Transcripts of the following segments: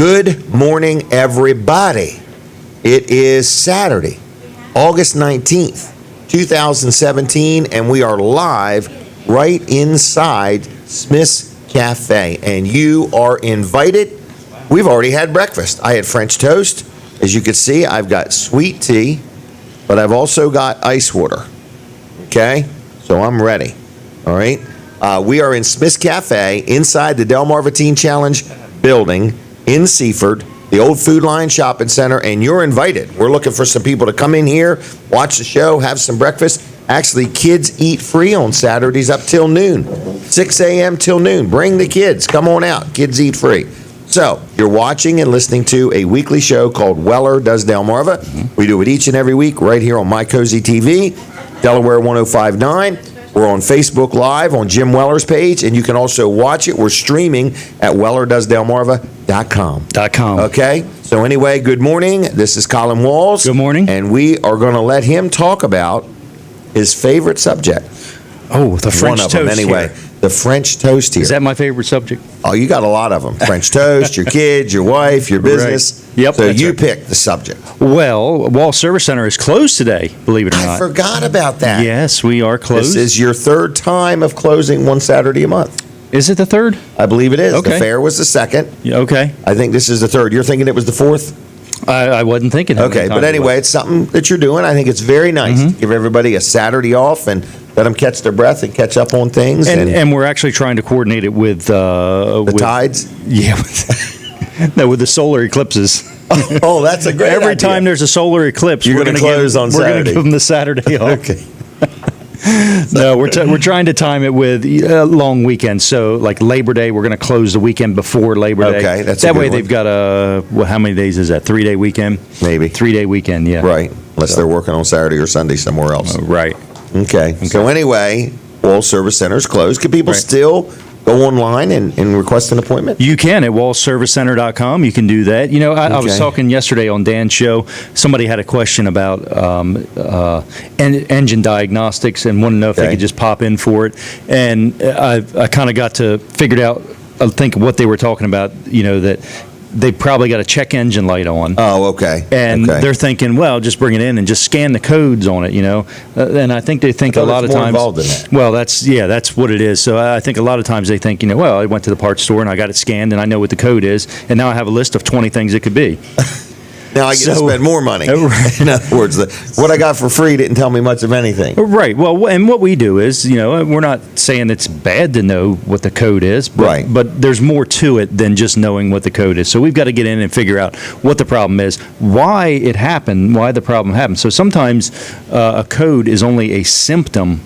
Good morning, everybody. It is Saturday, August 19th, 2017, and we are live right inside Smith's Cafe, and you are invited. We've already had breakfast. I had French toast. As you can see, I've got sweet tea, but I've also got ice water. Okay? So I'm ready. All right? We are in Smith's Cafe inside the Delmarva Teen Challenge building in Seaford, the old Food Lion Shopping Center, and you're invited. We're looking for some people to come in here, watch the show, have some breakfast. Actually, kids eat free on Saturdays up till noon, 6 a.m. till noon. Bring the kids. Come on out. Kids eat free. So, you're watching and listening to a weekly show called Weller Does Delmarva. We do it each and every week right here on My Cozy TV, Delaware 105.9. We're on Facebook Live on Jim Weller's page, and you can also watch it. We're streaming at wellerdoesdelmarva.com. Okay? So anyway, good morning. This is Colin Walls. Good morning. And we are going to let him talk about his favorite subject. Oh, the French toast. One of them, anyway. Here. The French toast here. Is that my favorite subject? Oh, you got a lot of them. French toast, your kids, your wife, your business. Right. Yep. So you pick the subject. Well, Wall Service Center is closed today, believe it or not. I forgot about that. Yes, we are closed. This is your third time of closing one Saturday a month. Is it the third? I believe it is. Okay. The fair was the second. Yeah, okay. I think this is the third. You're thinking it was the fourth? I wasn't thinking. Okay, but anyway, it's something that you're doing. I think it's very nice to give everybody a Saturday off and let them catch their breath and catch up on things. And we're actually trying to coordinate it with the tides? Yeah. No, with the solar eclipses. Oh, that's a great idea. Every time there's a solar eclipse, you're going to close on Saturday. We're going to give them the Saturday off. Okay. No, we're trying to time it with long weekends. So, like Labor Day, we're going to close the weekend before Labor Day. Okay, that's that way. They've got how many days is that? 3-day weekend? Maybe 3-day weekend. Yeah. Right. Unless they're working on Saturday or Sunday somewhere else. Right. Okay. So anyway, Wall Service Center is closed. Can people still go online and request an appointment? You can at wallservicecenter.com. You can do that. You know, I was talking yesterday on Dan's show. Somebody had a question about engine diagnostics and wanted to know if they could just pop in for it. And I kind of got to figured out, I think, what they were talking about, you know, that they probably got a check engine light on. Oh, okay. And they're thinking, well, just bring it in and just scan the codes on it, you know. And I think they think a lot of times. Involved in that. Well, that's what it is. So I think a lot of times they think, you know, well, I went to the parts store and I got it scanned and I know what the code is, and now I have a list of 20 things it could be. Now I get to spend more money. In other words, what I got for free didn't tell me much of anything. Right. Well, and what we do is, you know, we're not saying it's bad to know what the code is, but there's more to it than just knowing what the code is. So we've got to get in and figure out what the problem is, why it happened, why the problem happened. So sometimes a code is only a symptom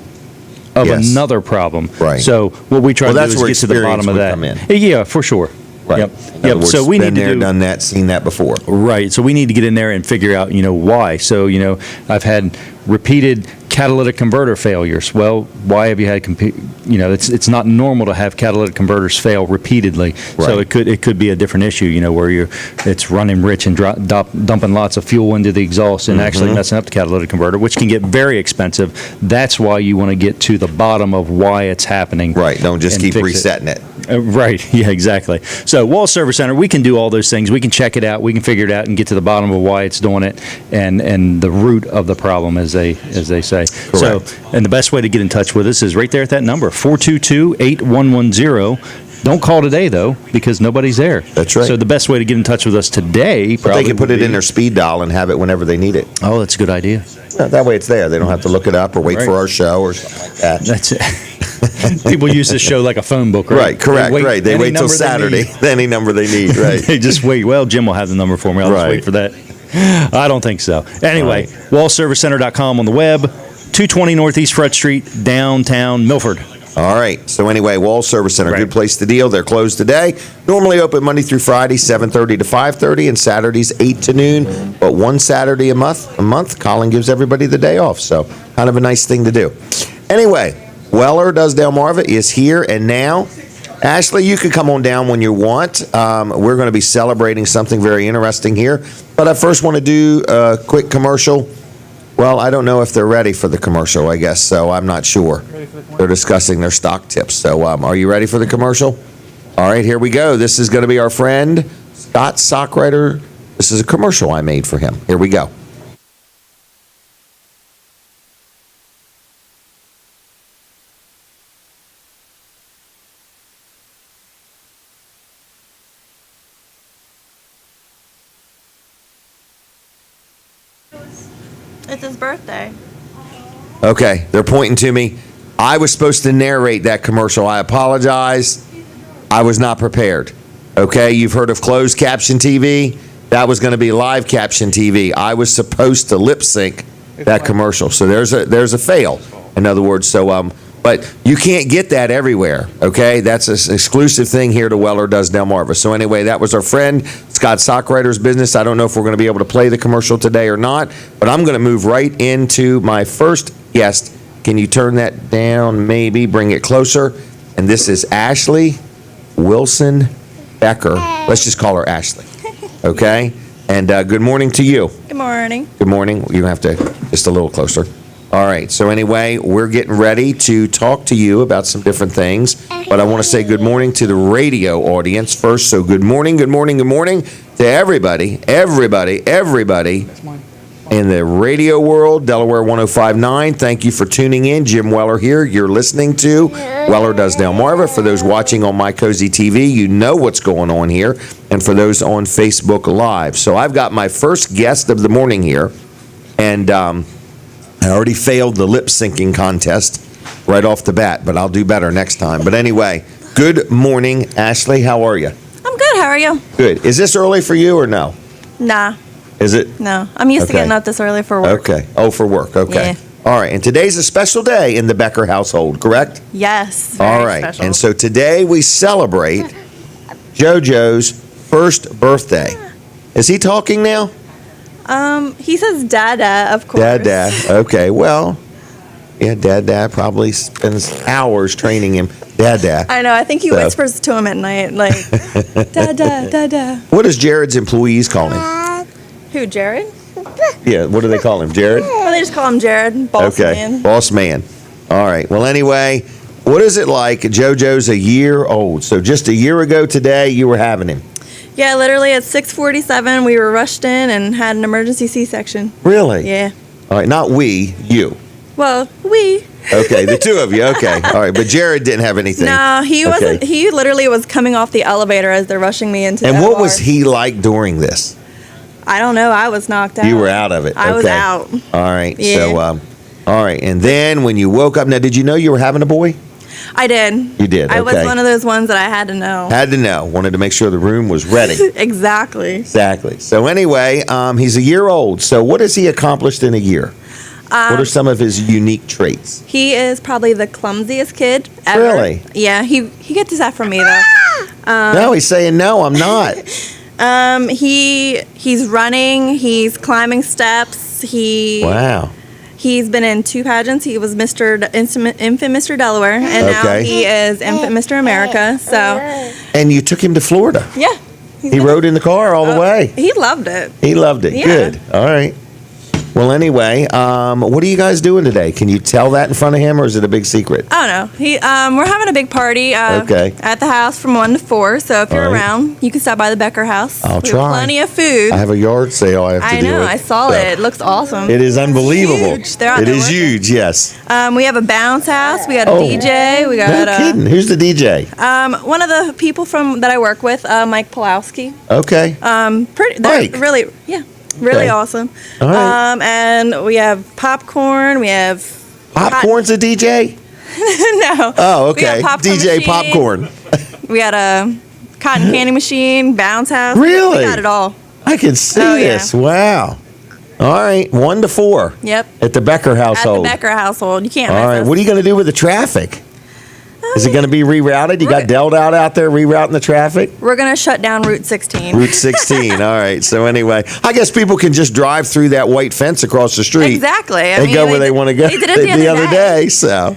of another problem. Right. So what we try to do is get to the bottom of that. Yeah, for sure. Right. Yep. So we need to done that, seen that before. Right. So we need to get in there and figure out, you know, why. So, you know, I've had repeated catalytic converter failures. Well, why have you had, you know, it's not normal to have catalytic converters fail repeatedly. Right. So it could be a different issue, you know, where it's running rich and dumping lots of fuel into the exhaust and actually messing up the catalytic converter, which can get very expensive. That's why you want to get to the bottom of why it's happening. Right. Don't just keep resetting it. Right. Yeah, exactly. So Wall Service Center, we can do all those things. We can check it out. We can figure it out and get to the bottom of why it's doing it and the root of the problem, as they say. Correct. So, and the best way to get in touch with us is right there at that number, 422-8110. Don't call today, though, because nobody's there. That's right. So the best way to get in touch with us today probably they can put it in their speed dial and have it whenever they need it. Oh, that's a good idea. Yeah, that way it's there. They don't have to look it up or wait for our show or something like that. That's it. People use this show like a phone book, right? Right, correct, right. They wait till Saturday, any number they need, right. They just wait. Well, Jim will have the number for me. I'll just wait for that. I don't think so. Anyway, wallservicecenter.com on the web, 220 Northeast Front Street, downtown Milford. All right. So anyway, Wall Service Center, good place to deal. They're closed today. Normally open Monday through Friday, 7:30 to 5:30, and Saturdays 8 to noon. But one Saturday a month, Colin gives everybody the day off. So kind of a nice thing to do. Anyway, Weller Does Delmarva is here and now. Ashley, you can come on down when you want. We're going to be celebrating something very interesting here. But I first want to do a quick commercial. Well, I don't know if they're ready for the commercial, I guess, so I'm not sure. They're discussing their stock tips. So are you ready for the commercial? All right, here we go. This is going to be our friend Scott Sockrider. This is a commercial I made for him. Here we go. It's his birthday. Okay, they're pointing to me. I was supposed to narrate that commercial. I apologize. I was not prepared. Okay, you've heard of closed caption TV. That was going to be live caption TV. I was supposed to lip sync that commercial. So there's a fail. In other words, but you can't get that everywhere. Okay, that's an exclusive thing here to Weller Does Delmarva. So anyway, that was our friend Scott Sockrider's business. I don't know if we're going to be able to play the commercial today or not, but I'm going to move right into my first guest. Can you turn that down? Maybe bring it closer. And this is Ashley Wilson Becker. Let's just call her Ashley. Okay? And good morning to you. Good morning. Good morning. You have to just a little closer. All right. So anyway, we're getting ready to talk to you about some different things. But I want to say good morning to the radio audience first. So good morning, good morning, good morning to everybody in the radio world, Delaware 105.9. Thank you for tuning in. Jim Weller here. You're listening to Weller Does Delmarva. For those watching on My Cozy TV, you know what's going on here. And for those on Facebook Live. So I've got my first guest of the morning here. And I already failed the lip syncing contest right off the bat, but I'll do better next time. But anyway, good morning, Ashley. How are you? I'm good. How are you? Good. Is this early for you or no? Nah. Is it? No. I'm used to Okay. getting up this early for work. Okay. Oh, for work. Okay. Yeah. All right. And today's a special day in the Becker household, correct? Yes. All very right. special. And so today we celebrate JoJo's first birthday. Is he talking now? He says Dada, of course. Dad. Okay. Well, yeah, Dad probably spends hours training him. Dad. I know. I think he So- whispers to him at night, like, Dada, Dada. What does Jared's employees call him? Who, Jared? Yeah. What do they call him? Jared? Well, they just call him Jared. Boss Okay. man. Boss man. All right. Well, anyway, what is it like? JoJo's a year old. So just a year ago today, you were having him. Yeah, literally at 6:47, we were rushed in and had an emergency C-section. Really? Yeah. All right. Not we, you. Well, we. Okay. The two of you. Okay. All right. But Jared didn't have anything. No, he Okay. wasn't. He literally was coming off the elevator as they're rushing me into And the what OR. was he like during this? I don't know. I was knocked out. You were out of it. I was Okay. out. All right. Yeah. So, all right. And then when you woke up, now, did you know you were having a boy? I did. You did. I was Okay. one of those ones that I had to know. Had to know. Wanted to make sure the room was ready. Exactly. Exactly. So anyway, he's a year old. So what has he accomplished in a year? What are some of his unique traits? He is probably the clumsiest kid ever. Really? Yeah. He gets that from me though. No, he's saying no. I'm not. He's running. He's climbing steps. Wow. He's been in 2 pageants. He was Infant Mr. Delaware, and now Okay. he is Infant Mr. America. So, And you took him to Florida. yeah. He rode in the car all the way. He loved it. He loved it. Yeah. Good. All right. Well, anyway, what are you guys doing today? Can you tell that in front of him, or is it a big secret? I don't know. We're having a big party Okay. at the house from 1 to 4. So if you're All right. around, you can stop by the Becker house. I'll We try. have plenty of food. I have a yard sale I have to I deal know. with. I saw So, it. It looks awesome. It is unbelievable. Huge. They're out It there is working. huge. Yes. We have a bounce house. We got a Oh. DJ. We got No kidding. Who's the DJ? one of the people that I work with, Mike Pulowski. Okay. They're Mike. really, yeah, really Okay. awesome. All right. And we have popcorn. We have Popcorn's a DJ? no. Oh, We got okay. popcorn DJ machine. Popcorn. We got a cotton candy machine, bounce house. Really? We got it all. I can see Oh, yeah. this. Wow. All right. 1 to 4 Yep. at the Becker At the household. Becker household. You can't All miss right. us. What are you going to do with the traffic? Is it going to be rerouted? You got Right. Delled out there rerouting the traffic? We're going to shut down Route 16. Route 16. All right. So anyway, I guess people can just drive through that white fence across the street. Exactly. I And mean, go where they want to go. They did it the other day. So,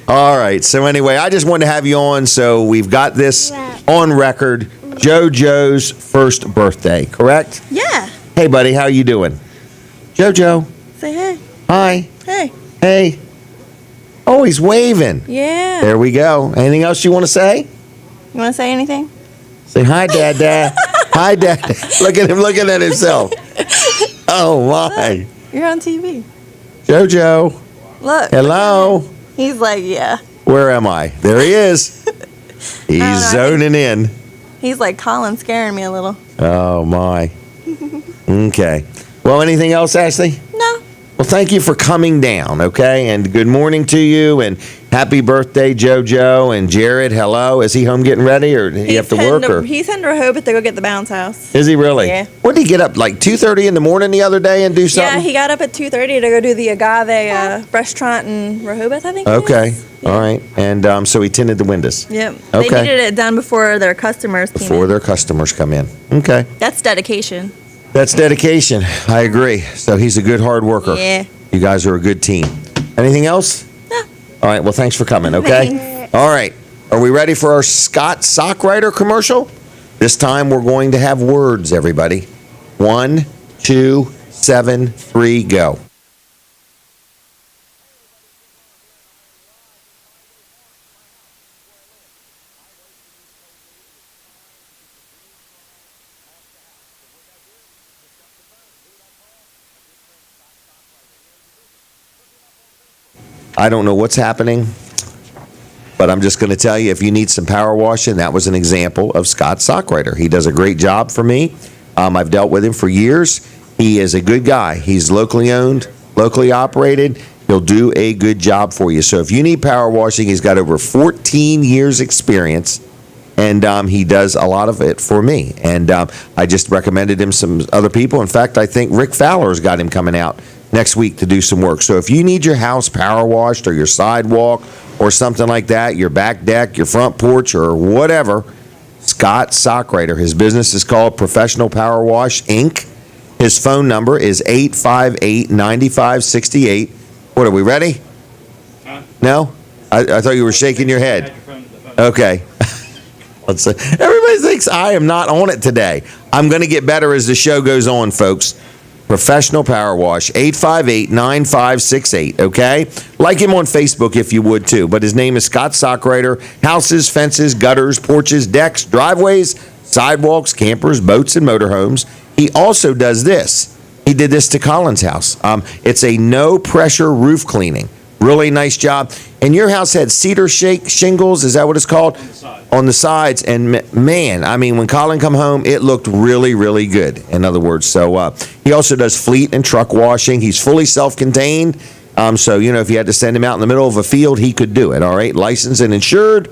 all right. So anyway, I just wanted to have you on. So we've got this on record. JoJo's first birthday, correct? Yeah. Hey, buddy, how you doing? JoJo, Say hey. hi. Hey. Hey. Oh, he's waving. Yeah. There we go. Anything else you want to say? You want to say anything? Say hi, Dad. Hi, Dad. Look at him looking at himself. Oh, my. You're on TV. JoJo. Look. Hello. He's like, yeah. Where am I? There he is. He's know, zoning in. He's like, Colin's scaring me a little. Oh, my. Okay. Well, anything else, Ashley? No. Well, thank you for coming down, okay? And good morning to you, and happy birthday, JoJo, and Jared, hello. Is he home getting ready, or did he have to work? Or He's heading to Rehoboth to go get the bounce house. is he really? Yeah. What did he get up, like 2:30 in the morning the other day and do something? Yeah, he got up at 2:30 to go do the Agave restaurant in Rehoboth, I think. it Okay, is. all right. And so he tinted the windows Yep. Okay. They needed it done before their customers came before in. their customers come in. Okay. That's dedication. That's dedication. I agree. So he's a good hard worker. Yeah. You guys are a good team. Anything else? No. All right. Well, thanks for coming. Okay. Thanks. All right. Are we ready for our Scott Sock Writer commercial? This time we're going to have words, everybody. 1, 2, 7, 3, go. I don't know what's happening, but I'm just going to tell you, if you need some power washing, that was an example of Scott Sock Writer. He does a great job for me. I've dealt with him for years. He is a good guy. He's locally owned, locally operated. He'll do a good job for you. So if you need power washing, he's got over 14 years experience, and he does a lot of it for me. And I just recommended him some other people. In fact, I think Rick Fowler's got him coming out next week to do some work. So if you need your house power washed, or your sidewalk or something like that, your back deck, your front porch, or whatever, Scott Sock Writer. His business is called Professional Power Wash, Inc. His phone number is 858-9568. What, are we ready? No? I thought you were shaking your head. Okay. Let's see. Everybody thinks I am not on it today. I'm going to get better as the show goes on, folks. Professional Power Wash, 858-9568, okay? Like him on Facebook if you would too, but his name is Scott Sock Writer. Houses, fences, gutters, porches, decks, driveways, sidewalks, campers, boats, and motorhomes. He also does this. He did this to Colin's house. It's a no-pressure roof cleaning. Really nice job. And your house had cedar shingles, is that what it's called? On the sides. And man, I mean, when Colin come home, it looked really, really good, in other words. So he also does fleet and truck washing. He's fully self-contained. So, if you had to send him out in the middle of a field, he could do it, all right? Licensed and insured.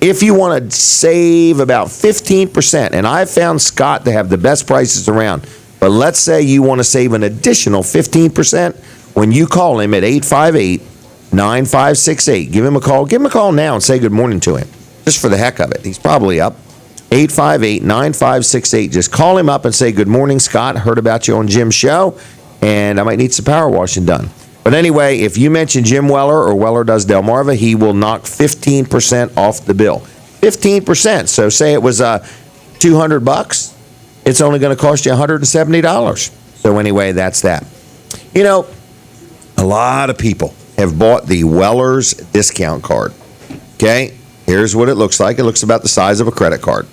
If you want to save about 15%, and I've found Scott to have the best prices around, but let's say you want to save an additional 15%, when you call him at 858-9568. Give him a call. Give him a call now and say good morning to him, just for the heck of it. He's probably up. 858-9568. Just call him up and say, good morning, Scott. Heard about you on Jim's show, and I might need some power washing done. But anyway, if you mention Jim Weller or Weller Does Delmarva, he will knock 15% off the bill. 15%. So say it was $200. It's only going to cost you $170. So anyway, that's that. A lot of people have bought the Weller's discount card. Okay, here's what it looks like. It looks about the size of a credit card.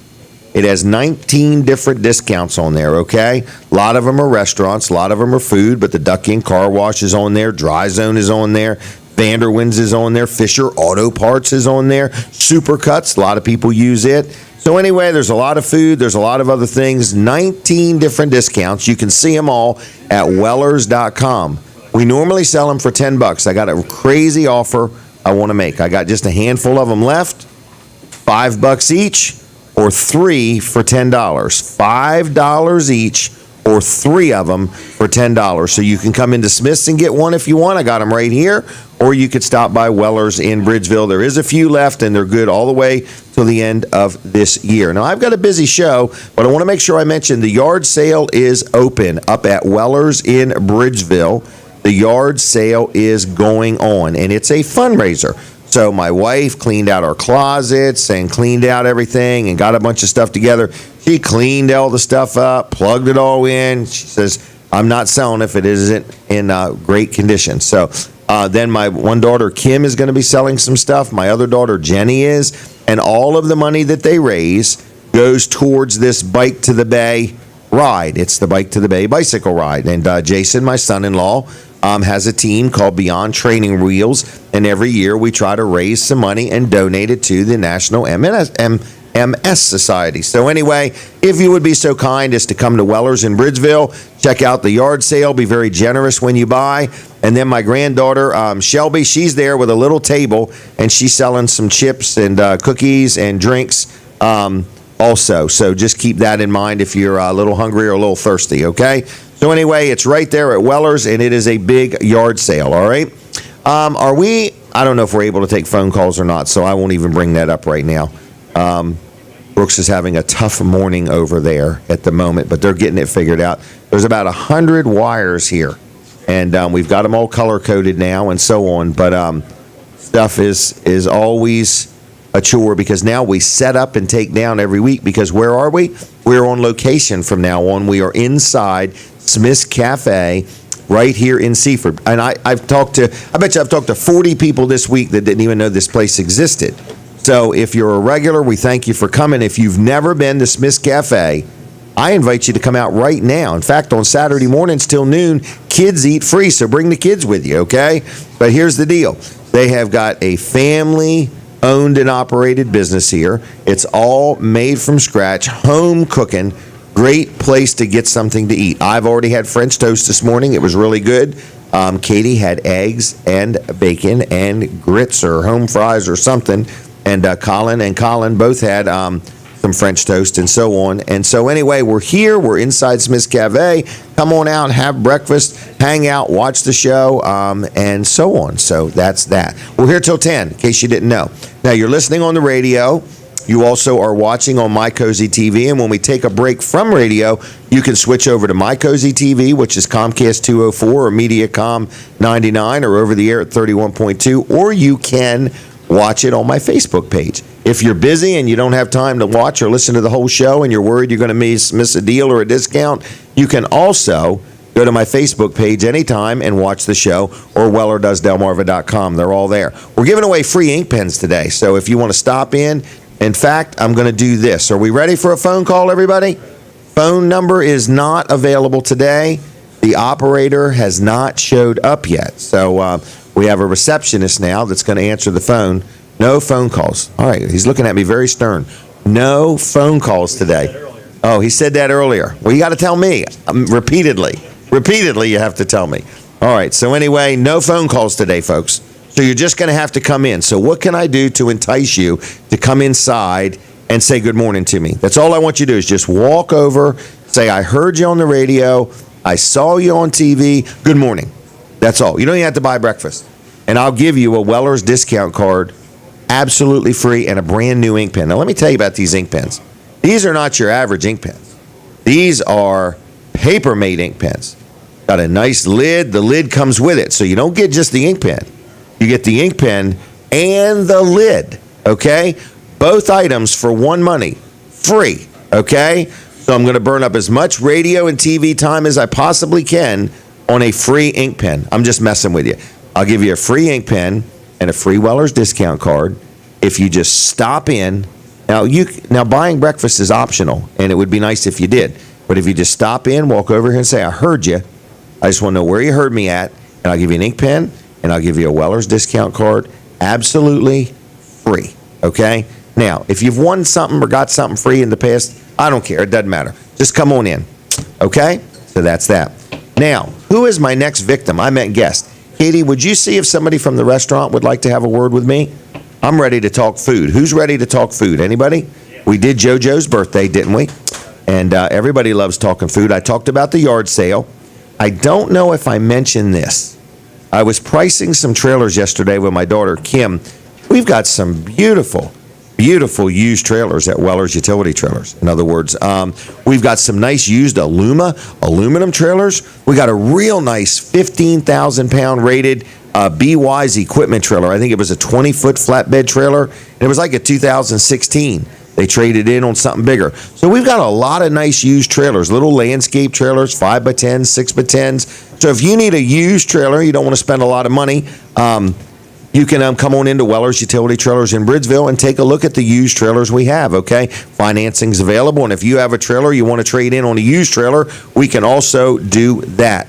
It has 19 different discounts on there, okay? A lot of them are restaurants, a lot of them are food, but the Duck Inn Car Wash is on there, Dry Zone is on there, Vanderwinds is on there, Fisher Auto Parts is on there, Supercuts, a lot of people use it. So anyway, there's a lot of food, there's a lot of other things, 19 different discounts. You can see them all at Wellers.com. We normally sell them for $10. I got a crazy offer I want to make. I got just a handful of them left, $5 each, or 3 for $10. $5 each, or 3 of them for $10. So you can come into Smith's and get one if you want. I got them right here. Or you could stop by Weller's in Bridgeville. There is a few left, and they're good all the way till the end of this year. Now, I've got a busy show, but I want to make sure I mention the yard sale is open up at Weller's in Bridgeville. The yard sale is going on, and it's a fundraiser. So my wife cleaned out our closets and cleaned out everything and got a bunch of stuff together. She cleaned all the stuff up, plugged it all in. She says, I'm not selling if it isn't in great condition. So then my one daughter, Kim, is going to be selling some stuff. My other daughter, Jenny, is. And all of the money that they raise goes towards this Bike to the Bay ride. It's the Bike to the Bay bicycle ride. And Jason, my son-in-law, has a team called Beyond Training Wheels. And every year we try to raise some money and donate it to the National MS Society. So anyway, if you would be so kind as to come to Weller's in Bridgeville, check out the yard sale, be very generous when you buy. And then my granddaughter, Shelby, she's there with a little table, and she's selling some chips and cookies and drinks also. So just keep that in mind if you're a little hungry or a little thirsty, okay? So anyway, it's right there at Weller's, and it is a big yard sale, all right? I don't know if we're able to take phone calls or not, so I won't even bring that up right now. Brooks is having a tough morning over there at the moment, but they're getting it figured out. There's about 100 wires here, and we've got them all color-coded now and so on, but stuff is always a chore because now we set up and take down every week because where are we? We're on location from now on. We are inside Smith's Cafe right here in Seaford. And I bet you I've talked to 40 people this week that didn't even know this place existed. So if you're a regular, we thank you for coming. If you've never been to Smith's Cafe, I invite you to come out right now. In fact, on Saturday mornings till noon, kids eat free, so bring the kids with you, okay? But here's the deal. They have got a family-owned and operated business here. It's all made from scratch, home cooking, great place to get something to eat. I've already had French toast this morning. It was really good. Katie had eggs and bacon and grits or home fries or something. And Colin both had some French toast and so on. And so anyway, we're here. We're inside Smith's Cafe. Come on out, have breakfast, hang out, watch the show, and so on. So that's that. We're here till 10, in case you didn't know. Now, you're listening on the radio. You also are watching on My Cozy TV. And when we take a break from radio, you can switch over to My Cozy TV, which is Comcast 204 or Mediacom 99 or over the air at 31.2, or you can watch it on my Facebook page. If you're busy and you don't have time to watch or listen to the whole show and you're worried you're going to miss a deal or a discount, you can also go to my Facebook page anytime and watch the show, or wellerdoesdelmarva.com. They're all there. We're giving away free ink pens today, so if you want to stop in fact, I'm going to do this. Are we ready for a phone call, everybody? Phone number is not available today. The operator has not showed up yet, so we have a receptionist now that's going to answer the phone. No phone calls. All right, he's looking at me very stern. No phone calls today. Oh, he said that earlier. Well, you got to tell me repeatedly. Repeatedly, you have to tell me. All right, so anyway, no phone calls today, folks. So you're just going to have to come in. So what can I do to entice you to come inside and say good morning to me? That's all I want you to do is just walk over, say, I heard you on the radio, I saw you on TV, good morning. That's all. You don't even have to buy breakfast. And I'll give you a Weller's discount card, absolutely free, and a brand new ink pen. Now, let me tell you about these ink pens. These are not your average ink pens. These are paper-made ink pens. Got a nice lid. The lid comes with it. So you don't get just the ink pen. You get the ink pen and the lid, okay? Both items for one money, free, okay? So I'm going to burn up as much radio and TV time as I possibly can on a free ink pen. I'm just messing with you. I'll give you a free ink pen and a free Weller's discount card if you just stop in. Now buying breakfast is optional, and it would be nice if you did. But if you just stop in, walk over here and say, I heard you. I just want to know where you heard me at, and I'll give you an ink pen, and I'll give you a Weller's discount card, absolutely free, okay? Now, if you've won something or got something free in the past, I don't care. It doesn't matter. Just come on in, okay? So that's that. Now, who is my next victim? I meant guest. Katie, would you see if somebody from the restaurant would like to have a word with me? I'm ready to talk food. Who's ready to talk food? Anybody? We did JoJo's birthday, didn't we? And everybody loves talking food. I talked about the yard sale. I don't know if I mentioned this. I was pricing some trailers yesterday with my daughter, Kim. We've got some beautiful used trailers at Weller's Utility Trailers. In other words, we've got some nice used aluminum trailers. We got a real nice 15,000-pound rated B-Wise equipment trailer. I think it was a 20-foot flatbed trailer, and it was like a 2016. They traded in on something bigger. So we've got a lot of nice used trailers, little landscape trailers, 5x10s, 6x10s. So if you need a used trailer, you don't want to spend a lot of money, you can come on into Weller's Utility Trailers in Bridgeville and take a look at the used trailers we have, okay? Financing's available, and if you have a trailer you want to trade in on a used trailer, we can also do that.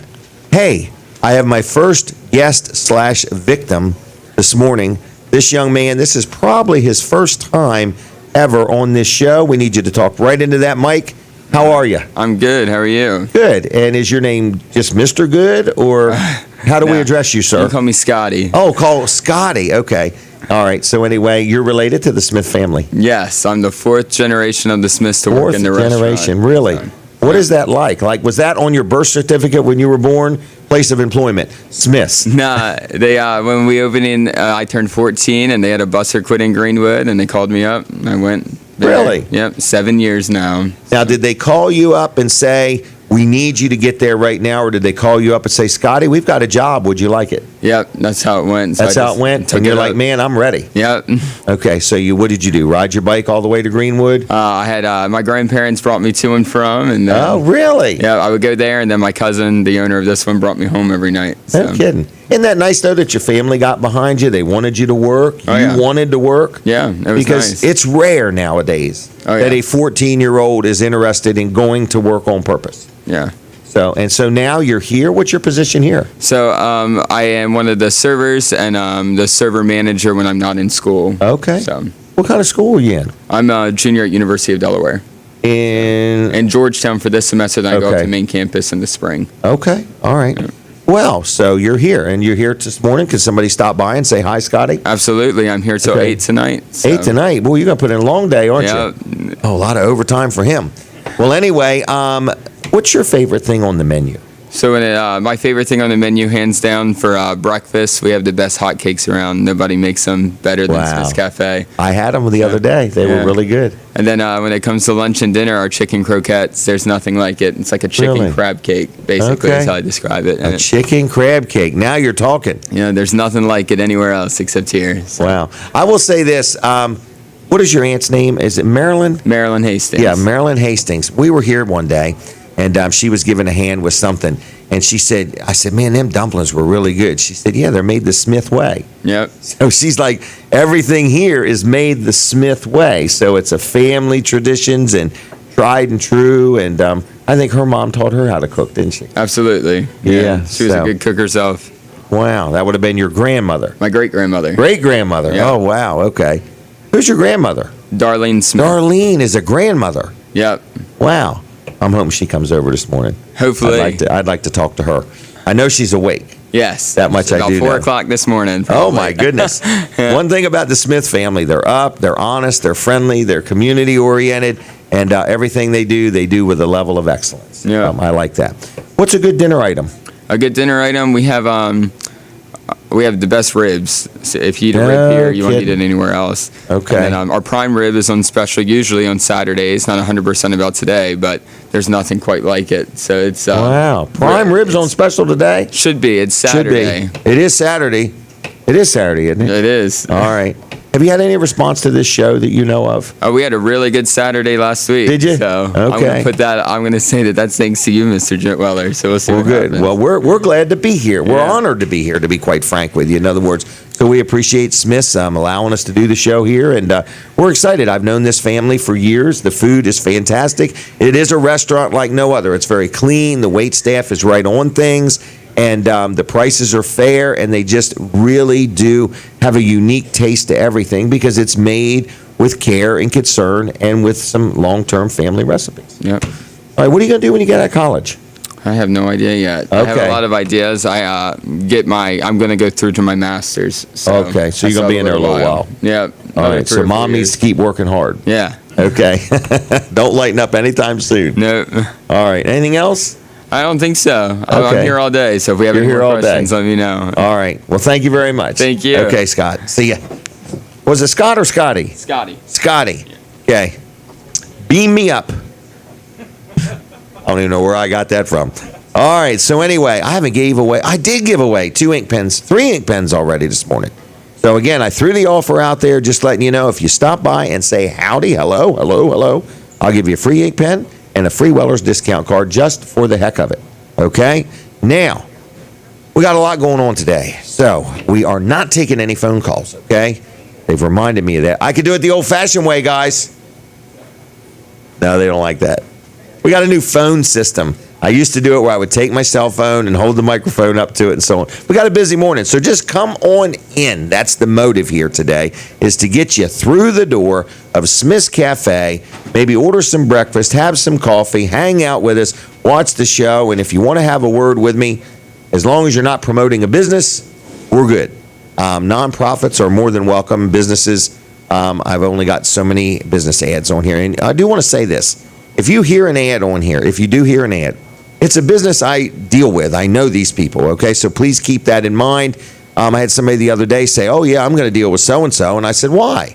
Hey, I have my first guest/victim this morning. This young man, this is probably his first time ever on this show. We need you to talk right into that mic. How are you? I'm good. How are you? Good. And is your name just Mr. Good, or how do we address you, sir? You call me Scotty. Oh, call Scotty. Okay. All right. So anyway, you're related to the Smith family. Yes, I'm the fourth generation of the Smiths to work in the restaurant. Fourth generation, really? So, What is that like? Like, was that on your birth certificate when you were born? Place of employment, Smiths. Nah, they when we opened in, I turned 14, and they had a busser quit in Greenwood, and they called me up, and I went. There. Really? Yep, 7 years now. Now, did they call you up and say, we need you to get there right now, or did they call you up and say, Scotty, we've got a job, would you like it? Yep, that's how it went. So That's how it went? And you're like, man, I'm ready. Yep. Okay, so what did you do? Ride your bike all the way to Greenwood? I had my grandparents brought me to and from, and Oh, really? yeah, I would go there, and then my cousin, the owner of this one, brought me home every night. So. No kidding. Isn't that nice, though, that your family got behind you? They wanted you to work. Oh, yeah. You wanted to work. Yeah, it was Because nice. it's rare nowadays Oh, that yeah. a 14-year-old is interested in going to work on purpose. Yeah. So now you're here. What's your position here? So I am one of the servers and the server manager when I'm not in school. Okay. So What kind of school are you in? I'm a junior at University of Delaware. In Georgetown for this semester, then I go up Okay. to main campus in the spring. Okay. All right. Well, so you're here, and you're here this morning because somebody stopped by and say hi, Scotty. Absolutely. I'm here till Okay. 8 tonight. So. 8 tonight. Well, you're gonna put in a long day, aren't Yeah. you? Oh, a lot of overtime for him. Well, anyway, what's your favorite thing on the menu? So my favorite thing on the menu, hands down, for breakfast, we have the best hotcakes around. Nobody makes them better than Wow. Smith's Cafe. I had them the other day. They were Yeah. really good. And then when it comes to lunch and dinner, our chicken croquettes, there's nothing like it. It's like a chicken Really? crab cake, basically, Okay. is how I describe it. And A chicken crab cake. Now you're talking. there's nothing like it anywhere else except here. So. Wow. I will say this. What is your aunt's name? Is it Marilyn? Marilyn Hastings. Yeah, Marilyn Hastings. We were here one day, and she was giving a hand with something. And she said, I said, man, them dumplings were really good. She said, yeah, they're made the Smith way. Yep. So she's like, everything here is made the Smith way. So it's a family traditions and tried and true. And I think her mom taught her how to cook, didn't she? Absolutely. Yeah, She was so- a good cook herself. Wow, that would have been your grandmother. My great grandmother. Great-grandmother. Yeah. Oh, wow, okay. Who's your grandmother? Darlene Smith. Darlene is a grandmother. Yep. Wow. I'm hoping she comes over this morning. Hopefully. I'd like to talk to her. I know she's awake. Yes. That much It's I about do 4 know. o'clock this morning. Oh, probably. my goodness. One thing about the Smith family, they're up, they're honest, they're friendly, they're community-oriented, and everything they do with a level of excellence. Yeah. I like that. What's a good dinner item? A good dinner item, we have the best ribs. So if you eat a rib here, you won't eat it kidding. anywhere else. Okay. And then our prime rib is on special usually on Saturdays. Not 100% about today, but there's nothing quite like it. So it's Wow. Prime ribs on special today? Should be. It's Should be. Saturday. It is Saturday. It is Saturday, isn't it? It is. All right. Have you had any response to this show that you know of? We had a really good Saturday last week. Did you? So Okay. I'm going to say that's thanks to you, Mr. Weller. So we'll see Well, what good. happens. Well, we're glad to be here. We're Yeah. honored to be here, to be quite frank with you. In other words, so we appreciate Smith's allowing us to do the show here, and we're excited. I've known this family for years. The food is fantastic. It is a restaurant like no other. It's very clean. The wait staff is right on things, and the prices are fair, and they just really do have a unique taste to everything because it's made with care and concern and with some long-term family recipes. Yep. All right, what are you going to do when you get out of college? I have no idea yet. I have Okay. a lot of ideas. I'm going to go through to my master's. So Okay, so I you're gonna still be have in there a little while. Yeah. All right, so mom needs to keep working hard. Yeah. Okay. Don't lighten up anytime soon. No, All right. Anything else? I don't think so. I'm Okay. here all day, so if we have You're any here more all day. questions, let me know. All right. Well, thank you very much. Thank you. Okay, Scott. See ya. Was it Scott or Scotty? Scotty. Scotty. Okay. Beam me up. I don't even know where I got that from. All right. So anyway, I did give away 3 ink pens already this morning. So again, I threw the offer out there, just letting you know, if you stop by and say howdy, hello, I'll give you a free ink pen and a free Weller's discount card just for the heck of it. Okay? Now, We got a lot going on today, so we are not taking any phone calls, okay? They've reminded me of that. I could do it the old-fashioned way, guys. No, they don't like that. We got a new phone system. I used to do it where I would take my cell phone and hold the microphone up to it and so on. We got a busy morning, so just come on in. That's the motive here today, is to get you through the door of Smith's Cafe, maybe order some breakfast, have some coffee, hang out with us, watch the show, and if you want to have a word with me, as long as you're not promoting a business, we're good. Nonprofits are more than welcome. Businesses, I've only got so many business ads on here. And I do want to say this. If you hear an ad on here, if you do hear an ad, it's a business I deal with. I know these people, okay? So please keep that in mind. I had somebody the other day say, oh, yeah, I'm going to deal with so-and-so. And I said, why?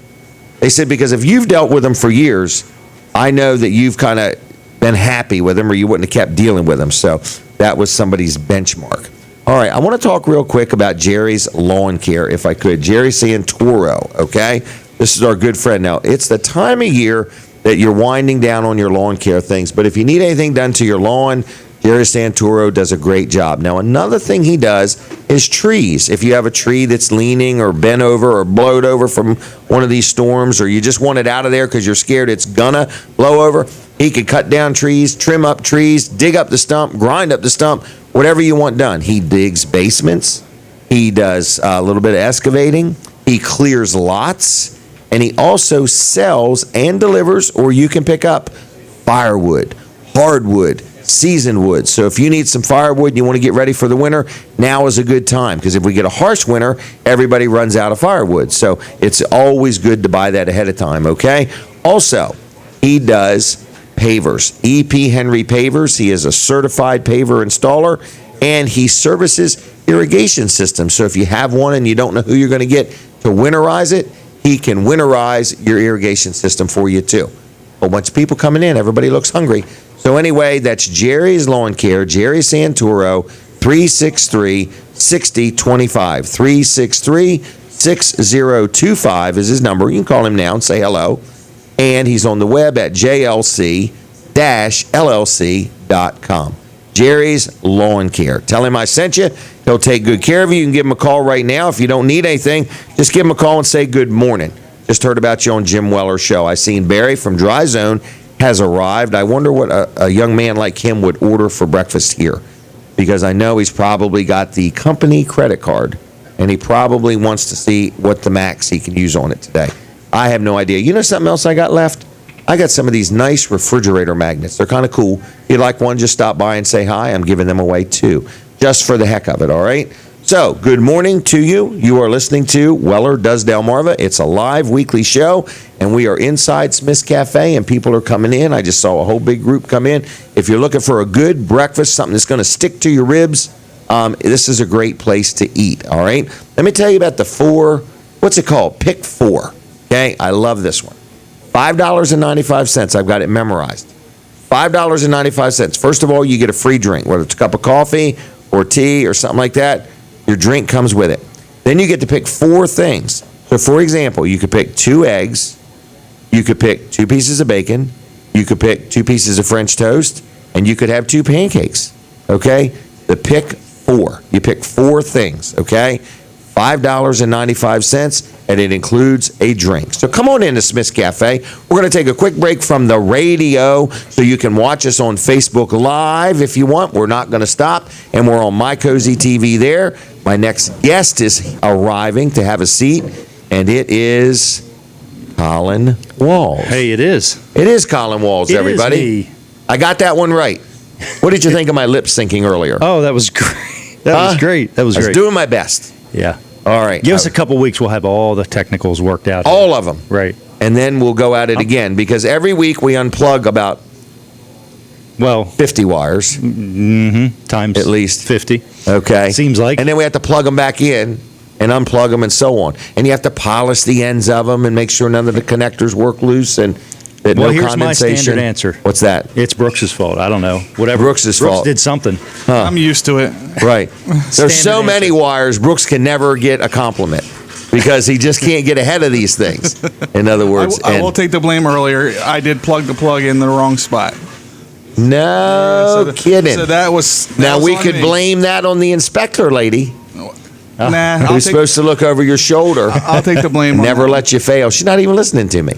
They said, because if you've dealt with them for years, I know that you've kind of been happy with them or you wouldn't have kept dealing with them. So that was somebody's benchmark. All right, I want to talk real quick about Jerry's Lawn Care, if I could. Jerry Santoro, okay? This is our good friend. Now, it's the time of year that you're winding down on your lawn care things, but if you need anything done to your lawn, Jerry Santoro does a great job. Now, another thing he does is trees. If you have a tree that's leaning or bent over or blowed over from one of these storms, or you just want it out of there because you're scared it's gonna blow over, he could cut down trees, trim up trees, dig up the stump, grind up the stump, whatever you want done. He digs basements. He does a little bit of excavating. He clears lots. And he also sells and delivers, or you can pick up firewood, hardwood, seasoned wood. So if you need some firewood and you want to get ready for the winter, now is a good time. Because if we get a harsh winter, everybody runs out of firewood. So it's always good to buy that ahead of time, okay? Also, he does pavers, EP Henry Pavers. He is a certified paver installer, and he services irrigation systems. So if you have one and you don't know who you're going to get to winterize it, he can winterize your irrigation system for you too. A bunch of people coming in, everybody looks hungry. So anyway, that's Jerry's Lawn Care, Jerry Santoro, 363-6025. 363-6025 is his number. You can call him now and say hello. And he's on the web at jlc-llc.com. Jerry's Lawn Care. Tell him I sent you. He'll take good care of you. You can give him a call right now. If you don't need anything, just give him a call and say good morning. Just heard about you on Jim Weller's show. I seen Barry from Dry Zone has arrived. I wonder what a young man like him would order for breakfast here, because I know he's probably got the company credit card, and he probably wants to see what the max he can use on it today. I have no idea. You know something else I got left? I got some of these nice refrigerator magnets. They're kind of cool. If you'd like one, just stop by and say hi. I'm giving them away too, just for the heck of it, all right? So, good morning to you. You are listening to Weller Does Delmarva. It's a live weekly show, and we are inside Smith's Cafe, and people are coming in. I just saw a whole big group come in. If you're looking for a good breakfast, something that's going to stick to your ribs, this is a great place to eat, all right? Let me tell you about the what's it called? Pick 4, okay? I love this one. $5.95. I've got it memorized. $5.95. First of all, you get a free drink, whether it's a cup of coffee or tea or something like that. Your drink comes with it. Then you get to pick 4 things. So, for example, you could pick 2 eggs. You could pick 2 pieces of bacon. You could pick 2 pieces of French toast. And you could have 2 pancakes. Okay? The pick 4. You pick 4 things. Okay? $5.95, and it includes a drink. So come on into Smith's Cafe. We're going to take a quick break from the radio so you can watch us on Facebook Live if you want. We're not going to stop, and we're on My Cozy TV there. My next guest is arriving to have a seat, and it is Colin Walls. Hey, it is. It is Colin Walls, everybody. It is me. I got that one right. What did you think of my lip syncing earlier? Oh, that was great. That was great. That was I great. was doing my best. Yeah. All right. Give us a couple weeks. We'll have all the technicals worked out. All of them. Right. And then we'll go at it again, because every week we unplug about 50 wires. Times at least 50. Okay. Seems like. And then we have to plug them back in and unplug them and so on. And you have to polish the ends of them and make sure none of the connectors work loose and that no here's condensation. my standard answer. What's that? It's Brooks's fault. I don't know. Whatever. Brooks' fault. did something. I'm used to it. Right. There's so many wires, Brooks can never get a compliment because he just can't get ahead of these things. In other words, I will take the blame earlier. I did plug the plug in the wrong spot. No kidding. So that was Now we on could me. blame that on the inspector lady Nah, who's supposed to look over your shoulder. I'll take the blame. Never on let you fail. She's not even listening to me.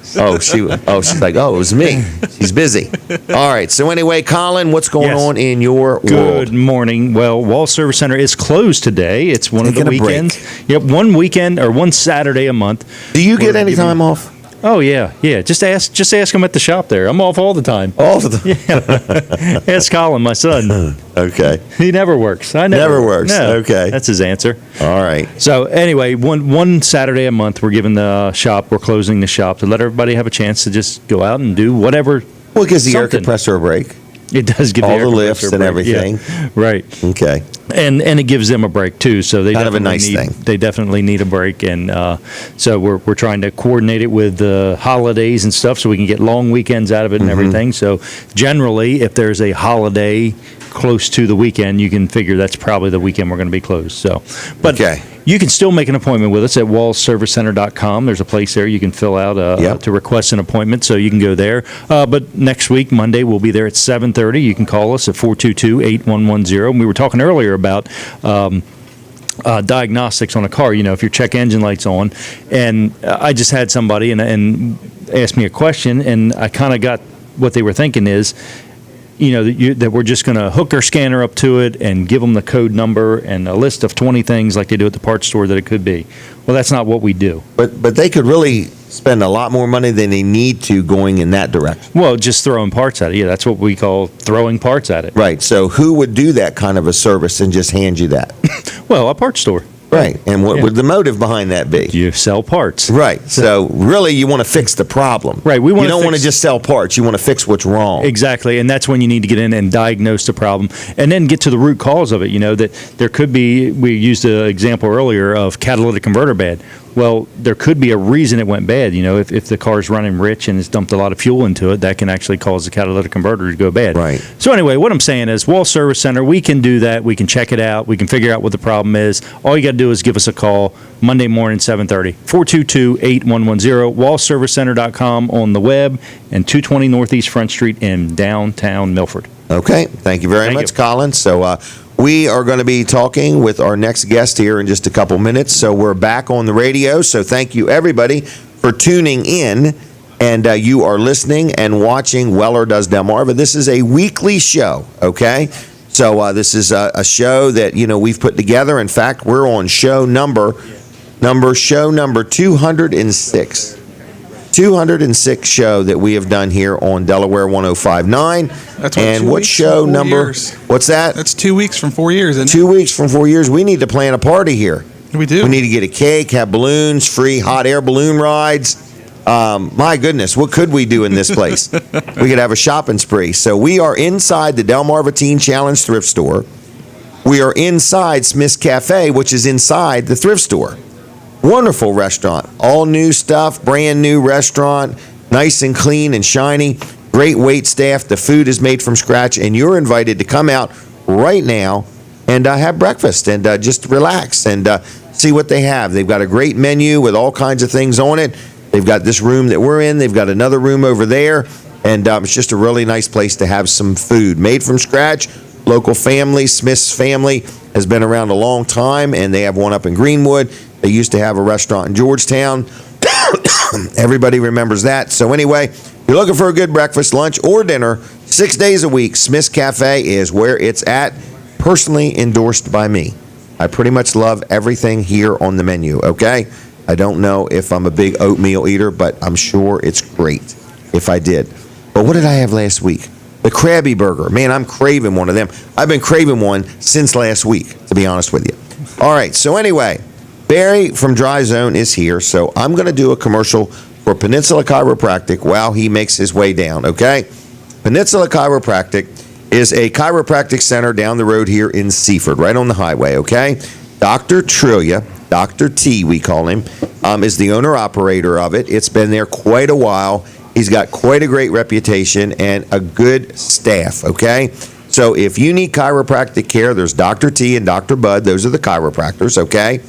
She's like, oh, it was me. She's busy. All right. So anyway, Colin, what's going Yes. on in your Good world? morning. Well, Wall Service Center is closed today. It's one Taking of a the break. weekends. Yep, one weekend or one Saturday a month. Do you get We're any giving- time off? Oh yeah. Just ask them at the shop there. I'm off all the time. All of them. Ask Colin, my son. Okay. He never works. I Never works. No, Okay. that's his answer. All right. So anyway, one Saturday a month, we're giving the shop, we're closing the shop to let everybody have a chance to just go out and do whatever. Well, it gives the air Something. compressor a break. It does give All the, air the lifts compressor a and break. Yeah. everything. Right. Okay. And it gives them a break too. So they Kind of a definitely nice need, thing. They definitely need a break, and so we're trying to coordinate it with the holidays and stuff, so we can get long weekends out of it and Mm-hmm. everything. So generally, if there's a holiday close to the weekend, you can figure that's probably the weekend we're going to be closed. So, but Okay. you can still make an appointment with us at wallservicecenter.com. There's a place there you can fill out Yep. to request an appointment, so you can go there. But next week, Monday, we'll be there at 7:30. You can call us at 422-8110. And we were talking earlier about diagnostics on a car. You know, if your check engine light's on, and I just had somebody and asked me a question, and I kind of got what they were thinking is, you know, that we're just going to hook our scanner up to it and give them the code number and a list of 20 things like they do at the parts store that it could be. Well, that's not what we do. But they could really spend a lot more money than they need to going in that direction. Well, just throwing parts at it. Yeah, that's what we call throwing parts at it. Right. So who would do that kind of a service and just hand you that? Well, a parts store. Right. And what Yeah. would the motive behind that be? You sell parts. Right. So really, you want to fix the problem. Right, we wanna You don't want to fix- just sell parts. You want to fix what's wrong. Exactly, and that's when you need to get in and diagnose the problem, and then get to the root cause of it. You know, that there could be, we used an example earlier of catalytic converter bad. Well, there could be a reason it went bad. You know, if the car's running rich and it's dumped a lot of fuel into it, that can actually cause the catalytic converter to go bad. Right. So anyway, what I'm saying is, Wall Service Center, we can do that. We can check it out. We can figure out what the problem is. All you got to do is give us a call Monday morning, 7:30, 422-8110, wallservicecenter.com on the web, and 220 Northeast Front Street in downtown Milford. Okay. Thank you very Thank much, you. Colin. So we are going to be talking with our next guest here in just a couple minutes. So we're back on the radio. So thank you, everybody, for tuning in. And you are listening and watching Weller Does Delmarva. This is a weekly show, okay? So this is a show that, you know, we've put together. In fact, we're on show number 206. 206 show that we have done here on Delaware 105.9. That's what, and 2 what weeks show from 4 number? years. What's that? That's 2 weeks from 4 years, isn't 2 weeks from 4 years. We need to plan a party here. it? We do. We need to get a cake, have balloons, free hot air balloon rides. My goodness, what could we do in this place? We could have a shopping spree. So we are inside the Delmarva Teen Challenge thrift store. We are inside Smith's Cafe, which is inside the thrift store. Wonderful restaurant. All new stuff, brand new restaurant, nice and clean and shiny. Great wait staff. The food is made from scratch, and you're invited to come out right now and have breakfast and just relax and see what they have. They've got a great menu with all kinds of things on it. They've got this room that we're in. They've got another room over there, and it's just a really nice place to have some food made from scratch. Local family, Smith's family, has been around a long time, and they have one up in Greenwood. They used to have a restaurant in Georgetown. Everybody remembers that. So anyway, if you're looking for a good breakfast, lunch, or dinner, 6 days a week, Smith's Cafe is where it's at, personally endorsed by me. I pretty much love everything here on the menu, okay? I don't know if I'm a big oatmeal eater, but I'm sure it's great if I did. But what did I have last week? The Krabby Burger. Man, I'm craving one of them. I've been craving one since last week, to be honest with you. All right, so anyway, Barry from Dry Zone is here, so I'm going to do a commercial for Peninsula Chiropractic while he makes his way down, okay? Peninsula Chiropractic is a chiropractic center down the road here in Seaford, right on the highway, okay? Dr. Trillia, Dr. T, we call him, is the owner-operator of it. It's been there quite a while. He's got quite a great reputation and a good staff, okay? So if you need chiropractic care, there's Dr. T and Dr. Bud. Those are the chiropractors, okay?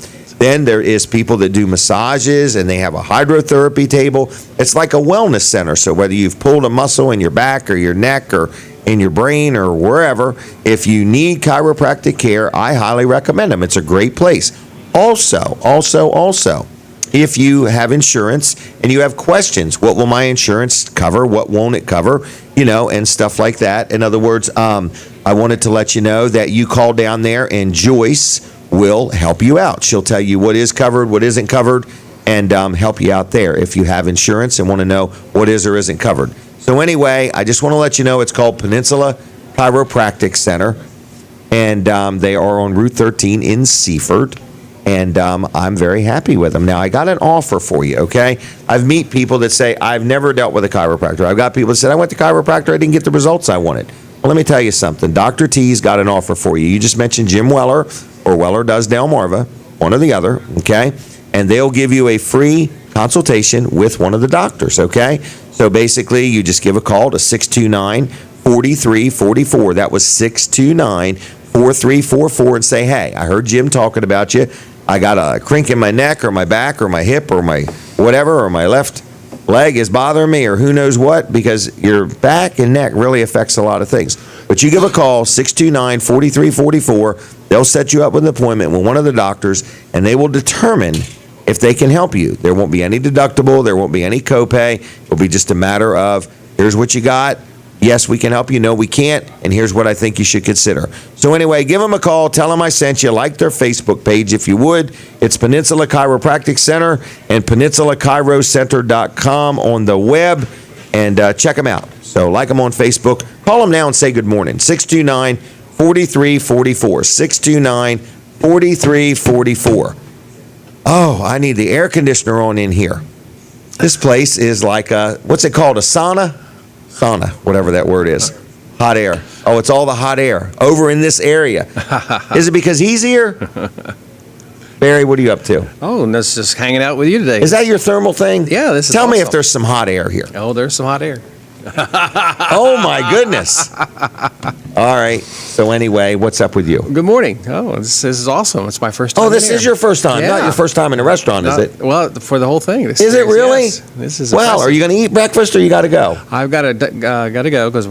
Then there is people that do massages, and they have a hydrotherapy table. It's like a wellness center. So whether you've pulled a muscle in your back or your neck or in your brain or wherever, if you need chiropractic care, I highly recommend them. It's a great place. Also, if you have insurance and you have questions, what will my insurance cover? What won't it cover? And stuff like that. In other words, I wanted to let you know that you call down there and Joyce will help you out. She'll tell you what is covered, what isn't covered, and help you out there if you have insurance and want to know what is or isn't covered. So anyway, I just want to let you know it's called Peninsula Chiropractic Center, and they are on Route 13 in Seaford. And I'm very happy with them. Now, I got an offer for you, okay? I've met people that say, I've never dealt with a chiropractor. I've got people that said, I went to chiropractor, I didn't get the results I wanted. Well, let me tell you something. Dr. T's got an offer for you. You just mentioned Jim Weller, or Weller does Delmarva, one or the other, okay? And they'll give you a free consultation with one of the doctors, okay? So basically, you just give a call to 629-4344. That was 629-4344, and say, hey, I heard Jim talking about you. I got a crink in my neck or my back or my hip or my whatever, or my left leg is bothering me, or who knows what, because your back and neck really affects a lot of things. But you give a call, 629-4344. They'll set you up with an appointment with one of the doctors, and they will determine if they can help you. There won't be any deductible. There won't be any copay. It'll be just a matter of, here's what you got. Yes, we can help you. No, we can't. And here's what I think you should consider. So anyway, give them a call. Tell them I sent you. Like their Facebook page if you would. It's Peninsula Chiropractic Center and PeninsulaChiroCenter.com on the web. And check them out. So like them on Facebook. Call them now and say good morning. 629-4344. 629-4344. Oh, I need the air conditioner on in here. This place is like a, what's it called, a sauna? Sauna, whatever that word is. Hot air. Oh, it's all the hot air over in this area. Is it because he's here? Barry, what are you up to? Oh, and that's just hanging out with you today. Is that your thermal thing? Yeah, this is Tell me if awesome. there's some hot air here. Oh, there's some hot air. Oh, my goodness. All right. So anyway, what's up with you? Good morning. Oh, this is awesome. It's my first time. Oh, this in is here. your first time. Not Yeah. your first time in a restaurant, is it? Well, for the whole thing. Is it really? Yes. This is Well, impressive. are you going to eat breakfast or you got to go? I've got to go because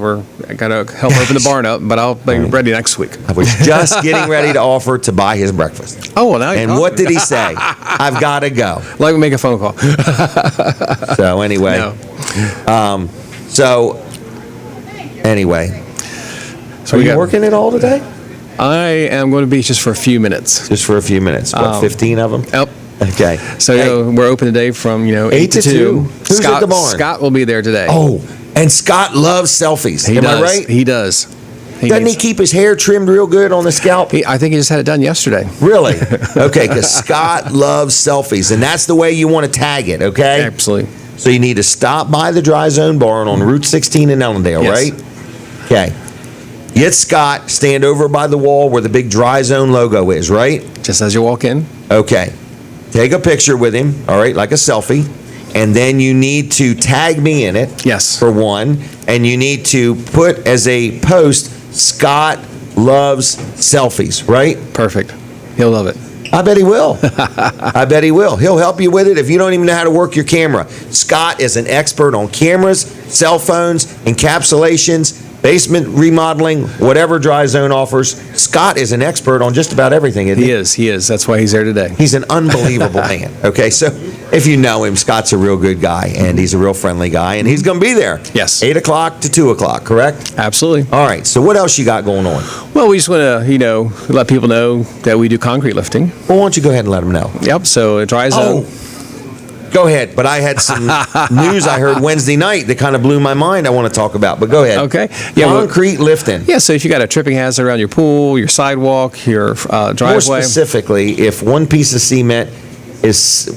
I got to help open the barn up, but I'll be ready next week. I was just getting ready to offer to buy his breakfast. Oh, well, now you're And talking. what did he say? I've got to go. Let me make a phone call. So anyway, No. Anyway, So are we you got- working it all today? I am going to be just for a few minutes. Just for a few minutes. What, 15 of them? Yep. Okay. So Hey, we're open today from 8 to 2. Who's at the barn? Scott will be there today. Oh, and Scott loves selfies. he Am does. I right? He does. Doesn't he needs- keep his hair trimmed real good on the scalp? I think he just had it done yesterday. Really? Okay, because Scott loves selfies, and that's the way you want to tag it, okay? Absolutely. So you need to stop by the Dry Zone Barn on Route 16 in Ellendale, Yes. right? Okay. Get Scott, stand over by the wall where the big Dry Zone logo is, right? Just as you walk in. Okay. Take a picture with him, all right, like a selfie. And then you need to tag me in it. Yes. For one. And you need to put as a post, Scott loves selfies, right? Perfect. He'll love it. I bet he will. I bet he will. He'll help you with it if you don't even know how to work your camera. Scott is an expert on cameras, cell phones, encapsulations, basement remodeling, whatever Dry Zone offers. Scott is an expert on just about everything, isn't he? He is. That's why he's there today. He's an unbelievable man. Okay, so if you know him, Scott's a real good guy, and he's a real friendly guy, and he's going to be there. Yes. 8 o'clock to 2 o'clock, correct? Absolutely. All right, so what else you got going on? Well, we just want to, let people know that we do concrete lifting. Well, why don't you go ahead and let them know? Yep. So Dry Zone. Go ahead, but I had some news I heard Wednesday night that kind of blew my mind I want to talk about, but go ahead. Okay. Yeah. Concrete lifting. Yeah. So if you got a tripping hazard around your pool, your sidewalk, your More driveway. specifically, if one piece of cement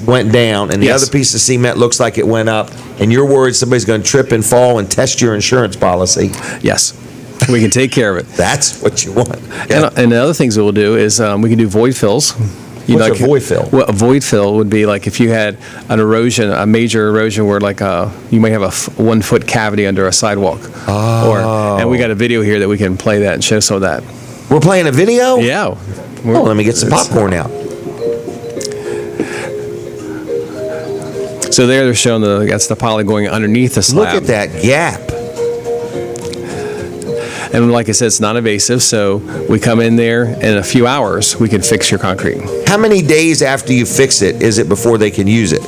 went down and the Yes. other piece of cement looks like it went up, and you're worried somebody's going to trip and fall and test your insurance policy, Yes. We can take care of it. that's what you want. Yeah. And the other things that we'll do is we can do void fills. What's a void fill? Well, a void fill would be like if you had an erosion, a major erosion where you might have a 1 foot cavity under a sidewalk. Oh. And we got a video here that we can play that and show some of that. We're playing a video? Yeah. Oh, let me get some It's- popcorn out. So there they're showing that's the poly going underneath the slab. Look at that gap. And like I said, it's non-invasive, so we come in there in a few hours, we can fix your concrete. How many days after you fix it is it before they can use it?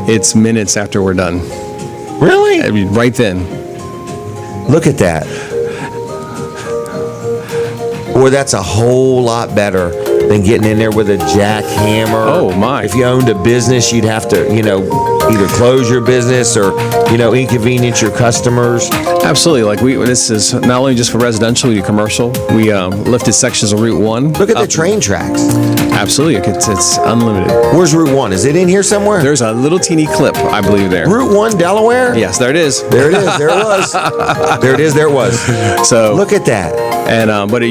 It's minutes after we're done. Really? I mean, right then. Look at that. Boy, that's a whole lot better than getting in there with a jackhammer. Oh, my. If you owned a business, you'd have to, either close your business or, inconvenience your customers. Absolutely. Like this is not only just for residential, we do commercial. We lifted sections of Route 1. Look at the train tracks. Absolutely. It's unlimited. Where's Route 1? Is it in here somewhere? There's a little teeny clip, I believe, there. Route 1, Delaware? Yes, there it is. There it is. There it was. There it is. There it was. So Look at that. And but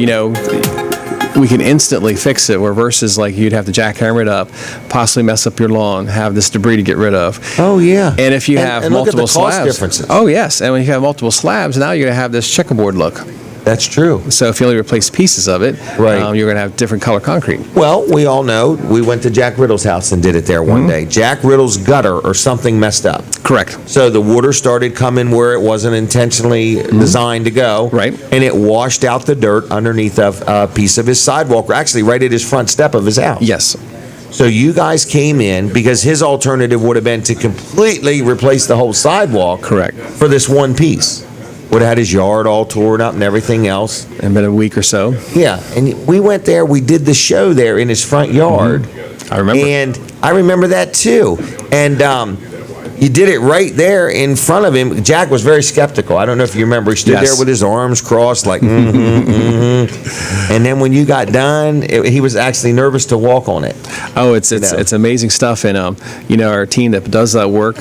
we can instantly fix it. Where versus like you'd have to jackhammer it up, possibly mess up your lawn, have this debris to get rid of. Oh, yeah. And if you have and multiple look at the cost slabs, differences. oh yes, and when you have multiple slabs, now you're gonna have this checkerboard look. That's true. So if you only replace pieces of it, Right. You're gonna have different color concrete. Well, we all know, we went to Jack Riddle's house and did it there one day. Jack Riddle's gutter or something messed up. Correct. So the water started coming where it wasn't intentionally designed to go. Right. And it washed out the dirt underneath of a piece of his sidewalk, actually right at his front step of his house. Yes. So you guys came in because his alternative would have been to completely replace the whole sidewalk. Correct. For this one piece. Would have had his yard all torn up and everything else. And been a week or so. Yeah, and we went there, we did the show there in his front yard. I remember. And I remember that too. And you did it right there in front of him. Jack was very skeptical. I don't know if you remember. He stood Yes. there with his arms crossed like, And then when you got done, he was actually nervous to walk on it. Oh, it's amazing stuff. And our team that does that work,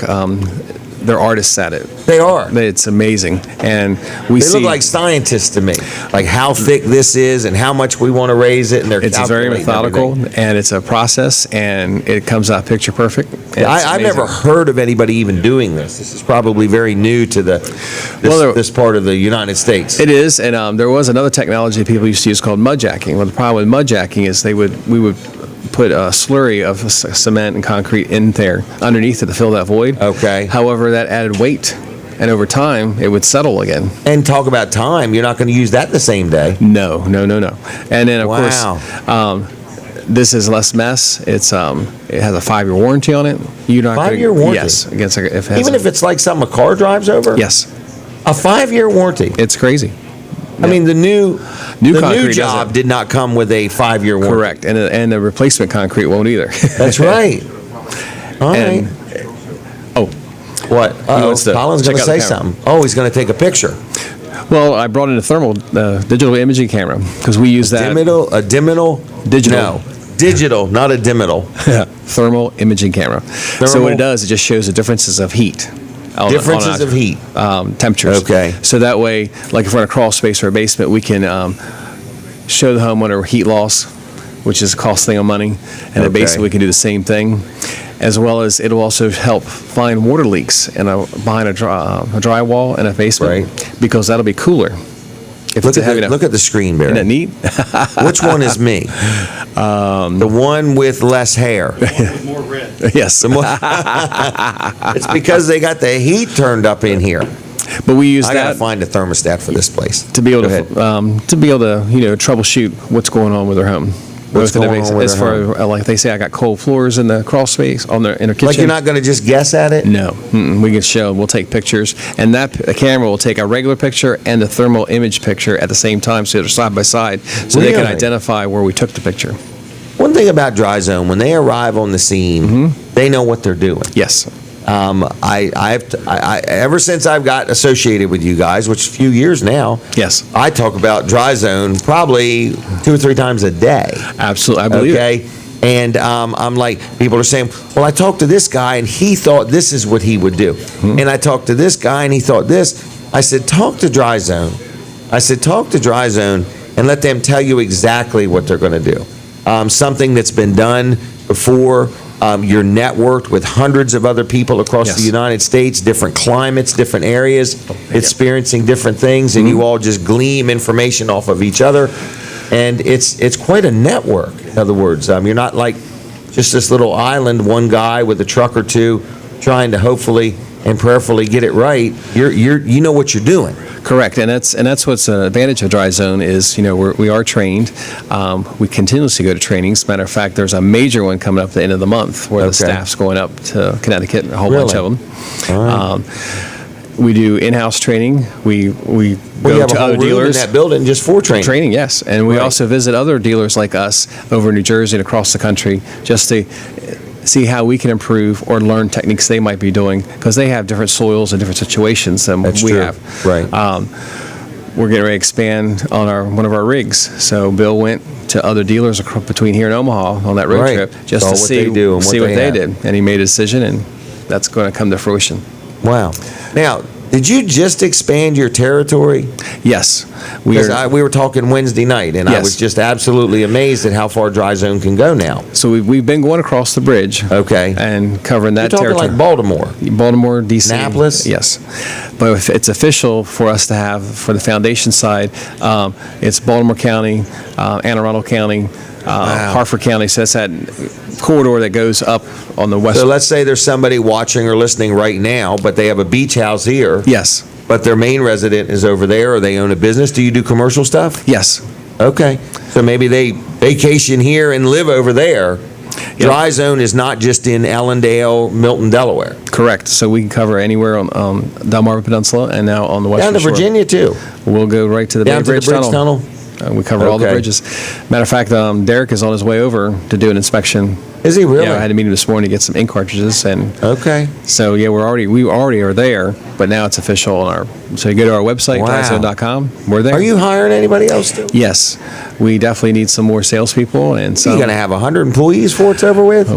they're artists at it. They are. It's amazing. And we They see look like scientists to me, like how thick this is and how much we want to raise it. And they're it's very calculating methodical, everything. and it's a process, and it comes out picture perfect. It's I've never amazing. heard of anybody even doing this. This is probably very new to this part of the United States. It is, and there was another technology people used to use called mud jacking. Well, the problem with mud jacking is we would put a slurry of cement and concrete in there underneath it to fill that void. Okay. However, that added weight, and over time, it would settle again. And talk about time, you're not going to use that the same day. No. And then, of Wow. course, this is less mess. It has a 5-year warranty on it. You're not 5-year warranty? Yes. Against if it has Even if it's like something a car drives over? yes, A 5-year warranty. it's crazy. I mean, the new concrete job doesn't. did not come with a 5-year warranty. Correct, and the replacement concrete won't either. That's right. All right. And- oh, What? wants to Colin's going check to out the say camera. something. Oh, he's going to take a picture. well, I brought in a thermal digital imaging camera because we use that Digital? Digital. No. Digital, not a digital. thermal imaging camera. So Thermal- what it does, it just shows the differences of heat. Differences of heat. Temperatures. Okay. So that way, like if we're in a crawl space or a basement, we can show the homeowner heat loss, which is a cost thing of money, and Okay. then basically we can do the same thing, as well as it'll also help find water leaks behind a drywall in a basement, Right. because that'll be cooler. If Look it's heavy enough. at the screen, Barry. Isn't that neat? Which one is me? The one with less hair. Yes. It's because they got the heat turned up in here. But we use I got to that find a thermostat for this place. to be able Go to ahead. troubleshoot what's going on with their home. What's Both in the going on base- with as their far like they say, I got cold floors in the crawl space in their kitchen. Like you're not going to just guess at it? No, we can show. We'll take pictures, and the camera will take a regular picture and the thermal image picture at the same time, so they're side by side, so they can Really? identify where we took the picture. One thing about Dry Zone, when they arrive on the scene, they know what they're doing. Yes. Ever since I've got associated with you guys, which is a few years now, Yes. I talk about Dry Zone probably 2 or 3 times a day. Absolutely. I believe it. Okay. And I'm like, people are saying, well, I talked to this guy and he thought this is what he would do. And I talked to this guy and he thought this. I said, talk to Dry Zone. Talk to Dry Zone and let them tell you exactly what they're going to do. Something that's been done before. You're networked with hundreds of other people across Yes. the United States, different climates, different areas, experiencing different things, and you all just glean information off of each other. And it's quite a network, in other words. You're not like just this little island, one guy with a truck or two. trying to hopefully and prayerfully get it right, you know what you're doing. Correct, and that's what's an advantage of Dry Zone is, we are trained. We continuously go to trainings. Matter of fact, there's a major one coming up at the end of the month where the staff's going up to Connecticut, a whole bunch of them. All right. We do in-house training. We You go have to a whole other room in dealers. that building just for training. Training, yes, and we Right. also visit other dealers like us over in New Jersey and across the country just to see how we can improve or learn techniques they might be doing because they have different soils and different situations than That's we true. have. Right. We're getting ready to expand on one of our rigs. So Bill went to other dealers between here and Omaha on that road Right. trip just Saw to what see they do and see what what they they have. did, and he made a decision, and that's going to come to fruition. Wow. Now, did you just expand your territory? Yes, Because we were talking Wednesday night, and I Yes. was just absolutely amazed at how far Dry Zone can go now. So we've been going across the bridge. Okay. And covering You're that talking territory. like Baltimore. Baltimore, D.C. Annapolis? Yes. But if it's official for us to have, for the foundation side, it's Baltimore County, Anne Arundel County, Hartford County. So that's that corridor that goes up on the west. So let's say there's somebody watching or listening right now, but they have a beach house here, Yes. but their main resident is over there, or they own a business. Do you do commercial stuff? Yes. Okay. So maybe they vacation here and live over there. Yep. Dry Zone is not just in Allendale, Milton, Delaware. Correct. So we can cover anywhere on Delmarva Peninsula and now on the western Down to shore. Virginia, too. We'll go right to the Down Bay to the Bridge bridge Tunnel. tunnel. We cover all the Okay. bridges. Matter of fact, Derek is on his way over to do an inspection. Is he really? Yeah, I had to meet him this morning to get some ink cartridges, and Okay. so yeah, we already are there, but now it's official on our. So you go to our website, Wow. dryzone.com. We're there. Are you hiring anybody else, too? Yes, we definitely need some more salespeople and So some. you're going to have 100 employees before it's over with?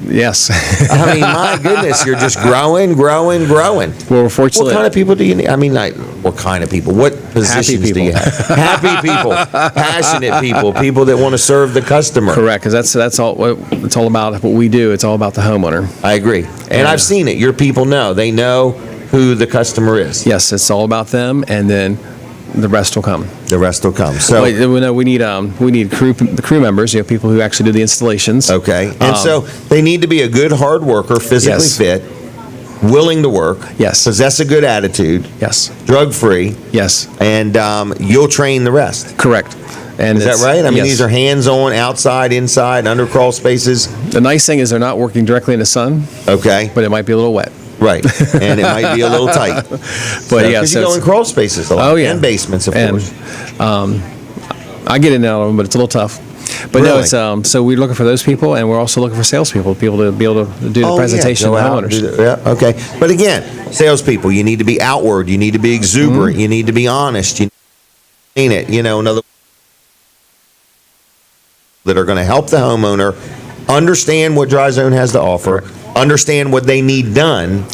Yes. I mean, my goodness, you're just growing. Well, we're What fortunate. kind of people do you need? I mean, like, what kind of people? What positions do you people. have? Happy people, passionate people, people that want to serve the customer. Correct, because that's all. What it's all about. What we do, it's all about the homeowner. I agree. And I've seen it. Your people know. They know who the customer is. Yes, it's all about them, and then the rest will come. The rest will come. So, But, we need the crew members, people who actually do the installations. okay. And so they need to be a good hard worker, physically Yes. fit, willing to work, Yes. possess a good attitude, Yes. drug-free, Yes. and you'll train the rest. Correct. And Is that it's- right? I mean, yes. these are hands-on, outside, inside, under crawl spaces. The nice thing is they're not working directly in the sun, Okay, but it might be a little wet. right. And it might be a little tight. But yeah, Because so you go in it's- crawl spaces a lot. Oh, yeah. And basements, of And, course. I get in and out of them, but it's a little tough. But no, Really? it's so we're looking for those people, and we're also looking for salespeople, people to be able to do the Oh, yeah, presentation go to out and homeowners. do that. Yeah, okay. But again, salespeople, you need to be outward. You need to be exuberant. Mm-hmm. You need to be honest. You mean it. Another that are going to help the homeowner understand what Dry Zone has to offer, understand what they need done,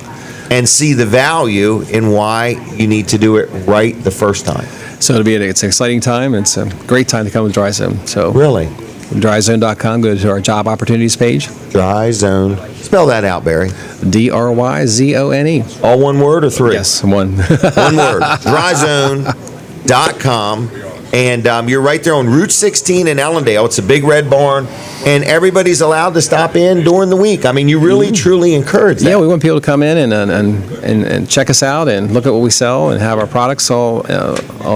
and see the value in why you need to do it right the first time. So it's an exciting time. And it's a great time to come with Dry Zone. So Really? dryzone.com, go to our job opportunities page, Dry Zone. Spell that out, Barry. DRYZONE. All one word or three? Yes, one. One word. Dryzone.com. And you're right there on Route 16 in Allendale. It's a big red barn. And everybody's allowed to stop in during the week. I mean, you really, truly encourage that. Yeah, we want people to come in and check us out and look at what we sell and have our products all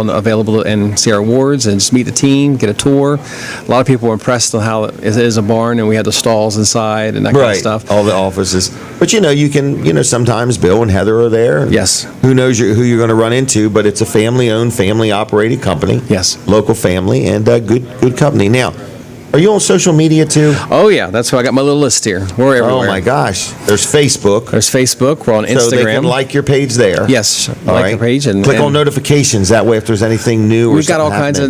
available and see our awards and just meet the team, get a tour. A lot of people were impressed on how it is a barn and we had the stalls inside and that kind of Right. stuff. All the offices. But you can, sometimes Bill and Heather are there. And Yes. Who knows who you're going to run into, but it's a family-owned, family-operated company. Yes. Local family and good company. Now, are you on social media too? Oh, yeah, that's why I got my little list here. We're everywhere. Oh my gosh. There's Facebook. There's Facebook. We're on Instagram. So they can like your page there. Yes, All like right. the page. And click on and notifications. That way, if there's anything new or we've got all kinds of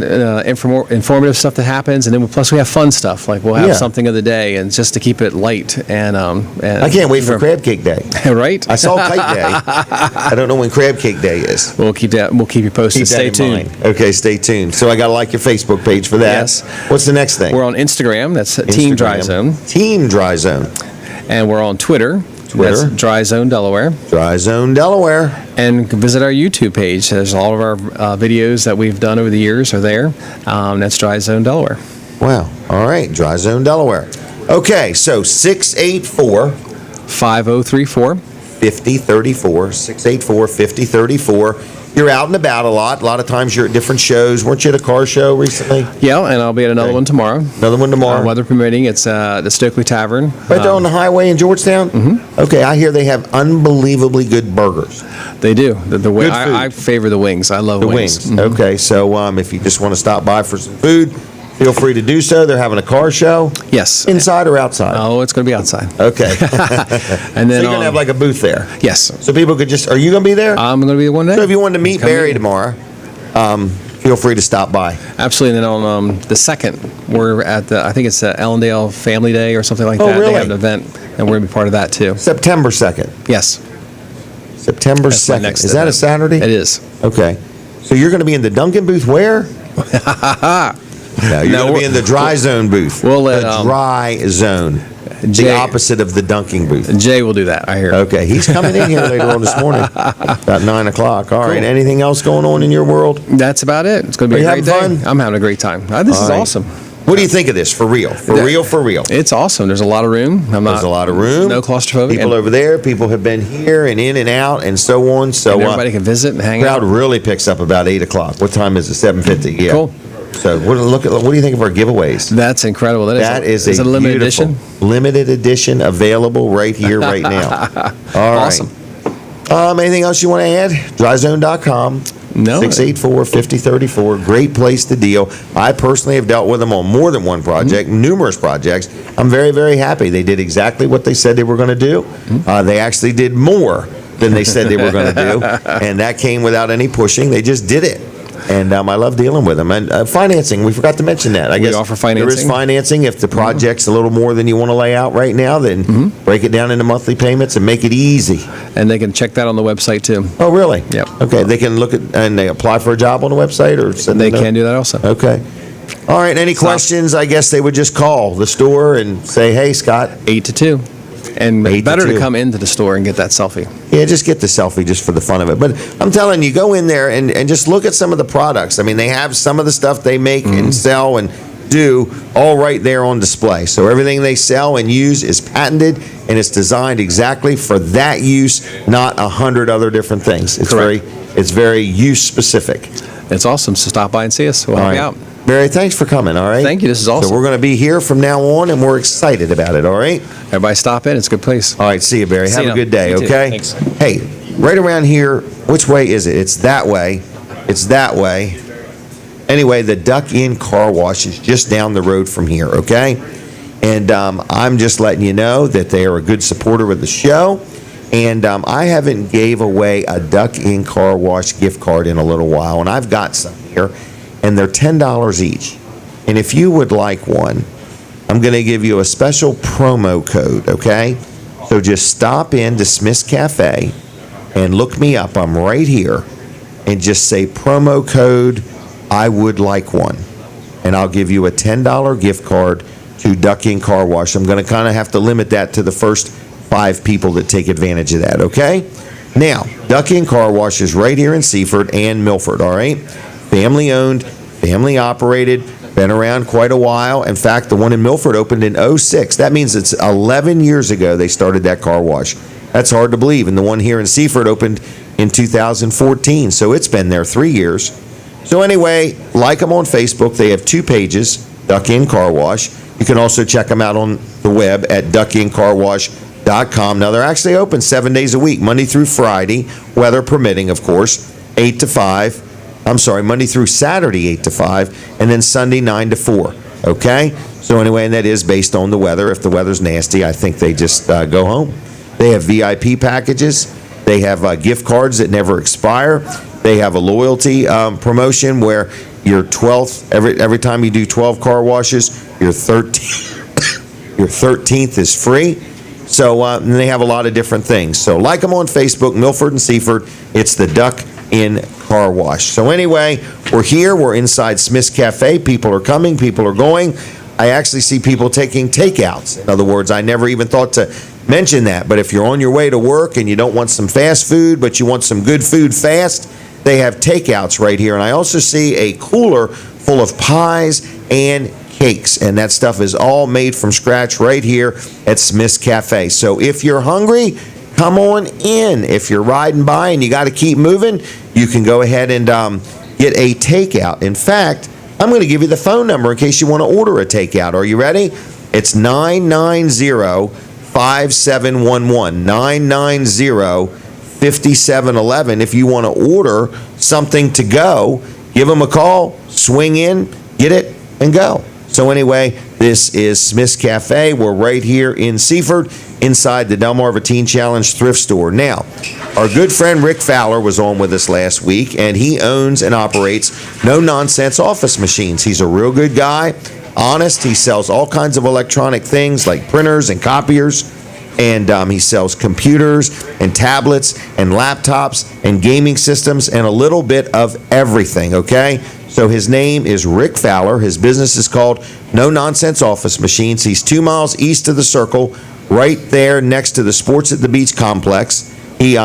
informative stuff that happens, and then plus we have fun stuff. Like we'll have Yeah. something of the day, and just to keep it light. And I can't wait for Crab Cake Day. Right? I saw Kite Day. I don't know when Crab Cake Day is. We'll keep that. We'll keep you posted. Keep that Stay in tuned. mind. Okay, stay tuned. So I got to like your Facebook page for that. Yes. What's the next thing? We're on Instagram. That's Team Dry Instagram. Zone, Team Dry Zone. and we're on Twitter. Twitter. That's Dry Zone Delaware. Dry Zone Delaware. And visit our YouTube page. There's all of our videos that we've done over the years are there. That's Dry Zone Delaware. Wow. All right. Dry Zone Delaware. Okay. So 684 5034. 5034, 684 5034. You're out and about a lot. A lot of times you're at different shows. Weren't you at a car show recently? Yeah, and I'll be at another Okay. one tomorrow. Another one tomorrow? Weather permitting. It's the Stokely Tavern. Right there on the highway in Georgetown? Mm-hmm. Okay, I hear they have unbelievably good burgers. They do. The Good food. I favor the wings. I love The wings. wings. Okay, so if you just want to stop by for some food, feel free to do so. They're having a car show. Yes. Inside or outside? Oh, it's going to be outside. Okay. And So then you're going to have like a booth there? yes, So people could just, are you going to be there? I'm going to be the one day. So if you wanted to meet Come Barry in. tomorrow, feel free to stop by. Absolutely. And then on the 2nd, we're at the, I think it's Ellendale Family Day or something like Oh, that. really? They have an event, and we're going to be part of that too. September 2nd. Yes, September That's my 2nd. next Is that a event. Saturday? it is. Okay. So you're going to be in the Duncan booth where? No, you're No, going to be in the dry zone booth. we'll let, the dry zone. Jay- The opposite of the dunking booth. Jay will do that, I hear. Okay, he's coming in here later on this morning, about 9 o'clock. All right, Cool. anything else going on in your world? That's about it. It's going to be Are a you great day. having fun? I'm having a great time. This All is right. awesome. What do you think of this, for real? For That- real, for real? It's awesome. There's a lot of room. There's a lot of room. No claustrophobic. People and, over there, people have been here and in and out and so on. So and everybody can visit and hang crowd out. really picks up about 8 o'clock. What time is it? 7:50. Yeah. Cool. So what do you think of our giveways? That's incredible. That is it's a a limited beautiful edition. limited edition available right here, right now. All right. Awesome. Anything else you want to add? Dryzone.com. No. 684-5034. Great place to deal. I personally have dealt with them on more than one project, numerous projects. I'm very, very happy. They did exactly what they said they were going to do. They actually did more than they said they were going to do. And that came without any pushing. They just did it. And I love dealing with them. And financing, we forgot to mention that. I We guess offer there is financing. financing. If the project's a little more than you want to lay out right now, then break it down into monthly payments and make it easy. And they can check that on the website too. Oh, really? Yep. Okay, they can look at, and they apply for a job on the website or send They it up? can do that also. Okay. All right, any Stop. questions? I guess they would just call the store and say, hey, Scott. 8 to 2. And 8 to better 2. to come into the store and get that selfie. Yeah, just get the selfie just for the fun of it. But I'm telling you, go in there and just look at some of the products. I mean, they have some of the stuff they make and sell and do all right there on display. So everything they sell and use is patented and it's designed exactly for that use, not 100 other different things. It's Correct. very use specific. It's awesome. So stop by and see us. We'll help All you right. out. Barry, thanks for coming, all right? Thank you. This is awesome. So we're going to be here from now on, and we're excited about it, all right? Everybody stop in. It's a good place. All right, see you, Barry. See Have you. a good day, You too. okay? Thanks. Hey, right around here, which way is it? It's that way. It's that way. Anyway, the Duck Inn Car Wash is just down the road from here, okay? And I'm just letting you know that they are a good supporter of the show. And I haven't gave away a Duck Inn Car Wash gift card in a little while, and I've got some here, and they're $10 each. And if you would like one, I'm going to give you a special promo code, okay? So just stop in to Smith's Cafe and look me up. I'm right here. And just say promo code, I would like one. And I'll give you a $10 gift card to Duck Inn Car Wash. I'm going to kind of have to limit that to the first 5 people that take advantage of that, okay? Now, Duck Inn Car Wash is right here in Seaford and Milford, all right? Family owned, family operated, been around quite a while. In fact, the one in Milford opened in '06. That means it's 11 years ago they started that car wash. That's hard to believe. And the one here in Seaford opened in 2014. So it's been there 3 years. So anyway, like them on Facebook. They have 2 pages, Duck Inn Car Wash. You can also check them out on the web at duckinncarwash.com. Now, they're actually open 7 days a week, Monday through Friday, weather permitting, of course, 8 to 5. I'm sorry, Monday through Saturday, 8 to 5, and then Sunday, 9 to 4. Okay? So anyway, and that is based on the weather. If the weather's nasty, I think they just go home. They have VIP packages. They have gift cards that never expire. They have a loyalty promotion where your 12th, every time you do 12 car washes, your 13th is free. So and they have a lot of different things. So like them on Facebook, Milford and Seaford. It's the Duck Inn Car Wash. So anyway, we're here. We're inside Smith's Cafe. People are coming. People are going. I actually see people taking takeouts. In other words, I never even thought to mention that. But if you're on your way to work and you don't want some fast food, but you want some good food fast, they have takeouts right here. And I also see a cooler full of pies and cakes, and that stuff is all made from scratch right here at Smith's Cafe. So if you're hungry, come on in. If you're riding by and you got to keep moving, you can go ahead and get a takeout. In fact, I'm going to give you the phone number in case you want to order a takeout. Are you ready? It's 990-5711, 990-5711. If you want to order something to go, give them a call, swing in, get it, and go. So anyway, this is Smith's Cafe. We're right here in Seaford, inside the Delmarva Teen Challenge thrift store. Now, our good friend Rick Fowler was on with us last week, and he owns and operates No Nonsense Office Machines. He's a real good guy, honest. He sells all kinds of electronic things like printers and copiers, and he sells computers and tablets and laptops and gaming systems and a little bit of everything, okay? So his name is Rick Fowler. His business is called No Nonsense Office Machines. He's 2 miles east of the Circle, right there next to the Sports at the Beach complex. He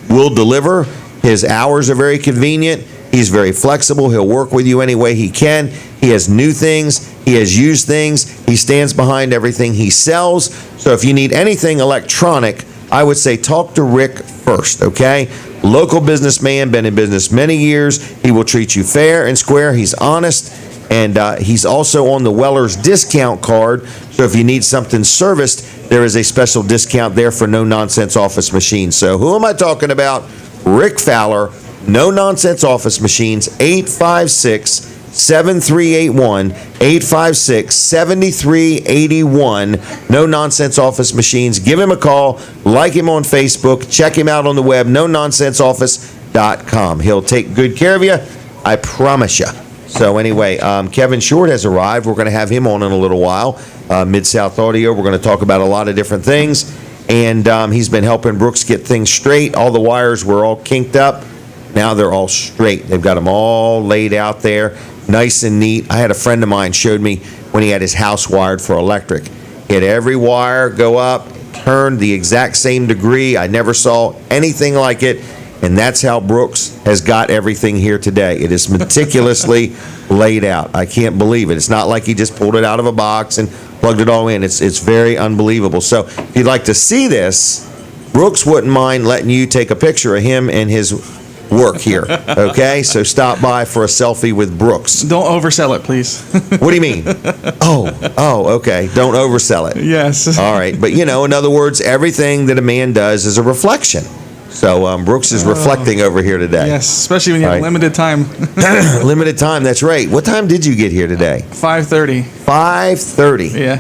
will deliver. His hours are very convenient. He's very flexible. He'll work with you any way he can. He has new things. He has used things. He stands behind everything he sells. So if you need anything electronic, I would say talk to Rick first, okay? Local businessman, been in business many years. He will treat you fair and square. He's honest, and he's also on the Weller's discount card. So if you need something serviced, there is a special discount there for No Nonsense Office Machines. So who am I talking about? Rick Fowler, No Nonsense Office Machines, 856-7381, 856-7381, No Nonsense Office Machines. Give him a call, like him on Facebook, check him out on the web, nononsenseoffice.com. He'll take good care of you, I promise you. So anyway, Kevin Short has arrived. We're going to have him on in a little while. Mid-South Audio, we're going to talk about a lot of different things. And he's been helping Brooks get things straight. All the wires were all kinked up. Now they're all straight. They've got them all laid out there, nice and neat. I had a friend of mine showed me when he had his house wired for electric. He had every wire go up, turned the exact same degree. I never saw anything like it. And that's how Brooks has got everything here today. It is meticulously laid out. I can't believe it. It's not like he just pulled it out of a box and plugged it all in. It's very unbelievable. So if you'd like to see this, Brooks wouldn't mind letting you take a picture of him and his work here, okay? So stop by for a selfie with Brooks. Don't oversell it, please. What do you mean? Oh, okay. Don't oversell it. Yes. All right. But, in other words, everything that a man does is a reflection. So Brooks is reflecting over here today. Yes, especially when you have Right. limited time. Limited time, that's right. What time did you get here today? 5:30. 5:30. Yeah.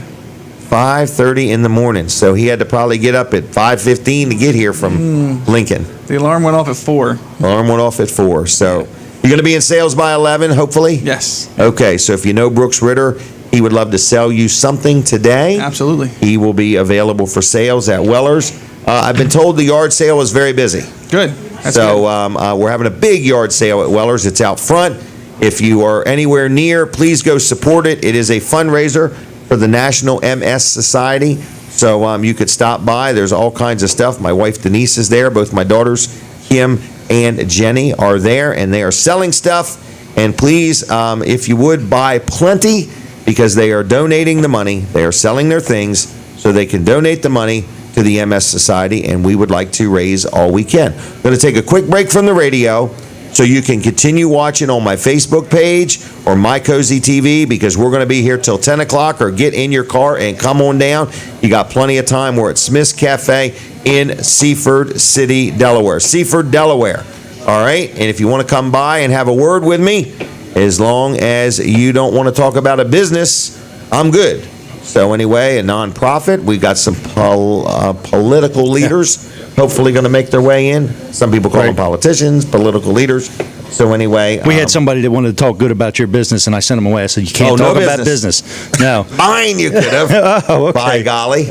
5:30 in the morning. So he had to probably get up at 5:15 to get here from Lincoln. The alarm went off at 4. Alarm went off at 4. So you're going to be in sales by 11, hopefully? Yes. Okay, so if you know Brooks Ritter, he would love to sell you something today. Absolutely. He will be available for sales at Weller's. I've been told the yard sale is very busy. Good. That's So good. we're having a big yard sale at Weller's. It's out front. If you are anywhere near, please go support it. It is a fundraiser for the National MS Society. So you could stop by. There's all kinds of stuff. My wife Denise is there. Both my daughters, Kim and Jenny, are there, and they are selling stuff. And please, if you would, buy plenty, because they are donating the money. They are selling their things so they can donate the money to the MS Society, and we would like to raise all we can. I'm going to take a quick break from the radio so you can continue watching on my Facebook page or My Cozy TV, because we're going to be here till 10 o'clock, or get in your car and come on down. You got plenty of time. We're at Smith's Cafe in Seaford City, Delaware. Seaford, Delaware. All right? And if you want to come by and have a word with me, as long as you don't want to talk about a business, I'm good. So anyway, a nonprofit. We got some political leaders hopefully going to make their way in. Some people call them politicians, political leaders. So anyway. We had somebody that wanted to talk good about your business, and I sent them away. I said, you can't no talk about business. No. Fine, you could have. Oh, okay. By golly.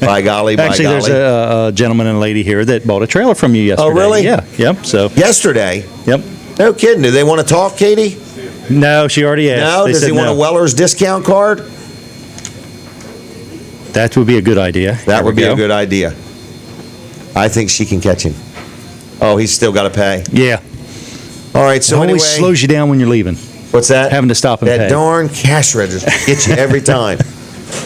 By golly, by Actually, golly. there's a gentleman and lady here that bought a trailer from you yesterday. Oh, really? Yeah. Yep. So. Yesterday? Yep. No kidding. Do they want to talk, Katie? No, she already asked. No? They Does said he want a Weller's discount card? That would be a good idea. That There would we be a go. good idea. I think she can catch him. Oh, he's still got to pay. Yeah. All right, so It anyway. always slows you down when you're leaving. What's that? Having to stop and that pay. darn cash register gets you every time.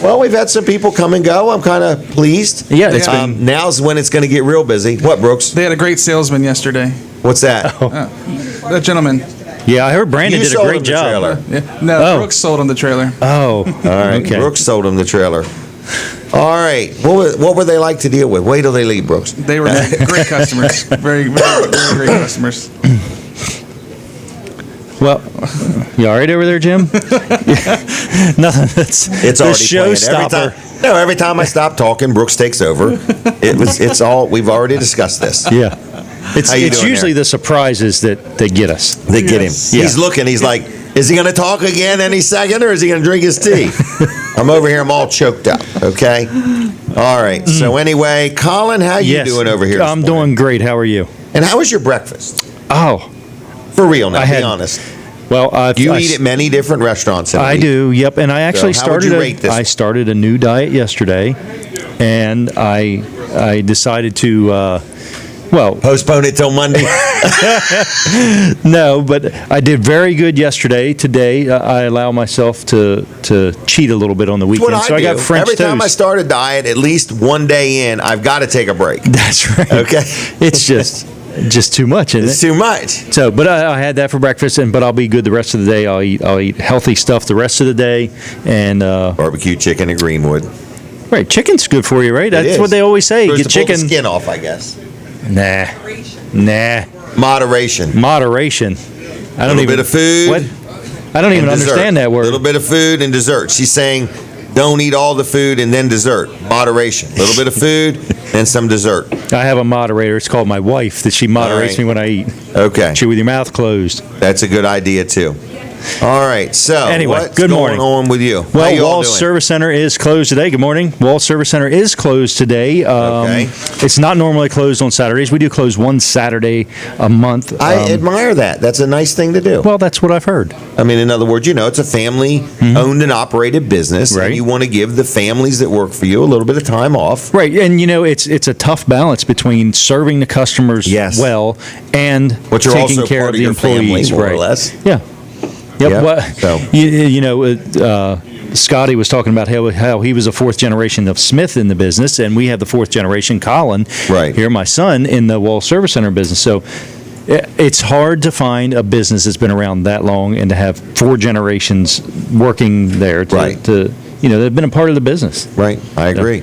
Well, we've had some people come and go. I'm kind of pleased. Yeah, it's been- now's when it's going to get real busy. What, Brooks? They had a great salesman yesterday. What's that? That gentleman. Yeah, I heard Brandon You did a sold great him the job. trailer. Yeah. No, Oh. Brooks sold him the trailer. Oh, All right. okay. Brooks sold him the trailer. All right. What were they like to deal with? Wait till they leave, Brooks. They were great customers. Very, very, very great customers. Well, you all right over there, Jim? Nothing. It's It's the already showstopper. every time I stop talking, Brooks takes over. It's all, we've already discussed this. Yeah. It's How you doing usually there? the surprises that get us. They get him. Yes. He's looking. He's like, is he going to talk again any second, or is he going to drink his tea? I'm over here. I'm all choked up. Okay. All right. So anyway, Colin, how you Yes. doing over here? I'm this morning? doing great. How are you? And how was your breakfast? Oh, For real now, I be had- honest. well, You eat at many different restaurants. in a I week. do. Yep. And I actually how would you started. rate this I one? started a new diet yesterday, and I decided to. Well, Postpone it till Monday. no, but I did very good yesterday. Today, I allow myself to cheat a little bit on the What weekend. I So I do. got French Every time I toast. start a diet, at least one day in, I've got to take a break. That's right. Okay. It's just too much, isn't It's it? too much. So, but I had that for breakfast, but I'll be good the rest of the day. I'll eat healthy stuff the rest of the day, and Barbecue chicken at Greenwood. right, chicken's good for you, right? That's is. what they always say. Supposed Get to pull the chicken. skin off, I guess. Nah, Moderation. moderation. I don't Little even bit of food What? I don't even and dessert. understand that A word. little bit of food and dessert. She's saying, don't eat all the food and then dessert. Moderation. A little bit of food and some dessert. I have a moderator. It's called my wife. That she moderates right. me when I eat. Okay. Chew with your mouth closed. That's a good idea, too. All right. So, Anyway, what's good going morning. on with you? How Well, you all Wall doing? Service Center is closed today. Good morning. Wall Service Center is closed today. Okay. It's not normally closed on Saturdays. We do close one Saturday a month. I admire that. That's a nice thing to do. Well, that's what I've heard. I mean, in other words, it's a family-owned and operated business, Right. and you want to give the families that work for you a little bit of time off. Right, and it's a tough balance between serving the customers Yes. well and But you're taking also care part of of the your family, employees, more or right? less. Yeah. Yep. Yeah, Well, so- Scotty was talking about how he was a fourth generation of Smith in the business, and we have the fourth generation Colin Right. here, my son, in the Wall Service Center business. So it's hard to find a business that's been around that long and to have four generations working there Right. to they've been a part of the business. Right, I agree.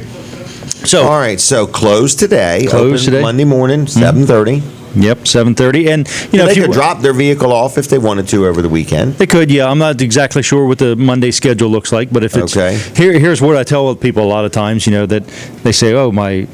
So All right, so closed today. Closed open today. Monday morning, 7:30. Yep, 7:30, and They if you could drop their vehicle off if they wanted to over the weekend. They could, yeah. I'm not exactly sure what the Monday schedule looks like, but if it's Okay. here's what I tell people a lot of times, that they say, "Oh, my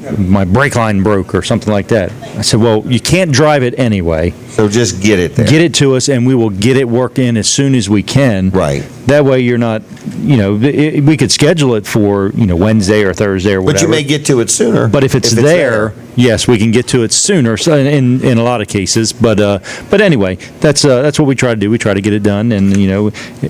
brake line broke" or something like that. I said, "Well, you can't drive it anyway. So just get it there. Get it to us, and we will get it worked in as soon as we can." Right. That way, you're not, we could schedule it for Wednesday or Thursday or whatever. But you may get to it sooner. But if it's there, yes, we can get to it sooner. So in a lot of cases, but anyway, that's what we try to do. We try to get it done, and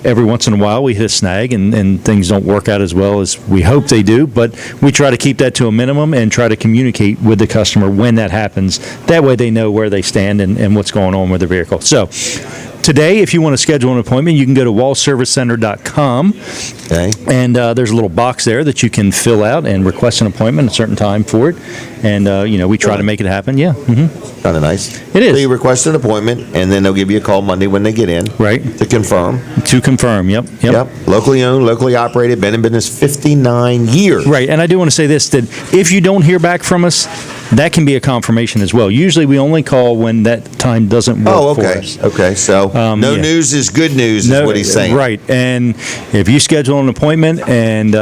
every once in a while we hit a snag, and things don't work out as well as we hope they do. But we try to keep that to a minimum and try to communicate with the customer when that happens. That way, they know where they stand and what's going on with their vehicle. So. Today, if you want to schedule an appointment, you can go to wallservicecenter.com, Okay. and there's a little box there that you can fill out and request an appointment at a certain time for it. And, we try to make it happen. Yeah. Kind of nice. It is. So you request an appointment, and then they'll give you a call Monday when they get in. Right. To confirm. To confirm. Yep. Yep. Locally owned, locally operated, been in business 59 years. Right. And I do want to say this, that if you don't hear back from us, that can be a confirmation as well. Usually we only call when that time doesn't work Oh, for okay. us. Okay. So no yeah. news is good news, is what he's saying. Right. And if you schedule an appointment and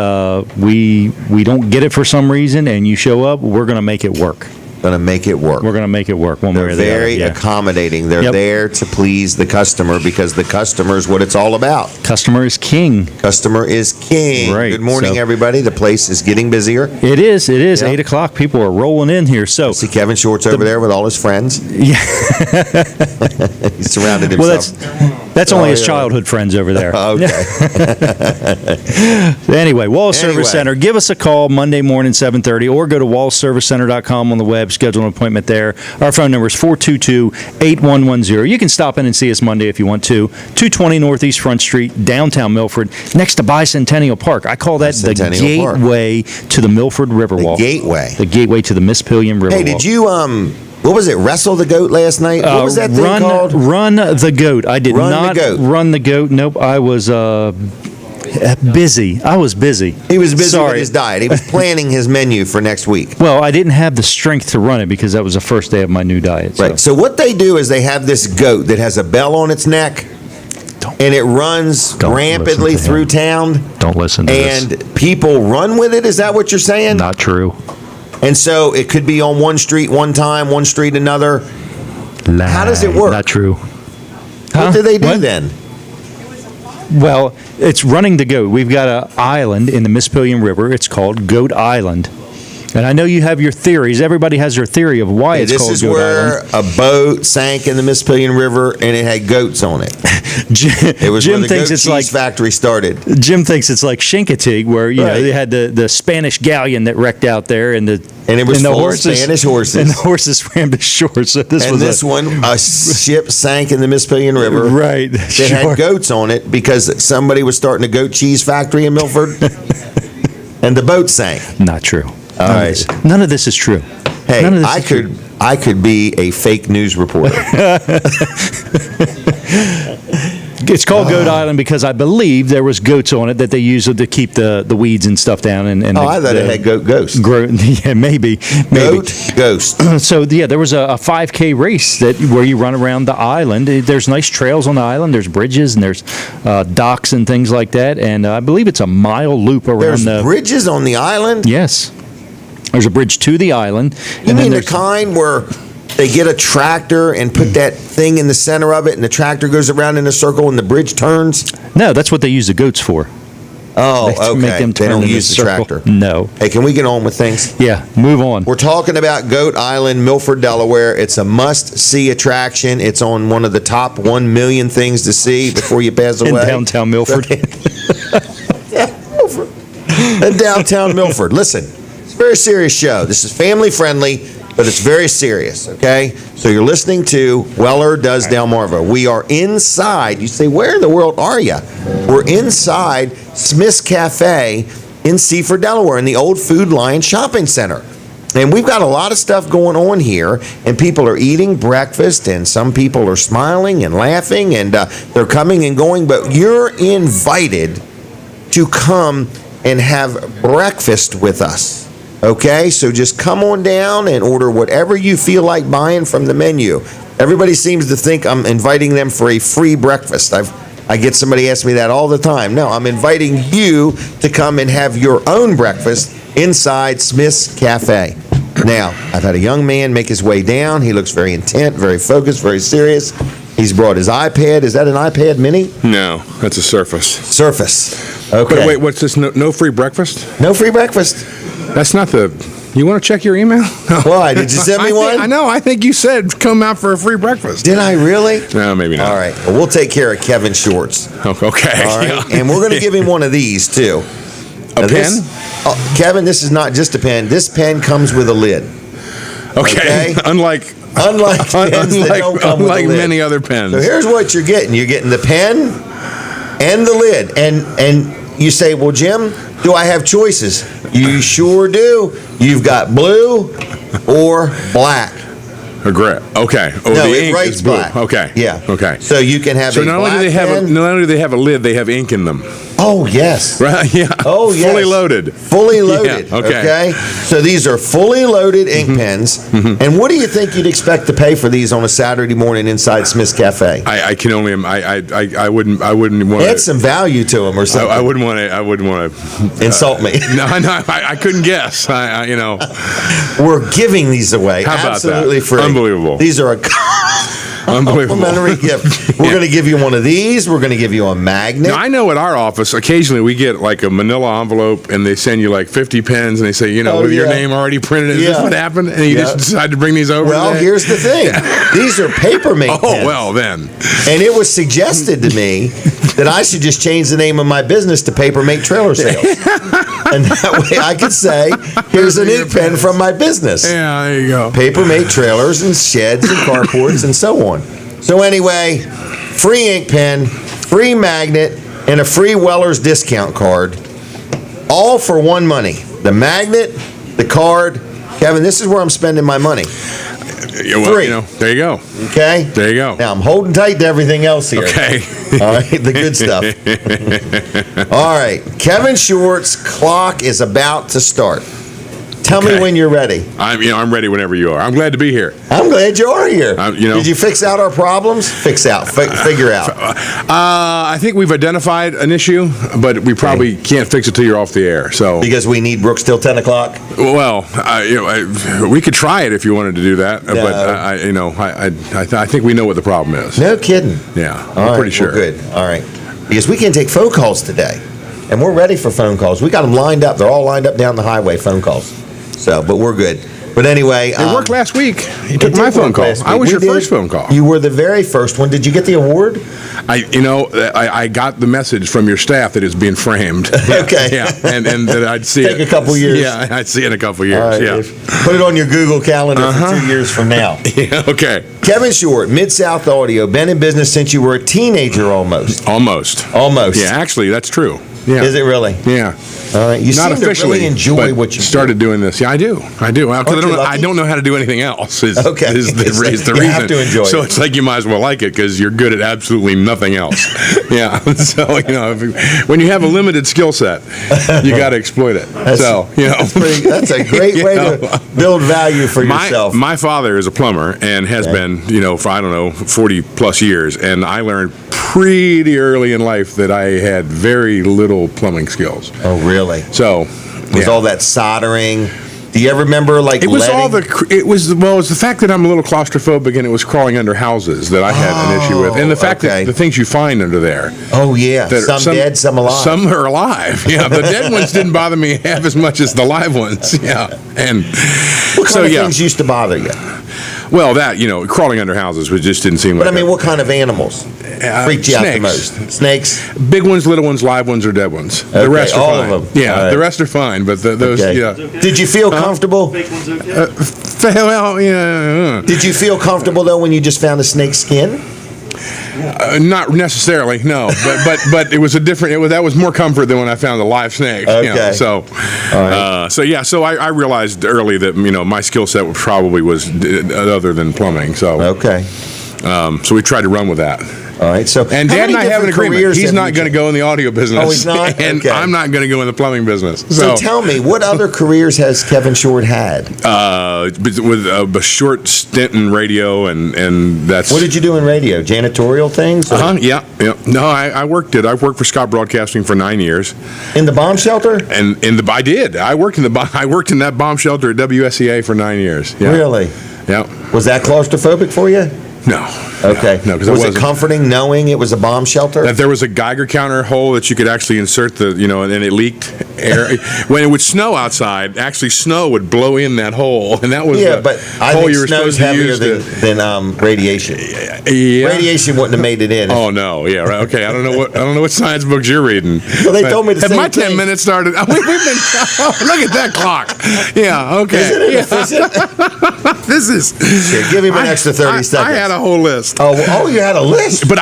we don't get it for some reason and you show up, we're going to make it work. Going to make it work. We're going to make it work one way They're or the other. very Yeah. accommodating. They're Yep. there to please the customer because the customer is what it's all about. Customer is king. Customer is king. Right, Good morning, so- everybody. The place is getting busier. It is. Yep. 8 o'clock. People are rolling in here. So, See Kevin Shorts over there with all his friends. yeah. He surrounded Well, himself. That's only Oh, his yeah. childhood friends over there. Okay. Anyway, Wallace Anyway. Service Center. Give us a call Monday morning, 7:30, or go to wallaceservicecenter.com on the web. Schedule an appointment there. Our phone number is 422-8110. You can stop in and see us Monday if you want to. 220 Northeast Front Street, downtown Milford, next to Bicentennial Park. I call that the Bicentennial Park. gateway to the Milford Riverwalk. Gateway. The gateway to the Mispillion Riverwalk. Hey, did you what was it? Wrestle the goat last night? What was that thing called? Run the goat. I did Run the not goat. run the goat. Nope. I was busy. I was busy. He was busy Sorry. with his diet. He was planning his menu for next week. Well, I didn't have the strength to run it because that was the first day of my new diet. So. Right. So what they do is they have this goat that has a bell on its neck, and it runs Don't rampantly listen to through him. town, Don't listen to this. and people run with it. Is that what you're saying? Not true. And so it could be on one street one time, one street another. How does it work? Not true. What do they do What? then? Well, it's running the goat. We've got an island in the Mispillion River. It's called Goat Island. And I know you have your theories. Everybody has their theory of why it's This called is Goat where Island. a boat sank in the Mispillion River, and it had goats on it. It was Jim where the thinks goat it's cheese like factory started. Jim thinks it's like Chincoteague, where you know Right. they had the Spanish galleon that wrecked out there, and And it was the full of Spanish horses. and the horses swam to shore. So this And was this one, a ship sank in the Mispillion River. right. That Sure. had goats on it because somebody was starting a goat cheese factory in Milford, and the boat sank. Not true. All None of right. this- None of this is true. Hey, None of this I is true. could be a fake news reporter. It's called Goat Island because I believe there was goats on it that they used to keep the weeds and stuff down. And Oh, I thought it had goat ghost. Yeah, maybe. Goat ghost. So yeah, there was a 5K race where you run around the island. There's nice trails on the island. There's bridges and there's docks and things like that. And I believe it's a mile loop around There's the. bridges on the island. Yes, there's a bridge to the island. You and then mean the there's- kind where they get a tractor and put that thing in the center of it, and the tractor goes around in a circle, and the bridge turns? No, that's what they use the goats for. Oh, They make okay. them They turn don't in a use the circle. tractor. No. Hey, can we get on with things? Yeah, move on. We're talking about Goat Island, Milford, Delaware. It's a must-see attraction. It's on one of the top 1 million things to see before you pass away. In downtown Milford. In downtown Milford. Listen, it's a very serious show. This is family-friendly, but it's very serious, okay? So you're listening to Weller Does Delmarva. We are inside. You say, where in the world are you? We're inside Smith's Cafe in Seaford, Delaware, in the old Food Lion Shopping Center. And we've got a lot of stuff going on here, and people are eating breakfast, and some people are smiling and laughing, and they're coming and going, but you're invited to come and have breakfast with us. Okay, so just come on down and order whatever you feel like buying from the menu. Everybody seems to think I'm inviting them for a free breakfast. I get somebody ask me that all the time. No, I'm inviting you to come and have your own breakfast inside Smith's Cafe. Now, I've had a young man make his way down. He looks very intent, very focused, very serious. He's brought his iPad. Is that an iPad mini? No, that's a Surface. Surface. Okay. But wait, what's this? No free breakfast? No free breakfast. That's not the. You want to check your email? No. Why? Did you send me one? I know. I think you said come out for a free breakfast. Did I really? No, maybe not. All right. Well, we'll take care of Kevin Shorts. Oh, okay. All right. Yeah. And we're going to give him one of these, too. A Now, pen? Kevin, this is not just a pen. This pen comes with a lid. Okay. Okay. Unlike Unlike pens that don't come with a lid. many other pens. So here's what you're getting. You're getting the pen and the lid. And you say, well, Jim, do I have choices? You sure do. You've got blue or black. A grit. Okay. Oh, No, the it ink writes is blue. black. Okay. Yeah. Okay. So you can have So a not only black do they have pen. not only do they have a lid, they have ink in them. Oh, yes. Right? Yeah. Oh, yes. Fully loaded. Fully loaded. Yeah, okay. So these are fully loaded ink pens. And what do you think you'd expect to pay for these on a Saturday morning inside Smith's Cafe? I can only. I wouldn't want Add to. some value to them or something. I wouldn't want to. I wouldn't want to. Insult me. No, I couldn't guess. You know. We're giving these away How about that? absolutely free. Unbelievable. These are Unbelievable. Complimentary gift. We're going to give you one of these. We're going to give you a magnet. Now, I know at our office, occasionally we get like a manila envelope and they send you like 50 pens and they say, with your name already printed, is this what happened? And you just decide to bring these over Well, today? here's the thing. These are paper-made Oh, pens. well, then. And it was suggested to me that I should just change the name of my business to Paper Mate Trailer Sales. And that way I could say, here's an ink pen from my business. Yeah, there you go. Paper Mate trailers and sheds and carports and so on. So anyway, free ink pen, free magnet, and a free Weller's discount card. All for one money. The magnet, the card. Kevin, this is where I'm spending my money. Yeah, well, Free. There you go. Okay? There you go. Now I'm holding tight to everything else here. Okay. All right, the good stuff. All right, Kevin Short's clock is about to start. Tell me Okay. when you're ready. I'm ready whenever you are. I'm glad to be here. I'm glad you are here. you know- Did you fix out our problems? Figure out. I think we've identified an issue, but we probably can't fix it till you're off the air. So, Because we need Brooks till 10 o'clock. well, we could try it if you wanted to do that, No. but I think we know what the problem is. No kidding. Yeah, All I'm right, pretty sure. well, good. All right. Because we can take phone calls today. And we're ready for phone calls. We got them lined up. They're all lined up down the highway, phone calls. So, but we're good. But anyway. It worked last week. You It took my did phone work call. last I week. was We your did. first phone call. You were the very first one. Did you get the award? I got the message from your staff that it's being framed. Okay. Yeah, and that I'd see Take it. a couple years. Yeah, I'd see it in a couple years. All right, yeah. Dave. Put it on your Google Calendar for 2 years from now. Yeah. Okay. Kevin Short, Mid-South Audio, been in business since you were a teenager almost. Almost. Almost. Yeah, actually, that's true. Yeah. Is it really? Yeah. All right. You Not seem to officially, really enjoy but what you started doing this. Yeah, I do. Well, 'cause Aren't you I lucky? don't know how to do anything else. Is Okay. is the You reason. have to enjoy so it. it's like you might as well like it because you're good at absolutely nothing else. Yeah. So when you have a limited skill set, you got to exploit it. That's That's a great way to build value for yourself. My father is a plumber and has been, for, 40 plus years. And I learned pretty early in life that I had very little plumbing skills. Oh, really? So, Was all that soldering? Do you ever remember it was the fact that I'm a little claustrophobic and it was crawling under houses that I had an issue with. And the fact okay. that the things you find under there. Oh, yeah. that are- Some dead, some alive. Some are alive. Yeah, the dead ones didn't bother me half as much as the live ones. Yeah. And What kind of yeah. things used to bother you? Well, that, crawling under houses just didn't seem like But I mean, what kind of animals freaked you out the snakes. most? Snakes? Big ones, little ones, live ones, or dead ones. Okay, The rest are all fine. of them. Yeah, All right. the rest are fine, but those, Okay. yeah. Did you feel comfortable? Well, yeah. Did you feel comfortable, though, when you just found a snake skin? Not necessarily, no. But it was a different. That was more comfort than when I found a live snake. Okay. So, right. so I realized early that my skill set was other than plumbing. So Okay. so we tried to run with that. All right. So, And how Dad many and I have an different agreement. careers He's have not you going to taken? go in the audio business. Oh, he's not? And Okay. I'm not going to go in the plumbing business. So tell me, what other careers has Kevin Short had? with a short stint in radio, and that's. What did you do in radio? Janitorial things? Or Yeah. No, I worked it. I worked for Scott Broadcasting for 9 years, in the bomb shelter? and I did. I worked in that bomb shelter at WSEA for 9 years. Yeah. Really? Yeah. Was that claustrophobic for you? No. Okay. No, because was it it wasn't. comforting knowing it was a bomb shelter? That there was a Geiger counter hole that you could actually insert and then it leaked air. When it would snow outside, actually snow would blow in that hole, and that was Yeah, the but I hole think you were snow's supposed to heavier use than radiation. Yeah. Radiation wouldn't have made it in. Oh no! Yeah, right. Okay, I don't know what science books you're reading. Well, they But told me the have same my 10 thing. minutes started. We've been. Look at that clock. Yeah. Okay. Isn't it Yeah. efficient? This is. Here, give him an extra 30 seconds. I had a whole list. Oh, you had a list? But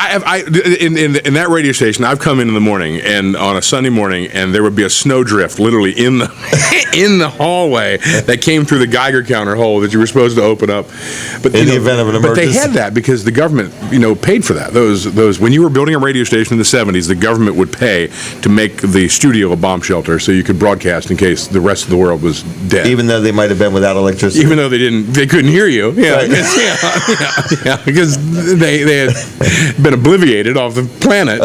in that radio station, I've come in the morning and on a Sunday morning, and there would be a snowdrift literally in the in the hallway that came through the Geiger counter hole that you were supposed to open up. But In the event of an But they emergency. had that because the government, paid for that. Those when you were building a radio station in the 70s, the government would pay to make the studio a bomb shelter so you could broadcast in case the rest of the world was dead. Even though they might have been without electricity. Even though they couldn't hear you. Yeah. Right. Because they had been obliviated off the planet.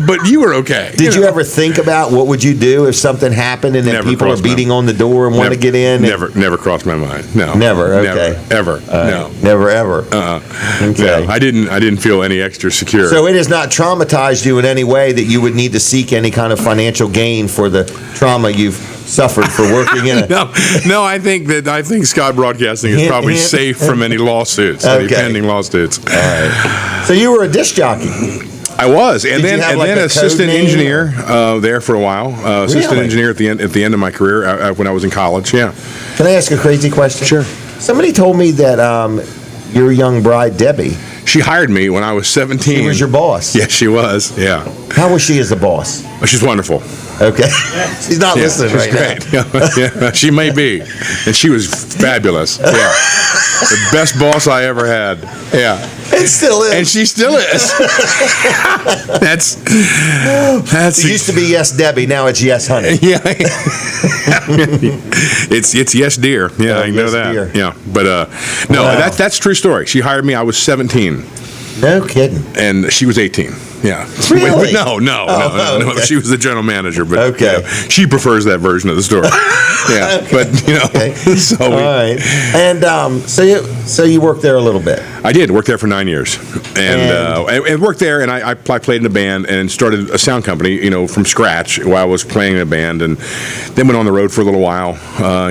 But you were okay. Did you ever think about what would you do if something happened and then Never people are crossed my beating on the door and want to Never- get in? Never crossed my mind. No. Never, okay. Never. Ever. No. Never ever. Okay. No. I didn't feel any extra secure. So it has not traumatized you in any way that you would need to seek any kind of financial gain for the trauma you've suffered for working in a. No, I think Scott Broadcasting is probably safe from any lawsuits, any Okay. pending lawsuits. All right. So you were a disc jockey. I was, and Did you then have, like, a code assistant name, engineer there for a while. Assistant Really? engineer at the end of my career when I was in college. Yeah, Can I ask a crazy question? Sure. Somebody told me that your young bride, Debbie, she hired me when I was 17. she was your boss. Yeah, she was. Yeah, How was she as a boss? oh, she's wonderful. Okay. She's not Yeah, listening she's right now. great. Yeah, she may be, and she was fabulous. Yeah, the best boss I ever had. Yeah. It still is. And she still is. That's It used to be Yes Debbie, now it's Yes Honey. yeah. it's yes dear. Yeah, Oh, I know yes, that. dear. Yeah, but no, Wow. that's true story. She hired me. I was 17, No kidding. and she was 18. Yeah. Really? No. Oh, okay. She was the general manager, but Okay. she prefers that version of the story. Yeah, but Okay. so All right. And so you worked there a little bit. I did work there for 9 years, and worked there, and I played in a band and started a sound company, from scratch while I was playing in a band, and then went on the road for a little while.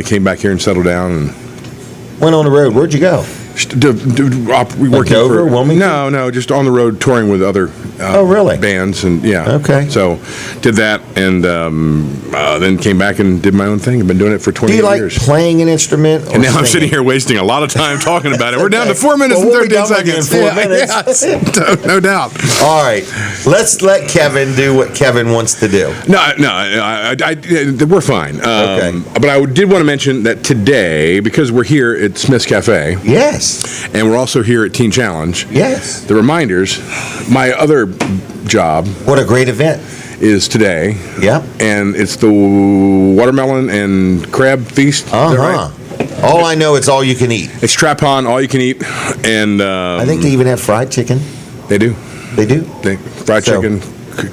Came back here and settled down, and Went on the road. Where'd you go? working Dover, for Wilmington? no, just on the road touring with other Oh, really? bands, and yeah. Okay. So did that, and then came back and did my own thing. I've been doing it for Do 28 you like years. playing an instrument? Or And now I'm singing? sitting here wasting a lot of time talking about it. We're down to Okay. 4 minutes Well, we'll and be 13 done with you in seconds. 4 minutes. Yeah, no doubt. All right. Let's let Kevin do what Kevin wants to do. No, we're fine. Okay. But I did want to mention that today, because we're here at Smith's Cafe, Yes. and we're also here at Teen Challenge, Yes. the reminders, my other job What a great event. is today, Yep. and it's the watermelon and crab feast. Is that right? All I know, it's all you can eat. It's Trap On, all you can eat, and I think they even have fried chicken. they do. They do. Fried So- chicken,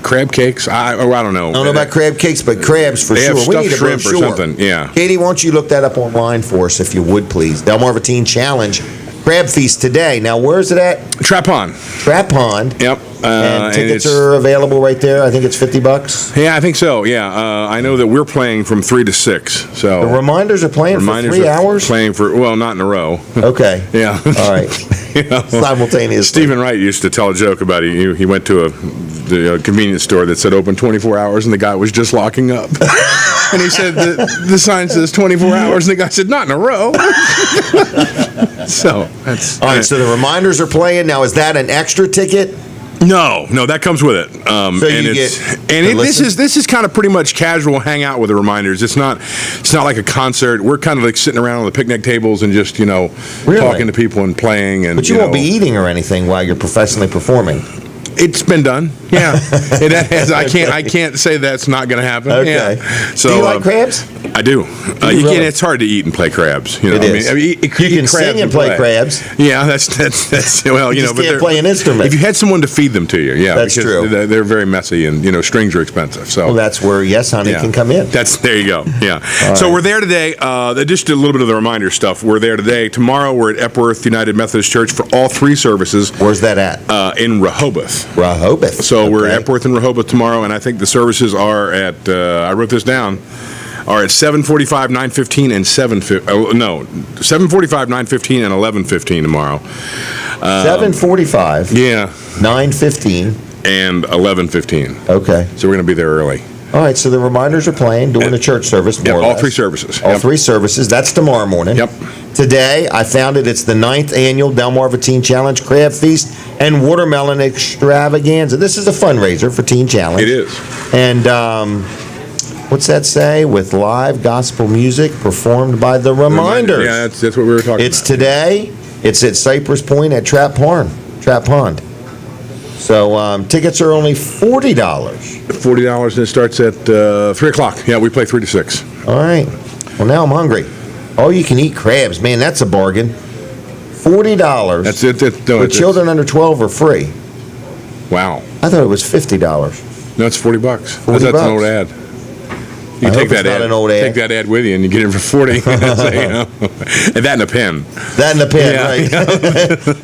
crab cakes. I don't know. I don't know about crab cakes, but crabs for They sure. have We stuffed need a shrimp or brochure. something, yeah. Katie, why don't you look that up online for us, if you would, please? Delmarva Teen Challenge Crab Feast today. Now, where is it at? Trap On. Trap Pond. Yep. And tickets it's- are available right there. I think it's $50. Yeah, I think so. Yeah, I know that we're playing from 3 to 6. So The reminders are playing reminders for 3 are hours. Playing for not in a row. Okay. Yeah. All right. You know, Simultaneously. Stephen Wright used to tell a joke about he went to the convenience store that said open 24 hours, and the guy was just locking up. And he said the sign says 24 hours, and the guy said not in a row. So that's All right. So the reminders are playing now. Is that an extra ticket? No, that comes with it. So and you it's get and to it, listen? this is kind of pretty much casual hangout with the reminders. It's not like a concert. We're kind of like sitting around on the picnic tables and just Really? talking to people and playing. And But you won't be eating or anything while you're professionally performing. It's been done. Yeah, I can't say that's not going to happen. Okay. Yeah. So Do you like crabs? I do. you really? It's hard to eat and play crabs. You know, It is. You can sing and play crabs. Yeah, that's well, You you know, just but can't they're- play an instrument. If you had someone to feed them to you, yeah, That's because true. They're very messy, and strings are expensive. So Well, that's where Yes Honey yeah. can come in. There you go. Yeah. So right. we're there today. Just a little bit of the reminder stuff. We're there today. Tomorrow we're at Epworth United Methodist Church for all 3 services Where's that at? in Rehoboth. Rehoboth. So we're at Okay. Epworth and Rehoboth tomorrow, and I think the services are at, I wrote this down, are at 7:45, 9:15, and 7:45, 9:15, and 11:15 tomorrow. 7:45, Yeah, 9:15. and 11:15. Okay. So we're going to be there early. All right, so the reminders are playing during the church service, more Yeah, or all less. 3 services. All Yep. 3 services. That's tomorrow morning. Yep. Today, I found it's the 9th annual Delmarva Teen Challenge Crab Feast and Watermelon Extravaganza. This is a fundraiser for Teen Challenge. It is. And what's that say? With live gospel music performed by the Reminders. Yeah, that's what we were talking It's about. today. It's at Cypress Point at Trap Pond. So tickets are only $40. $40, and it starts at 3 o'clock. Yeah, we play 3 to 6. All right. Well, now I'm hungry. All you can eat crabs, man. That's a bargain. $40. That's it. For children under 12 are free. Wow. I thought it was $50. No, it's $40. That's $40. an old ad. You I take hope that it's not ad, an old ad. take that ad with you, and you get it for 40. So, and that and a pen. That and the pen,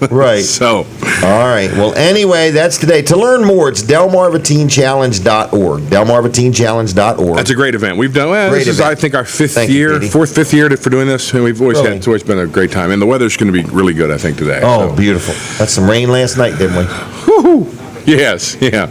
right? Right. So, All right. Well, anyway, that's today. To learn more, it's delmarvateenchallenge.org. delmarvateenchallenge.org. that's a great event. We've done. Great This is, event. I think, our fifth Thank you, year, Petey. fifth year for doing this, and we've always Really? had. It's always been a great time, and the weather's going to be really good, I think, today. Oh, so. beautiful. That's some rain last night, didn't we? Yes. Yeah.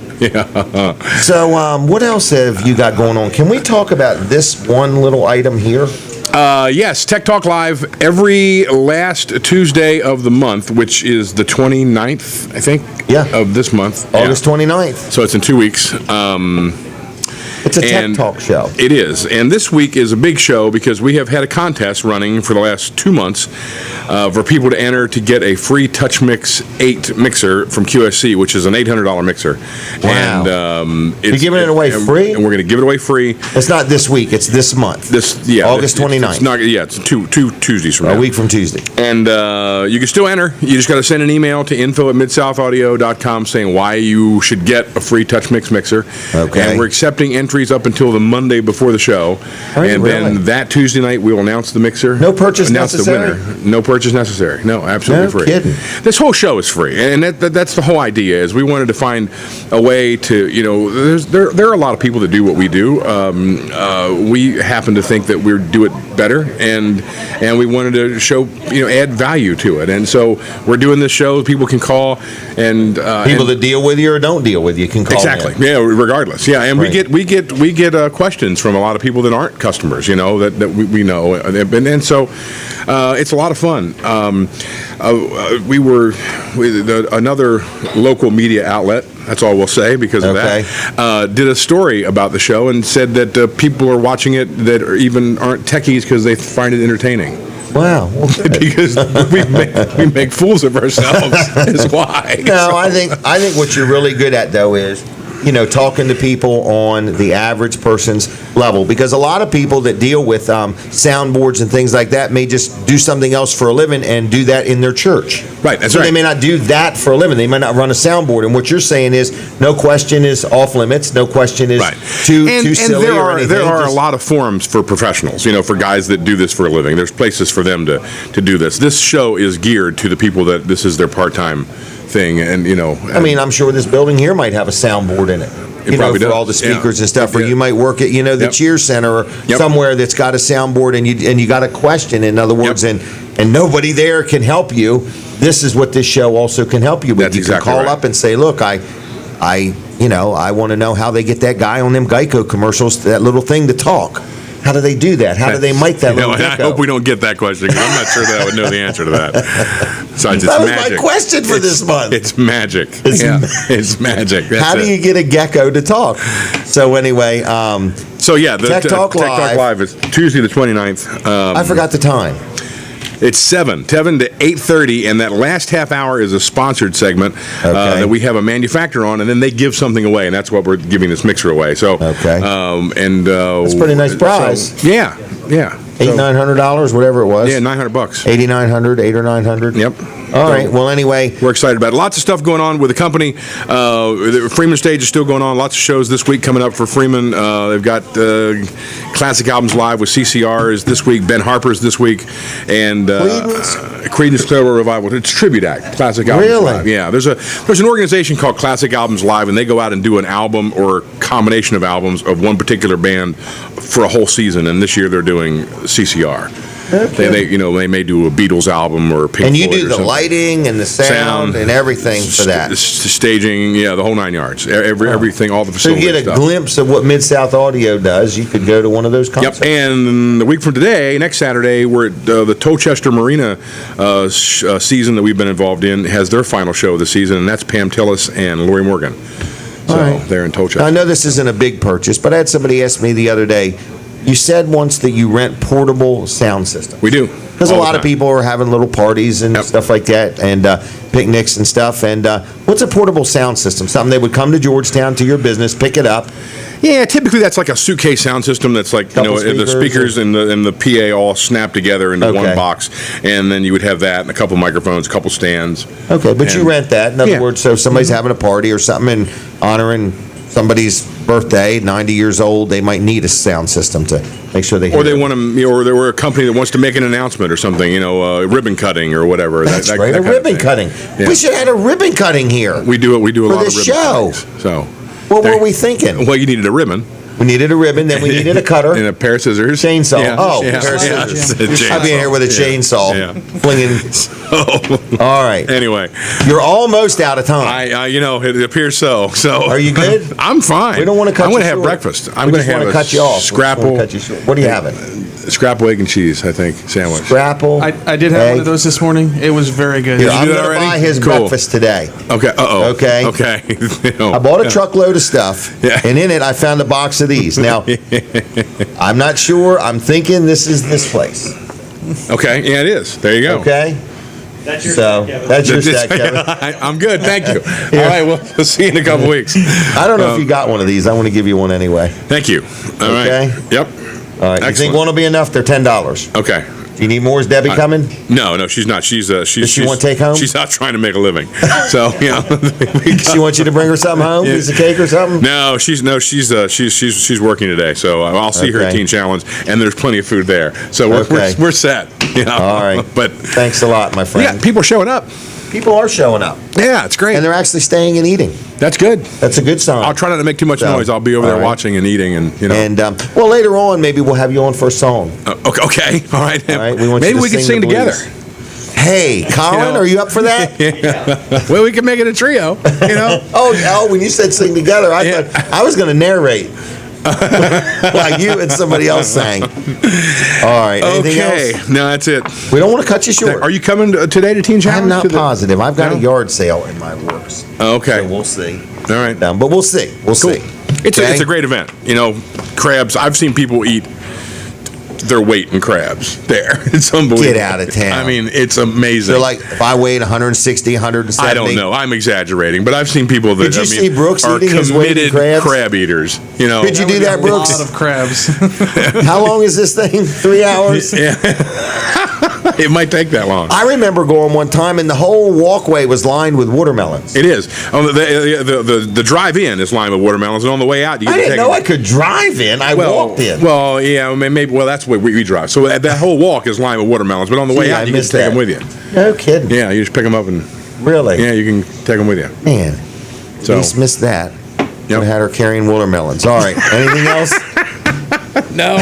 So, what else have you got going on? Can we talk about this one little item here? Yes, Tech Talk Live every last Tuesday of the month, which is the 29th, I think, Yeah. of this month. August Yeah. 29th. So it's in 2 weeks. It's a Tech And Talk show. It is. And this week is a big show because we have had a contest running for the last 2 months for people to enter to get a free TouchMix 8 mixer from QSC, which is an $800 mixer. Wow. And You're giving it away free? And we're going to give it away free. It's not this week. It's this month. August 29th. It's not, yeah, it's two Tuesdays from now. A week from Tuesday. And you can still enter. You just got to send an email to info@midsouthaudio.com saying why you should get a free TouchMix mixer. Okay. And we're accepting entries up until the Monday before the show. Are you And really? then that Tuesday night, we will announce the mixer. No purchase announce necessary? the winner. No purchase necessary. No, absolutely No free. kidding. This whole show is free. And that's the whole idea is we wanted to find a way to, there are a lot of people that do what we do. We happen to think that we do it better, and we wanted to show, add value to it. And so we're doing this show. People can call and People that deal with you or don't deal with you can call exactly. in. Yeah, regardless. Yeah, and Right. we get questions from a lot of people that aren't customers. That we know, and so it's a lot of fun. Another local media outlet. That's all we'll say because of Okay. that. Did a story about the show and said that people are watching it that even aren't techies because they find it entertaining. Wow. Well, good. Because we make fools of ourselves. Is why. No, I think what you're really good at though is, talking to people on the average person's level, because a lot of people that deal with soundboards and things like that may just do something else for a living and do that in their church. Right, that's so right. They may not do that for a living. They might not run a soundboard. And what you're saying is, no question is off limits. No question is too silly there or are, anything. There are Just- a lot of forums for professionals, for guys that do this for a living. There's places for them to do this. This show is geared to the people that this is their part-time thing, and I mean, I'm sure this building here might have a soundboard in it. probably for does. all the speakers Yeah. and stuff. Or Yeah. you might work at, the Yep. Cheer Center or Yep. somewhere that's got a soundboard, and you got a question. In other words, Yep. and nobody there can help you. This is what this show also can help you with. That's You exactly can call right. up and say, "Look, I want to know how they get that guy on them Geico commercials, that little thing to talk. How do they do that? How do they make that little and I gecko?" hope we don't get that question because I'm not sure that I would know the answer to that. Besides, it's That was magic. my question for this month. It's magic. It's It's magic. That's How do it. you get a gecko to talk? So anyway, So yeah, the Tech Talk Tech Talk Live. Live is Tuesday the 29th. I forgot the time. It's 7 to 8:30, and that last half hour is a sponsored segment Okay. that we have a manufacturer on, and then they give something away, and that's what we're giving this mixer away. So, Okay. That's a pretty nice prize. Yeah. $900, whatever it was. Yeah, $900. $8,900, $800 or $900. Yep. All right. Well, anyway, We're excited about it. Lots of stuff going on with the company. The Freeman stage is still going on. Lots of shows this week coming up for Freeman. They've got Classic Albums Live with CCR is this week. Ben Harper's this week. And Creedence Clearwater Revival. It's Tribute Act. Classic Albums Really? Live. Yeah. There's an organization called Classic Albums Live, and they go out and do an album or combination of albums of one particular band for a whole season. And this year they're doing CCR. They may do a Beatles album or a Pink and you Floyd do or the something. lighting and the sound and everything for that. Staging, the whole 9 yards. Everything, all the So you facilities. get a stuff. glimpse of what Mid-South Audio does. You could go to one of those concerts. Yep, and the week from today, next Saturday, we're at the Tolchester Marina season that we've been involved in has their final show of the season, and that's Pam Tillis and Lori Morgan. So All right. they're in Tolchester. I know this isn't a big purchase, but I had somebody ask me the other day, you said once that you rent portable sound systems. We do. Because a All the lot of time. people are having little parties and Yep. stuff like that, and picnics and stuff. And what's a portable sound system? Something they would come to Georgetown to your business, pick it up, Yeah, typically that's like a suitcase sound system that's like, Couple the speakers speakers and the PA all snap together into Okay. one box, and then you would have that and a couple microphones, a couple stands. Okay, but you And- rent that. In other Yeah. words, so if somebody's having a party or something and honoring somebody's birthday, 90 years old, they might need a sound system to make sure they hear Or they it. want to, or there were a company that wants to make an announcement or something, ribbon cutting or whatever. That's that great. kind A of ribbon thing. cutting. Yeah. We should have had a ribbon cutting here. We do a For lot of this ribbon show. cuttings. So What there- were we thinking? Well, you needed a ribbon We needed a ribbon, then we needed a cutter. and a pair of scissors, Chainsaw. Yeah. Oh, yeah. pair of Yeah. scissors. It's a I'd be in here with a Yeah. chainsaw, Yeah. flinging. So, All right, anyway, you're almost out of time. it appears so. So Are you good? I'm fine. We don't want to cut I'm you going to have short. breakfast. I'm We going just to have wanna a cut you off. We just wanna scrapple. cut you short. What are you having? Scrapple egg and cheese, I think, sandwich. Grapple. I did have egg. one of those this morning. It was very good. Here, you I'm do that going to already? buy his Cool. breakfast today. Okay. Uh-oh. Okay. Okay. I bought a truckload of stuff, Yeah. and in it I found a box of these. Now, I'm not sure. I'm thinking this is this place. Okay. Yeah, it is. There you go. Okay. That's your stack, Kevin. I'm good. Thank you. All right. We'll see you in a couple weeks. I don't know if you got one of these. I want to give you one anyway. Thank you. All right. Okay. Yep. All right. You think Excellent. one will be enough? They're $10. Okay. Do you need more? Is Debbie coming? No, she's not. She's Does she want to take home? She's out trying to make a living. So She wants you to bring her something home, piece of cake or something. No, she's working today. So I'll see her at Okay. Teen Challenge, and there's plenty of food there. So Okay. we're set. All right. But Thanks a lot, my yeah, friend. people are showing up. People are showing up, Yeah, it's great. and they're actually staying and eating. That's good. That's a good sign. I'll try not to make too much So, noise. I'll be over there all right. watching and eating, and And well, later on, maybe we'll have you on for a song. Okay. All right. All right, we want Maybe you to we can sing sing the together. blues. Hey, Colin, know. are you up for that? Well, we can make it a trio. Oh, when you said sing together, I Yeah. thought I was going to narrate. Like you and somebody else sang. All right. Anything Okay. else? No, that's it. We don't want to cut you short. Are you coming today to Teen Challenge? I'm not To the- positive. I've got No? a yard sale in my works. Okay. So we'll see. All right. But we'll see. We'll Cool. see. It's Okay? a great event. Crabs. I've seen people eat their weight in crabs there. It's unbelievable. Get out of town. I mean, it's amazing. So, like, if I weighed 160, 170. I don't know. I'm exaggerating, but I've seen people that Did you see Brooks are eating his weight in committed crabs? crab eaters. Could you do that, A Brooks? lot of crabs. How long is this thing? 3 hours? It might take that long. I remember going one time, and the whole walkway was lined with watermelons. It is. The drive-in is lined with watermelons, and on the way out, you get I to didn't take know I could drive in. I walked in. Well, yeah, maybe. Well, that's where we drive. So that whole walk is lined with watermelons, but on the way Gee, out, I you can missed take that. them with you. No kidding. Yeah, you just pick them up and Really? yeah, you can take them with you. Man, So just missed that. Yep. Would have had her carrying watermelons. All right. Anything else? no,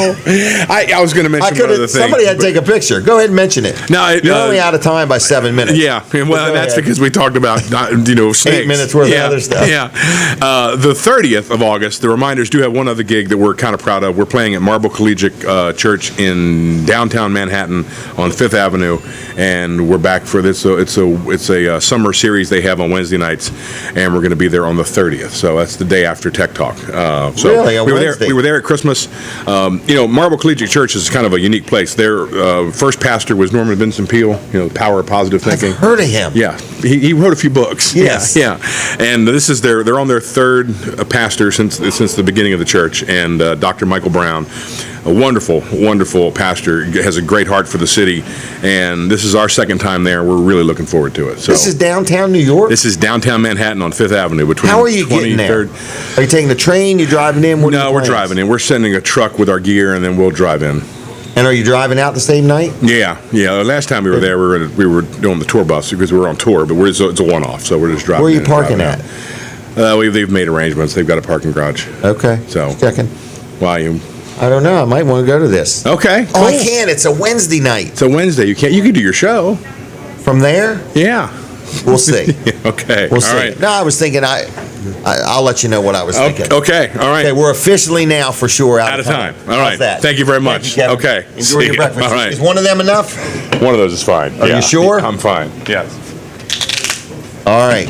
I was going to mention I one could other have. thing. Somebody had to take a picture. Go ahead and mention it. No, You're only out of time by 7 minutes. Yeah, well, go that's ahead. because we talked about snakes. 8 minutes worth of other stuff. Yeah, the 30th of August. The Reminders do have one other gig that we're kind of proud of. We're playing at Marble Collegiate Church in downtown Manhattan on Fifth Avenue, and we're back for this. So it's a summer series they have on Wednesday nights, and we're going to be there on the 30th. So that's the day after Tech Talk. So Really? A we were there. Wednesday? We were there at Christmas. Marble Collegiate Church is kind of a unique place. Their first pastor was Norman Vincent Peale. The Power of Positive Thinking. I've heard of him. Yeah, he wrote a few books. Yes. Yeah, and this is they're on their third pastor since the beginning of the church, and Dr. Michael Brown, a wonderful pastor, has a great heart for the city, and this is our second time there. We're really looking forward to it. So This is downtown New York? this is downtown Manhattan on Fifth Avenue between. How are you getting there? 23rd. Are you taking the train? You driving in? What are No, your we're plans? driving in. We're sending a truck with our gear, and then we'll drive in. And are you driving out the same night? Yeah. Last time we were there, we were doing the tour bus because we were on tour, but it's a one-off, so we're just driving. Where are you in and parking driving at? out. They've made arrangements. They've got a parking garage. Okay. So- Just checking. Why you? I don't know. I might want to go to this. Okay. Oh, I cool. can't. It's a Wednesday night. It's a Wednesday. You can do your show. From there, Yeah. we'll see. Okay. We'll see. All right. No, I was thinking. I'll let you know what I was thinking. Okay. All right. Okay, we're officially now for sure out of time. All How's right. that? Thank you very much. Kevin. Okay. Enjoy See your ya. breakfast. All right. Is one of them enough? One of those is fine. Are you Yeah. sure? I'm fine. Yes. All right.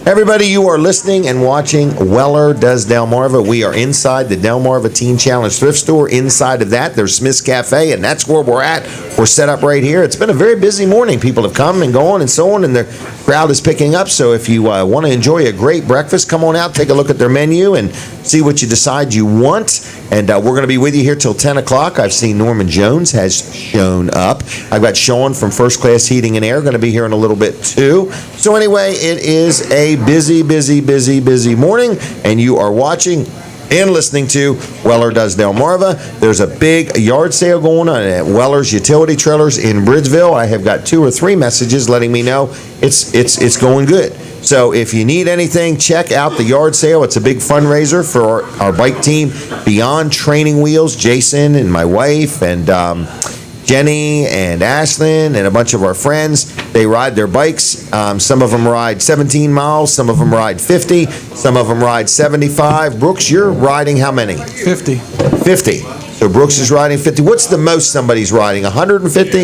Everybody, you are listening and watching Weller Does Delmarva. We are inside the Delmarva Teen Challenge thrift store. Inside of that, there's Smith's Cafe, and that's where we're at. We're set up right here. It's been a very busy morning. People have come and gone and so on, and the crowd is picking up. So if you want to enjoy a great breakfast, come on out, take a look at their menu, and see what you decide you want. And we're going to be with you here till 10 o'clock. I've seen Norman Jones has shown up. I've got Sean from First Class Heating and Air going to be here in a little bit too. So anyway, it is a busy morning, and you are watching and listening to Weller Does Delmarva. There's a big yard sale going on at Weller's Utility Trailers in Bridgeville. I have got 2 or 3 messages letting me know it's going good. So if you need anything, check out the yard sale. It's a big fundraiser for our bike team, Beyond Training Wheels. Jason and my wife and Jenny and Ashlyn and a bunch of our friends, they ride their bikes. Some of them ride 17 miles, some of them ride 50, some of them ride 75. Brooks, you're riding how many? 50. 50. So Brooks is riding 50. What's the most somebody's riding, 150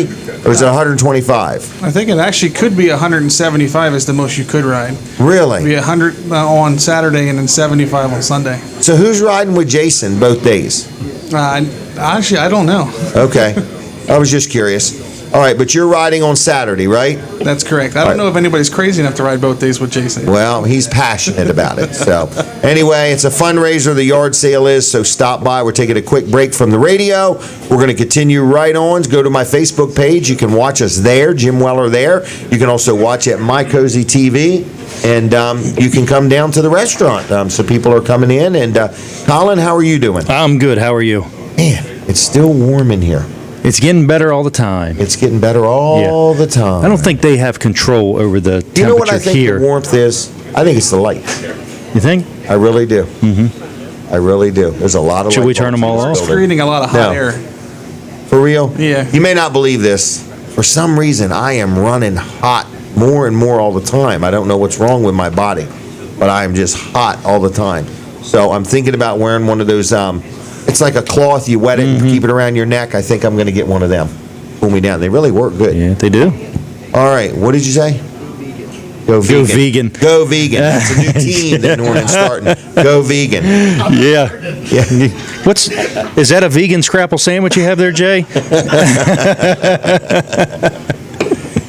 or is it 125? I think it actually could be 175 is the most you could ride. Really? Be 100 on Saturday and then 75 on Sunday. So who's riding with Jason both days? Actually, I don't know. Okay. I was just curious. All right, but you're riding on Saturday, right? That's correct. I don't know if anybody's crazy enough to ride both days with Jason. Well, he's passionate about it. So anyway, it's a fundraiser. The yard sale is, so stop by. We're taking a quick break from the radio. We're going to continue right on. Go to my Facebook page. You can watch us there, Jim Weller there. You can also watch at My Cozy TV. And you can come down to the restaurant. So people are coming in. And Colin, how are you doing? I'm good. How are you? Man, it's still warm in here. It's getting better all the time. It's getting better all the time. I don't think they have control over the temperature You know what I think here. the warmth is? I think it's the light. You think? I really do. Mm-hmm. I really do. There's a lot of Should light we turn bulbs them in all this off? It's building. creating a lot of hot No. air. For real? Yeah. You may not believe this. For some reason, I am running hot more and more all the time. I don't know what's wrong with my body, but I am just hot all the time. So I'm thinking about wearing one of those, it's like a cloth, you wet it and keep it around your neck. I think I'm going to get one of them. Pull me down. They really work good. Yeah, they do. All right. What did you say? Go vegan. Go vegan. Go vegan. It's a new team that Norman's starting. Go vegan. Yeah. Yeah. Is that a vegan scrapple sandwich you have there, Jay?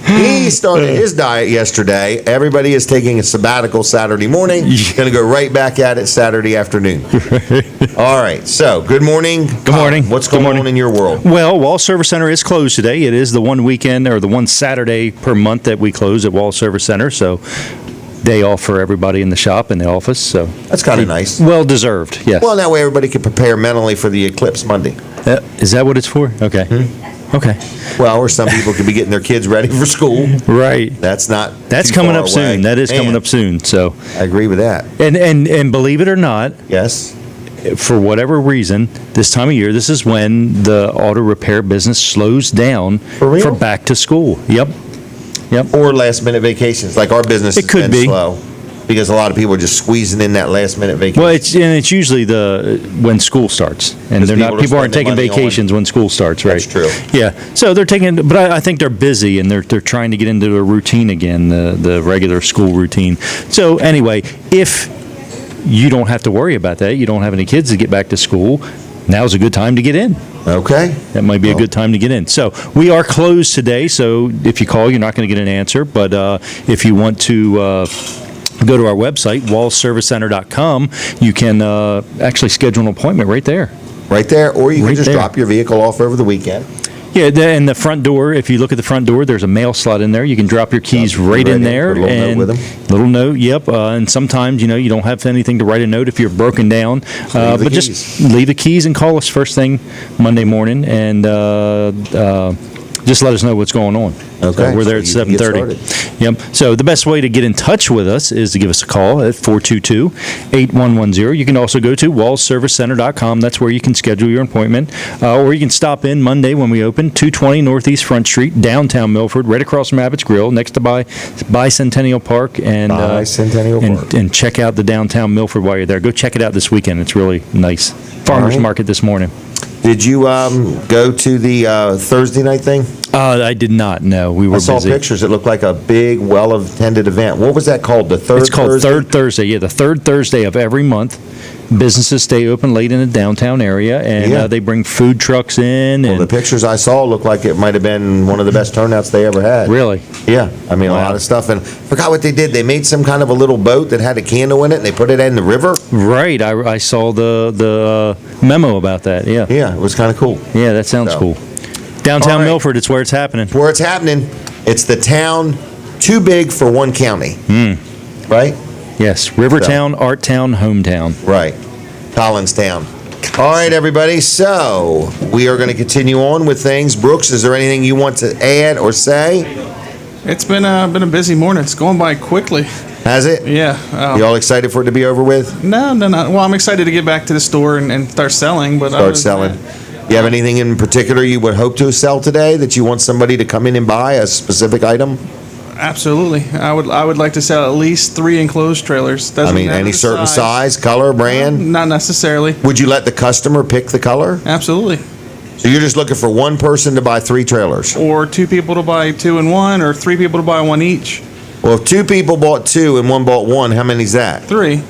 He started his diet yesterday. Everybody is taking a sabbatical Saturday morning. Going to go right back at it Saturday afternoon. All right. So, good morning. Good morning. What's Good going morning. on in your world? Well, Wall Service Center is closed today. It is the one weekend or the one Saturday per month that we close at Wall Service Center. So, day off for everybody in the shop and the office. So, That's kind of nice. well deserved. Yes. Well, that way everybody can prepare mentally for the eclipse Monday. Is that what it's for? Okay. Okay. Well, or some people could be getting their kids ready for school. Right. That's not. That's too coming far up away. soon. That is Man, coming up soon. So, I agree with that. and believe it or not, Yes. for whatever reason, this time of year, this is when the auto repair business slows down For real? for back to school. Yep. Or last minute vacations, like our business It has could been be. slow because a lot of people are just squeezing in that last minute vacation. Well, it's usually when school starts, and Because people aren't spending taking money on- vacations when school starts, right? That's true. Yeah, so they're taking, but I think they're busy and they're trying to get into a routine again, the regular school routine. So anyway, if you don't have to worry about that, you don't have any kids to get back to school, now's a good time to get in. Okay. That might be a good time to get in. So we are closed today, so if you call, you're not going to get an answer. But if you want to go to our website, wallservicecenter.com, you can actually schedule an appointment right there. Right there, or you can Right just there. drop your vehicle off over the weekend. Yeah, and the front door, if you look at the front door, there's a mail slot in there. You can drop your keys Drop right right in in, there. put a little note and with 'em. Little note, yep. And sometimes, you don't have anything to write a note if you're broken down. leave the But keys. just leave the keys and call us first thing Monday morning and just let us know what's going on. Okay, So we're there at so you can get 7:30. Yep. So the best way to get in touch with us is to give us a call at 422-8110. You can also go to wallservicecenter.com. That's where you can schedule your appointment. Or you can stop in Monday when we open, 220 Northeast Front Street, downtown Milford, right across from Abbott's Grill, next to Bicentennial Park. And, Bicentennial Park. And check out the downtown Milford while you're there. Go check it out this weekend. It's really nice. Farmers right. Market this morning. Did you go to the Thursday night thing? I did not. No, we were I saw busy. pictures. It looked like a big, well-attended event. What was that called? The third It's called Thursday? Third Thursday. Yeah, the third Thursday of every month. Businesses stay open late in the downtown area, and Yeah. they bring food trucks in. Well, And the pictures I saw looked like it might have been one of the best turnouts they ever had. really, Yeah, I mean, a Wow. lot of stuff. And forgot what they did. They made some kind of a little boat that had a candle in it, and they put it in the river. right? I saw the memo about that. Yeah, Yeah, it was kind of cool. yeah, that sounds So. cool. Downtown All right. Milford, it's where it's happening. Where it's happening, it's the town too big for one county. Right? Yes, Rivertown, Art Town, Hometown. Right. Collinstown. All right, everybody. So we are going to continue on with things. Brooks, is there anything you want to add or say? It's been a busy morning. It's going by quickly. Has it? Yeah. You all excited for it to be over with? No. Well, I'm excited to get back to the store and start selling. But Start other than selling. that, You have anything in particular you would hope to sell today that you want somebody to come in and buy, a specific item? absolutely. I would like to sell at least 3 enclosed trailers. I Doesn't mean, matter any the certain size, color, brand? Not necessarily. Would you let the customer pick the color? Absolutely. So you're just looking for one person to buy 3 trailers? Or 2 people to buy 2 and 1, or 3 people to buy 1 each. Well, if 2 people bought 2 and 1 bought 1, how many's that? 3.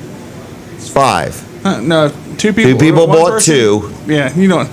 It's 5. No, 2 people. 2 people one bought person- 2. Yeah, you know.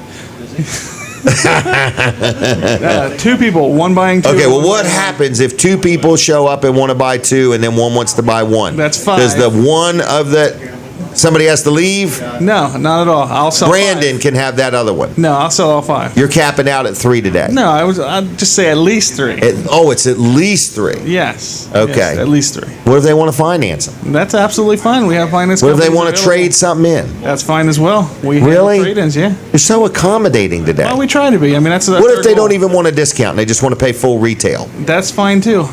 2 people, 1 buying 2. Okay, well, one what buying 1. happens if 2 people show up and want to buy 2 and then 1 wants to buy 1? That's 5. Does the one of the, somebody has to leave? No, not at all. I'll sell Brandon 5. can have that other one. No, I'll sell all 5. You're capping out at 3 today. No, I'd just say at least 3. It's at least 3. Yes. Okay. Yes, at least 3. What if they want to finance them? That's absolutely fine. We have finance. What if they companies want to available. trade something in? That's fine as well. We handle Really? trade-ins, yeah. You're so accommodating today. Well, we try to be. I mean, that's What our if they goal. don't even want a discount and they just want to pay full retail? That's fine too.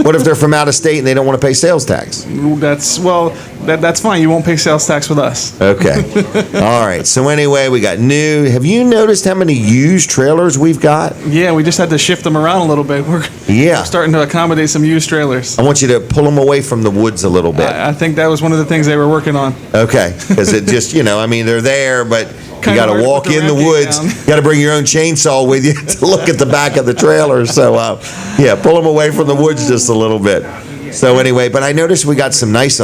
What if they're from out of state and they don't want to pay sales tax? That's fine. You won't pay sales tax with us. Okay. All right. So anyway, we got new. Have you noticed how many used trailers we've got? Yeah, we just had to shift them around a little bit. We're Yeah. starting to accommodate some used trailers. I want you to pull them away from the woods a little bit. I think that was one of the things they were working on. Okay. Because it just, I mean, they're there, but you Kinda got to hard to walk put the in the ramping woods. down. You got to bring your own chainsaw with you to look at the back of the trailer. So, yeah, pull them away from the woods just a little bit. So anyway, but I noticed we got some nice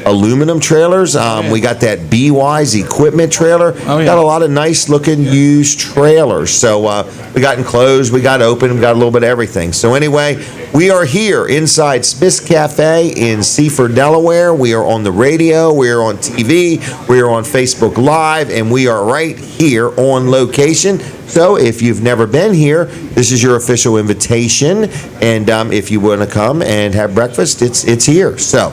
aluminum trailers. We got that BY's equipment trailer. Oh, yeah. Got a lot of nice looking used trailers. So we got enclosed, we got open, we got a little bit of everything. So anyway, we are here inside Smith's Cafe in Seaford, Delaware. We are on the radio, we are on TV, we are on Facebook Live, and we are right here on location. So if you've never been here, this is your official invitation. And if you want to come and have breakfast, it's here. So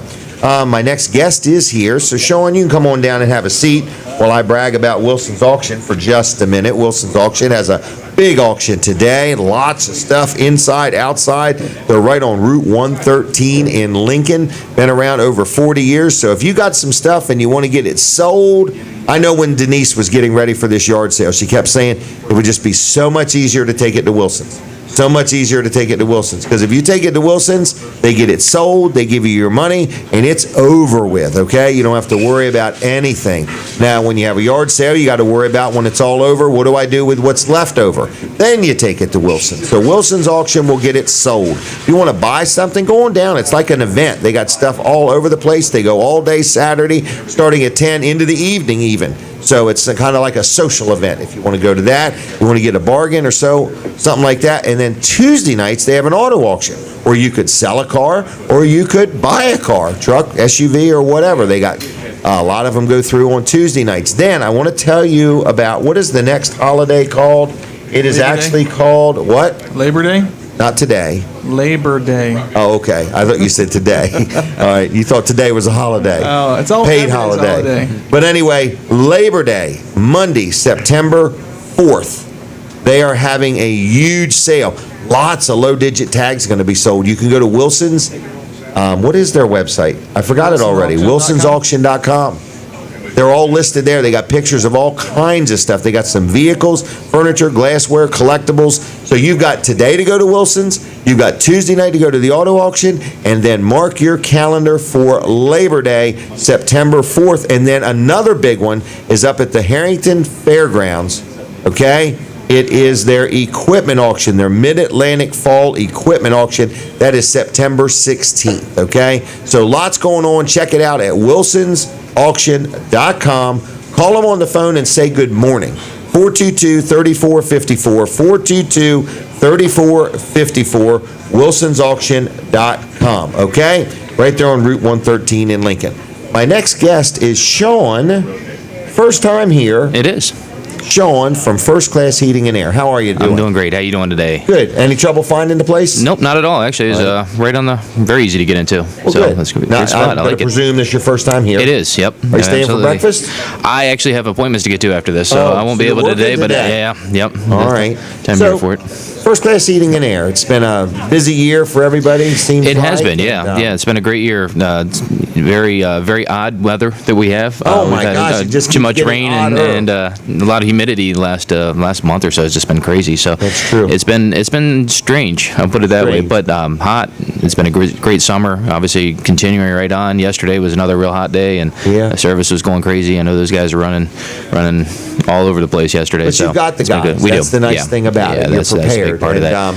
my next guest is here. So Sean, you can come on down and have a seat while I brag about Wilson's Auction for just a minute. Wilson's Auction has a big auction today. Lots of stuff inside, outside. They're right on Route 113 in Lincoln. Been around over 40 years. So if you got some stuff and you want to get it sold, I know when Denise was getting ready for this yard sale, she kept saying it would just be so much easier to take it to Wilson's. So much easier to take it to Wilson's. Because if you take it to Wilson's, they get it sold, they give you your money, and it's over with, okay? You don't have to worry about anything. Now, when you have a yard sale, you got to worry about when it's all over, what do I do with what's left over? Then you take it to Wilson's. So Wilson's Auction will get it sold. If you want to buy something, go on down. It's like an event. They got stuff all over the place. They go all day Saturday, starting at 10 into the evening even. So it's kind of like a social event if you want to go to that. You want to get a bargain or so, something like that. And then Tuesday nights, they have an auto auction where you could sell a car or you could buy a car, truck, SUV, or whatever. They got a lot of them go through on Tuesday nights. Then I want to tell you about what is the next holiday called? It is Labor Day? actually called what? Labor Day? Not today. Labor Day. Oh, okay. I thought you said today. All right. You thought today was a holiday. Oh, it's all Paid every day's a holiday. holiday. But anyway, Labor Day, Monday, September 4th. They are having a huge sale. Lots of low-digit tags going to be sold. You can go to Wilson's. What is their website? I forgot it already. Wilson'sAuction.com. Wilson'sAuction.com. They're all listed there. They got pictures of all kinds of stuff. They got some vehicles, furniture, glassware, collectibles. So you've got today to go to Wilson's, you've got Tuesday night to go to the auto auction, and then mark your calendar for Labor Day, September 4th. And then another big one is up at the Harrington Fairgrounds, okay? It is their equipment auction, their Mid-Atlantic Fall Equipment Auction. That is September 16th, okay? So lots going on. Check it out at wilsonsauction.com. Call them on the phone and say good morning. 422-3454, 422-3454, wilsonsauction.com, okay? Right there on Route 113 in Lincoln. My next guest is Sean, first time here. It is. Sean from First Class Heating and Air. How are you doing? I'm doing great. How you doing today? Good. Any trouble finding the place? Nope, not at all. Actually, it's right on the, very easy to get into. Well, so good. that's a Now, great spot. I I'm like going to it. presume this is your first time here. It is. Yep. Are you staying for Absolutely. breakfast? I actually have appointments to get to after this, so Oh, I won't so be able you're to today. working But today. yeah, yep. All right. Time So, here for it. First Class Heating and Air. It's been a busy year for everybody, seems It has like, been, yeah, and, yeah. It's been a great year. It's very odd weather that we have. Oh, We've my had, gosh, it just too keeps much getting rain hotter. and a lot of humidity last month or so. It's just been crazy. So That's true. It's been strange. I'll put it that Strange. way. But hot. It's been a great summer. Obviously, continuing right on. Yesterday was another real hot day, and Yeah. the service was going crazy. I know those guys are running all over the place yesterday. But so you've got the it's been guys. good. We That's do. the nice Yeah. thing about Yeah, it. You're that's prepared. a big part of that.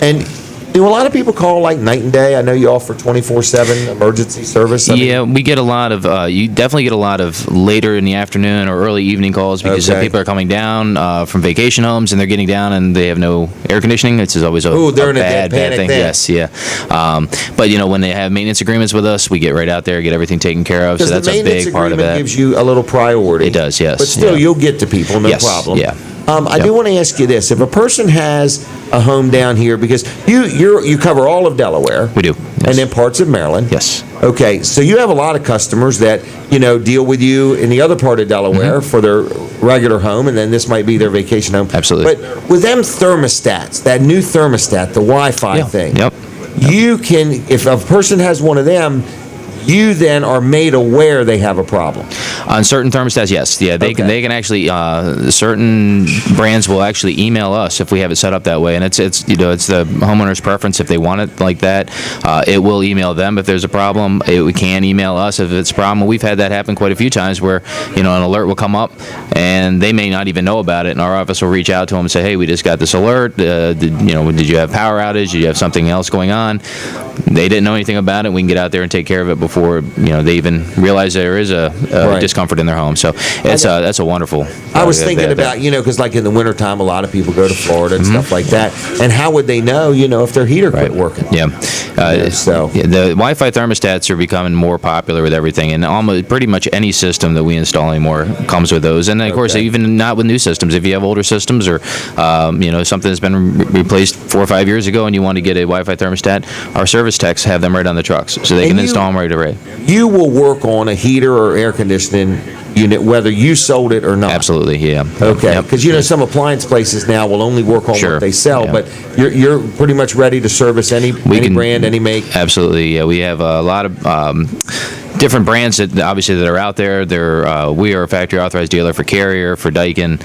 And do a lot of people call like night and day? I know you offer 24/7 emergency service. I mean, Yeah, we get a lot of. You definitely get a lot of later in the afternoon or early evening calls because some Okay. people are coming down from vacation homes and they're getting down and they have no air conditioning. It's always a, Ooh, they're a in a dead bad panic thing. then. Yes, yeah. But when they have maintenance agreements with us, we get right out there, get everything taken care of. So because that's the a maintenance big part of agreement that. gives you a little priority. It does, yes, But still, yeah. you'll get to people, no Yes, problem. yeah. I Yep. do want to ask you this: if a person has a home down here, because you cover all of Delaware, We do. Yes. and then parts of Maryland. Yes. Okay, so you have a lot of customers that deal with you in the other part of Delaware for their regular home, and then this might be their vacation home. Absolutely. But with them thermostats, that new thermostat, the Wi-Fi Yeah. thing. Yep. You can, if a person has one of them, you then are made aware they have a problem. On certain thermostats, yes. Yeah, they Okay. can actually certain brands will actually email us if we have it set up that way, and it's it's the homeowner's preference if they want it like that. It will email them if there's a problem. We can email us if it's a problem. We've had that happen quite a few times where an alert will come up and they may not even know about it, and our office will reach out to them and say, hey, we just got this alert. Did you have power outage? Did you have something else going on? They didn't know anything about it. We can get out there and take care of it before they even realize there is a Right. discomfort in their home. So that's a wonderful. I was they thinking have about, that. because like in the wintertime, a lot of people go to Florida and stuff like that. And how would they know, if their heater quit working? Yeah. So- Yeah, the Wi-Fi thermostats are becoming more popular with everything, and almost pretty much any system that we install anymore comes with those. And then, of course, Okay. even not with new systems, if you have older systems or something that's been replaced 4 or 5 years ago, and you want to get a Wi-Fi thermostat, our service techs have them right on the trucks, so they And can you- install them right away. You will work on a heater or air conditioning unit, whether you sold it or not. Absolutely, yeah. Okay, Yep. because some appliance places now will only work on Sure, what they sell, yeah. but you're pretty much ready to service any can- brand, any make. Absolutely, yeah. We have a lot of different brands that are out there. We are a factory authorized dealer for Carrier, for Daikin,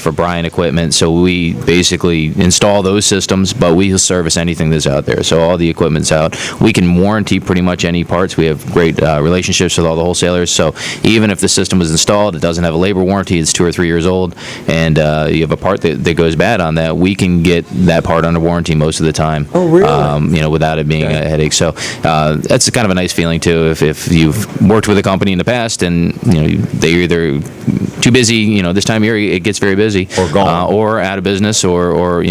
for Bryan Equipment. So we basically install those systems, but we service anything that's out there. So all the equipment's out. We can warranty pretty much any parts. We have great relationships with all the wholesalers. So even if the system was installed, it doesn't have a labor warranty, it's 2 or 3 years old, and you have a part that goes bad on that, we can get that part under warranty most of the time. Oh, really? Without it being Okay. a headache. So that's kind of a nice feeling too. If you've worked with a company in the past and they're either too busy, this time of year it gets very busy, Or gone. or out of business, or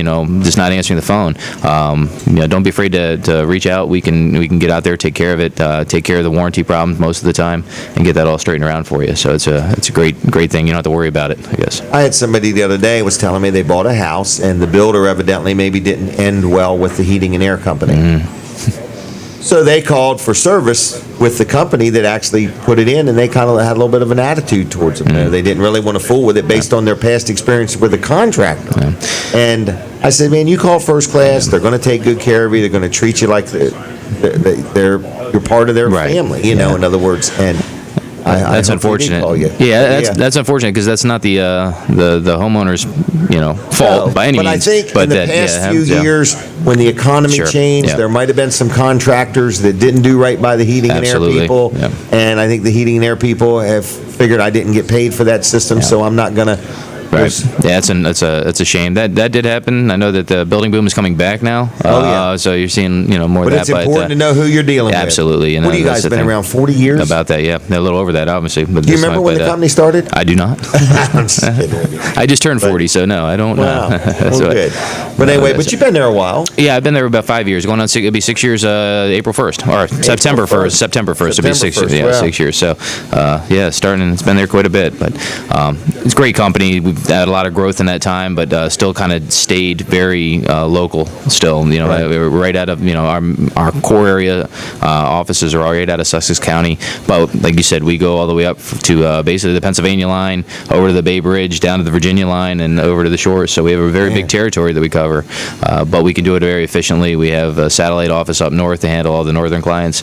just not answering the phone. Don't be afraid to reach out. We can get out there, take care of it, take care of the warranty problems most of the time, and get that all straightened around for you. So it's a great thing. You don't have to worry about it, I guess. I had somebody the other day was telling me they bought a house and the builder evidently maybe didn't end well with the heating and air company. So they called for service with the company that actually put it in, and they kind of had a little bit of an attitude towards them. They didn't really want to fool with it based on their past experience with the contractor. And I said, man, you call First Class. They're going to take good care of you. They're going to treat you like you're part of their Right. family, in other words. And That's hope they did unfortunate. call you. Yeah, that's unfortunate because that's not the homeowner's fault by any but means. I think in the past few years, when the economy Sure, changed, yeah. there might have been some contractors that didn't do right by the heating and air Absolutely, people, yeah. and I think the heating and air people have figured I didn't get paid for that system, so I'm not gonna. Right. Yeah, that's a shame. That did happen. I know that the building boom is coming back now. Oh, yeah. So you're seeing more But of it's that. important to know who you're dealing with. Absolutely. And What do you that's guys the been thing. around 40 years? About that, yeah, a little over that, obviously. But Do you this remember might- when but, the company started? I do not. I'm just kidding with you. I just turned 40, so no, I don't. Wow. That's Well, what- good. But anyway, but you've been there a while. Yeah, I've been there about 5 years. Going on, it'll be 6 years. April 1st or September 1st. September 1st. It'll be September 6 years. 1st, Yeah, wow. 6 years. So, yeah, starting. It's been there quite a bit, but it's a great company. We've had a lot of growth in that time, but still kind of stayed very local. Still, we're right out of our core area offices are right out of Sussex County. But like you said, we go all the way up to basically the Pennsylvania line, over to the Bay Bridge, down to the Virginia line, and over to the shores. So we have a very big territory that we cover, but we can do it very efficiently. We have a satellite office up north to handle all the northern clients.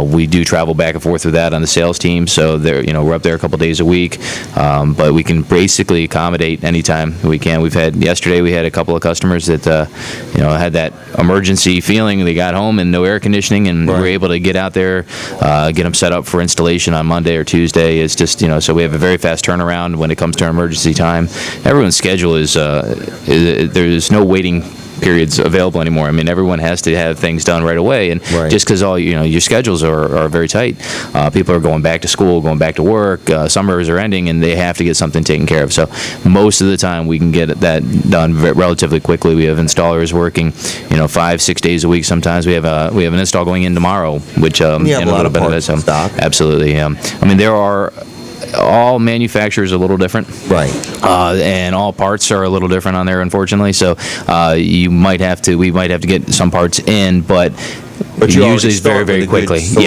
We do travel back and forth with that on the sales team, so we're up there a couple days a week, but we can basically accommodate anytime we can. Yesterday we had a couple of customers that had that emergency feeling. They got home and no air conditioning, and we were able to get out there, get them set up for installation on Monday or Tuesday. It's just so we have a very fast turnaround when it comes to emergency time. Everyone's schedule is there's no waiting periods available anymore. I mean, everyone has to have things done right away, and just because all your schedules are very tight, people are going back to school, going back to work, summers are ending, and they have to get something taken care of. So most of the time, we can get that done relatively quickly. We have installers working, 5-6 days a week. Sometimes we have an install going in tomorrow, which a lot of bit of parts in stock. Absolutely. I mean, there are. All manufacturers are a little different, Right. And all parts are a little different on there, unfortunately. So we might have to get some parts in, but you already usually it's very, start very with a good quickly. selection.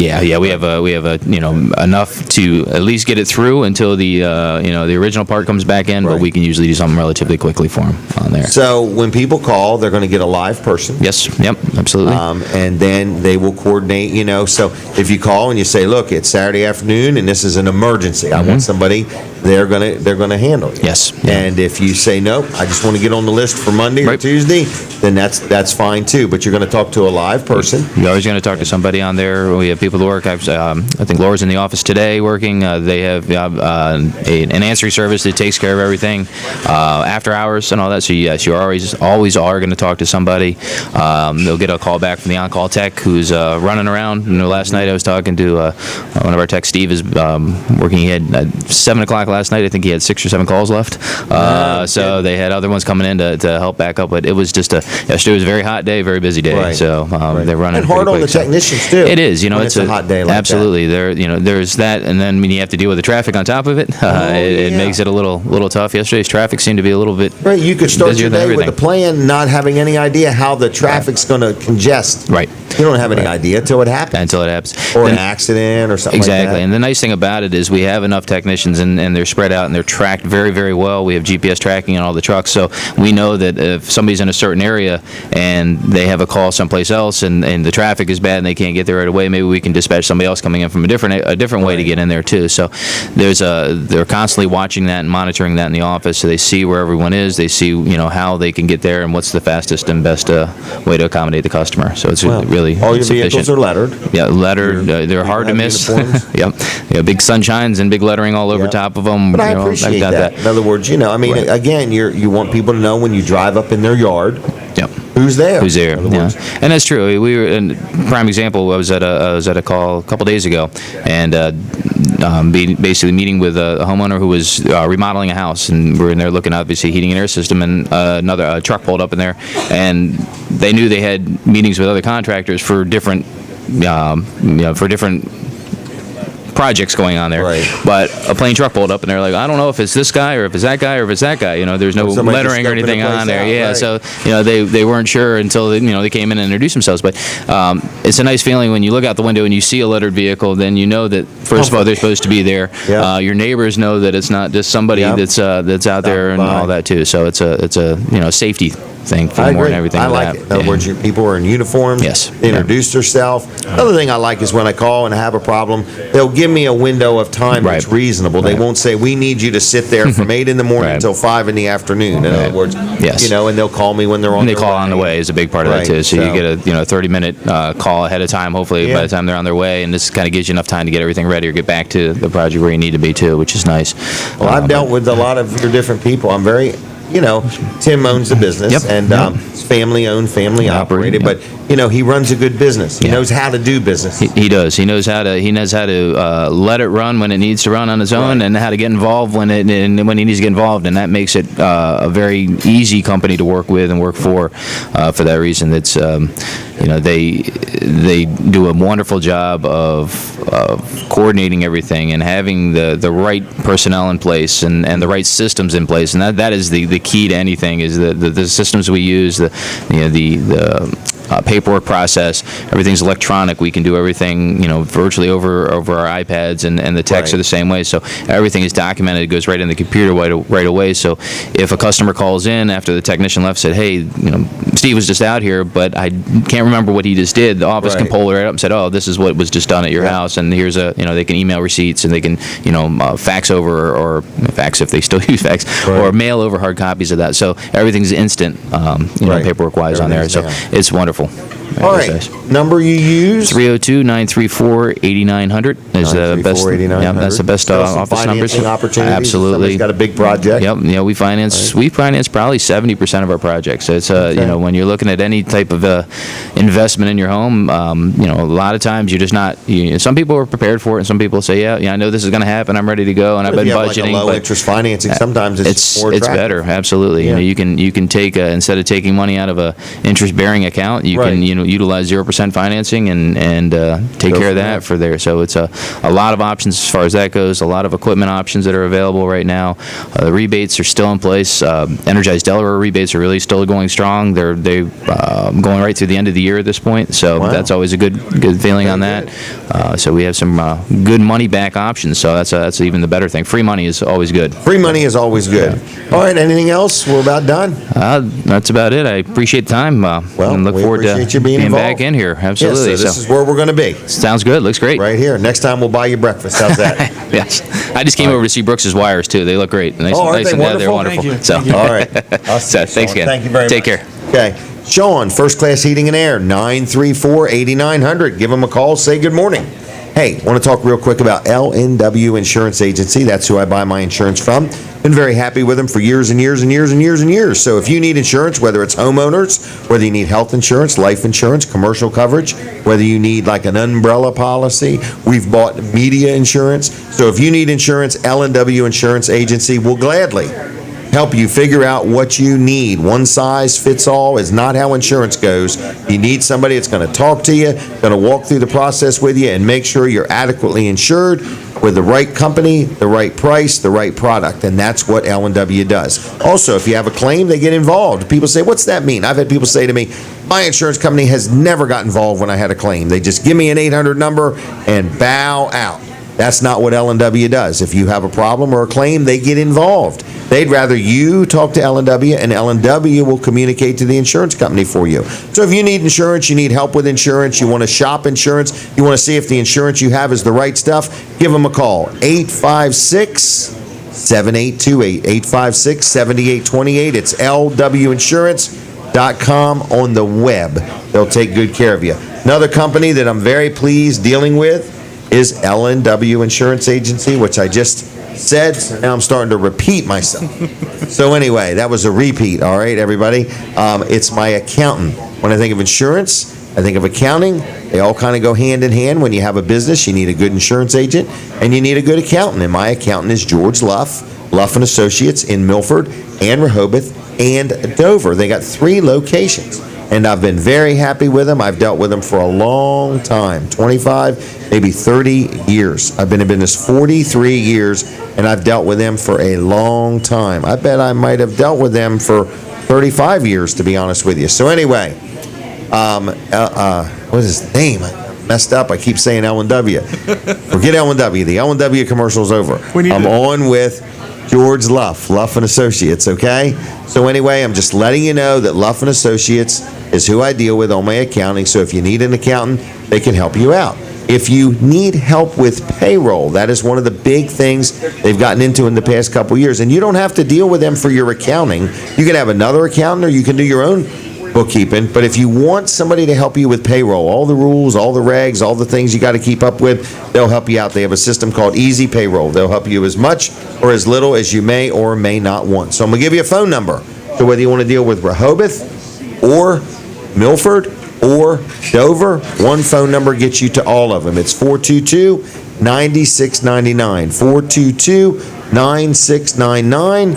Yes, yeah. We have enough to at least get it through until the original part comes back in, but Right. we can usually do something relatively quickly for them on there. So when people call, they're going to get a live person. Yes, yep, absolutely. And then they will coordinate, so if you call and you say, look, it's Saturday afternoon and this is an emergency, I want somebody, they're going to handle it. Yes, yeah. And if you say, nope, I just want to get on the list for Monday or Right. Tuesday, then that's fine too. But you're going to talk to a live person. You're always going to talk to somebody on there. We have people that work. I think Laura's in the office today working. They have an answering service that takes care of everything after hours and all that. So yes, you always are going to talk to somebody. They'll get a call back from the on-call tech who's running around. Last night I was talking to one of our techs, Steve, is working. He had 7 o'clock last night. I think he had 6 or 7 calls left. So they had other ones coming in to help back up. But it was yesterday was a very hot day, very busy day. Right. So they're running And hard pretty on the quick, so- technicians too. It is, when it's a hot day like absolutely. There's that, and then when you have to deal with the traffic on top of it, it yeah. makes it a little tough. Yesterday's traffic seemed to be a little bit Right, you could start busier your than day with everything. a plan, not having any idea how the traffic's going to congest. Right. You don't have any idea till it happens. until it happens. Or an Then- accident or something Exactly. like that. And the nice thing about it is we have enough technicians and they're spread out and they're tracked very, very well. We have GPS tracking on all the trucks. So we know that if somebody's in a certain area and they have a call someplace else and the traffic is bad and they can't get there right away, maybe we can dispatch somebody else coming in from a different way to get in there too. So they're constantly watching that and monitoring that in the office. So they see where everyone is. They see, how they can get there and what's the fastest and best way to accommodate the customer. So it's really All your sufficient. vehicles are lettered. Yeah, lettered. They're hard to have miss. uniforms? Yep. Yeah, big sunshines and big lettering all over Yep. top of them. But I appreciate I've got that. In other words, Right. again, you want people to know when you drive up in their yard Yep. who's there. Who's there? In other Yeah. words. And that's true. We were, in prime example, I was at a call a couple days ago, and basically meeting with a homeowner who was remodeling a house, and we're in there looking at obviously heating and air system, and another truck pulled up in there, and they knew they had meetings with other contractors for different projects going on there. Right. But a plain truck pulled up and they're like, I don't know if it's this guy or if it's that guy or if it's that guy. There's no Somebody just lettering or scoping anything the place on there. out, Yeah. right. So, they weren't sure until, they came in and introduced themselves. But it's a nice feeling when you look out the window and you see a lettered vehicle, then you know that, first of all, they're supposed to be there. Yeah. Your neighbors know that it's not just somebody Yeah. that's out there and by. all that too. So it's a safety thing for I more agree. and everything. I to like that. it. In other Yeah. words, your people are in uniforms. Yes. They introduce themselves. Another thing I like is when I call and I have a problem, they'll give me a window of time that's Right. reasonable. They Right. won't say, we need you to sit there from 8 in the morning Right. until 5 in the afternoon. In other words, Yes. and they'll call me when they're on And they their call on the way is a big part of Right, that too. So, so- you get a 30-minute call ahead of time. Hopefully, Yeah. by the time they're on their way, and this kind of gives you enough time to get everything ready or get back to the project where you need to be too, which is nice. Well, I've dealt with a lot of your different people. I'm very, Tim owns the business, Yep, and yep. it's family owned, family operated. Yep. But he runs a good business. He Yeah. knows how to do business. He does. He knows how to let it run when it needs to run on its own, and how to get involved when he needs to get involved, and that makes it a very easy company to work with and work for that reason. It's they do a wonderful job of coordinating everything and having the right personnel in place and the right systems in place, and that is the key to anything is the systems we use, the paperwork process. Everything's electronic. We can do everything, virtually over our iPads, and the texts are the same way. So everything is documented. It goes right in the computer right away. So if a customer calls in after the technician left, said, "Hey, Steve was just out here, but I can't remember what he just did," the office can Right. pull it right up and said, "Oh, this is what was just done at your house, and here's they can email receipts, and they can fax over or fax if they still use fax, or mail over hard copies of that. So everything's instant, Right. paperwork wise on there. Everything's So down. it's wonderful. All right. Number you use? 302-934-8900 is the best. 934-8900. Yeah, that's the best Still some office numbers. financing opportunities if Absolutely. somebody's got a big project. Yep. We finance probably 70% of our projects. So it's Okay. when you're looking at any type of investment in your home, a lot of times you're just not. Some people are prepared for it, and some people say, yeah, I know this is going to happen. I'm ready to go, and I've If been you have budgeting. like a low but interest financing, sometimes it's more it's attractive. better. Absolutely. Yeah. You can take instead of taking money out of a interest bearing account, you Right. can utilize 0% financing and take Go care from of that there. for there. So it's a lot of options as far as that goes. A lot of equipment options that are available right now. The rebates are still in place. Energized Delaware rebates are really still going strong. They're going right through the end of the year at this point. So Wow. that's always a good feeling on that. So we have some good money back options. So that's even the better thing. Free money is always good. Free money is always good. All right, anything else? We're about done. That's about it. I appreciate the time. And look we forward to appreciate you being back involved. in here. Yeah, Absolutely. so this is where we're going to be, Sounds good. Looks great. right here. Next time we'll buy you breakfast. How's that? Yes. I just came over to see Brooks's wires too. They look great. Nice, Oh, aren't nice they and yeah, they're wonderful? wonderful. Thank you. So, All right. I'll see So, you, thanks Sean. again. Thank you very Take much. care. Okay. Sean, First Class Heating and Air, 934-8900. Give them a call. Say good morning. Hey, want to talk real quick about LNW Insurance Agency. That's who I buy my insurance from. Been very happy with them for years and years and years and years and years. So if you need insurance, whether it's homeowners, whether you need health insurance, life insurance, commercial coverage, whether you need like an umbrella policy, we've bought media insurance. So if you need insurance, LNW Insurance Agency will gladly help you figure out what you need. One size fits all is not how insurance goes. You need somebody that's going to talk to you, going to walk through the process with you, and make sure you're adequately insured with the right company, the right price, the right product, and that's what L&W does. Also, if you have a claim, they get involved. People say, what's that mean? I've had people say to me, my insurance company has never got involved when I had a claim. They just give me an 800 number and bow out. That's not what L&W does. If you have a problem or a claim, they get involved. They'd rather you talk to L&W, and L&W will communicate to the insurance company for you. So if you need insurance, you need help with insurance, you want to shop insurance, you want to see if the insurance you have is the right stuff, give them a call. 856-7828. 856-7828. It's lwinsurance.com on the web. They'll take good care of you. Another company that I'm very pleased dealing with is LNW Insurance Agency, which I just said. So now I'm starting to repeat myself. So anyway, that was a repeat. All right, everybody. It's my accountant. When I think of insurance, I think of accounting. They all kind of go hand in hand. When you have a business, you need a good insurance agent and you need a good accountant. And my accountant is George Luff and Associates in Milford and Rehoboth and Dover. They got 3 locations. And I've been very happy with them. I've dealt with them for a long time, 25, maybe 30 years. I've been in business 43 years, and I've dealt with them for a long time. I bet I might have dealt with them for 35 years, to be honest with you. So anyway, what is his name? I messed up. I keep saying L&W. Forget L&W. The L&W commercial's over. We need I'm to- on with George Luff and Associates, okay? So anyway, I'm just letting you know that Luff and Associates is who I deal with on my accounting. So if you need an accountant, they can help you out. If you need help with payroll, that is one of the big things they've gotten into in the past couple years. And you don't have to deal with them for your accounting. You can have another accountant or you can do your own bookkeeping. But if you want somebody to help you with payroll, all the rules, all the regs, all the things you got to keep up with, they'll help you out. They have a system called Easy Payroll. They'll help you as much or as little as you may or may not want. So I'm going to give you a phone number. So whether you want to deal with Rehoboth or Milford or Dover, one phone number gets you to all of them. It's 422-9699. 422-9699.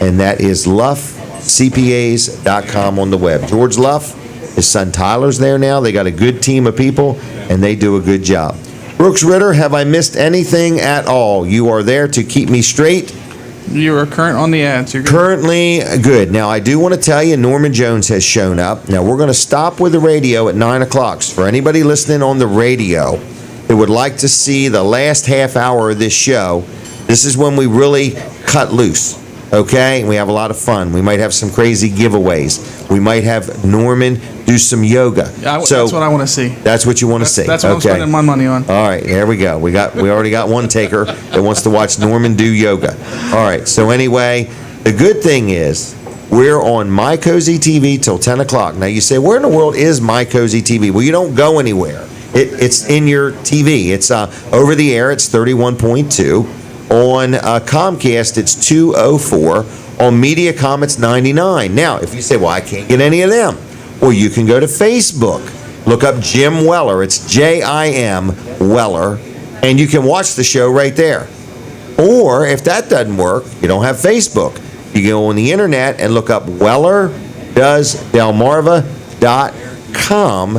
And that is LuffCPAs.com on the web. George Luff, his son Tyler's there now. They got a good team of people, and they do a good job. Brooks Ritter, have I missed anything at all? You are there to keep me straight. You are current on the ads. You're good. Currently good. Now, I do want to tell you, Norman Jones has shown up. Now, we're going to stop with the radio at 9 o'clock. So for anybody listening on the radio that would like to see the last half hour of this show, this is when we really cut loose, okay? And we have a lot of fun. We might have some crazy giveaways. We might have Norman do some yoga. That's what I want to see. That's what you want to see. That's what I'm spending my money on. All right, here we go. We already got one taker that wants to watch Norman do yoga. All right, so anyway, the good thing is we're on My Cozy TV till 10 o'clock. Now you say, where in the world is My Cozy TV? Well, you don't go anywhere. It's in your TV. It's over the air. It's 31.2. On Comcast, it's 204. On Mediacom, it's 99. Now, if you say, well, I can't get any of them. Well, you can go to Facebook. Look up Jim Weller. It's Jim Weller. And you can watch the show right there. Or if that doesn't work, you don't have Facebook. You go on the internet and look up WellerDoesDelmarva.com,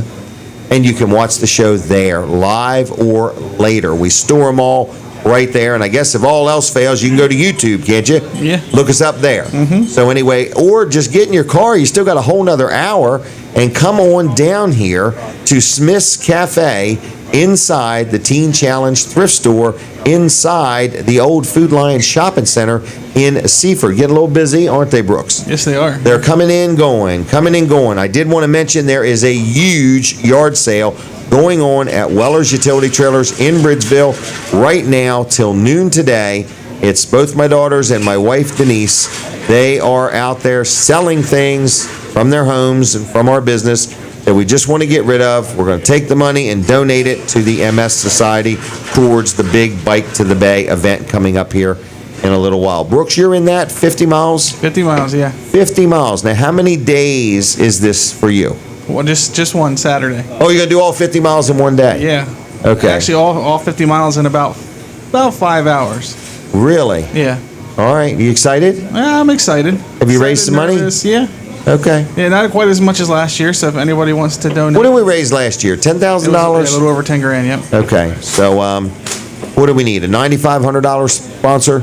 and you can watch the show there, live or later. We store them all right there, and I guess if all else fails, you can go to YouTube, can't you? Yeah. Look us up there. So anyway, or just get in your car. You still got a whole nother hour, and come on down here to Smith's Cafe inside the Teen Challenge thrift store inside the old Food Lion Shopping Center in Seaford. Get a little busy, aren't they, Brooks? Yes, they are. They're coming in, going. I did want to mention there is a huge yard sale going on at Weller's Utility Trailers in Bridgeville right now till noon today. It's both my daughters and my wife, Denise. They are out there selling things from their homes and from our business that we just want to get rid of. We're going to take the money and donate it to the MS Society towards the big Bike to the Bay event coming up here in a little while. Brooks, you're in that 50 miles? 50 miles, yeah. 50 miles. Now, how many days is this for you? Well, just one Saturday. Oh, you're going to do all 50 miles in one day? Yeah. Okay. Actually, all 50 miles in about 5 hours. Really? Yeah. All right. You excited? I'm excited. Have you raised some money? Nervous, yeah. Okay. Yeah, not quite as much as last year, so if anybody wants to donate. What did we raise last year? $10,000? It was, yeah, a little over 10 grand, yep. Okay. So, what do we need? A $9,500 sponsor?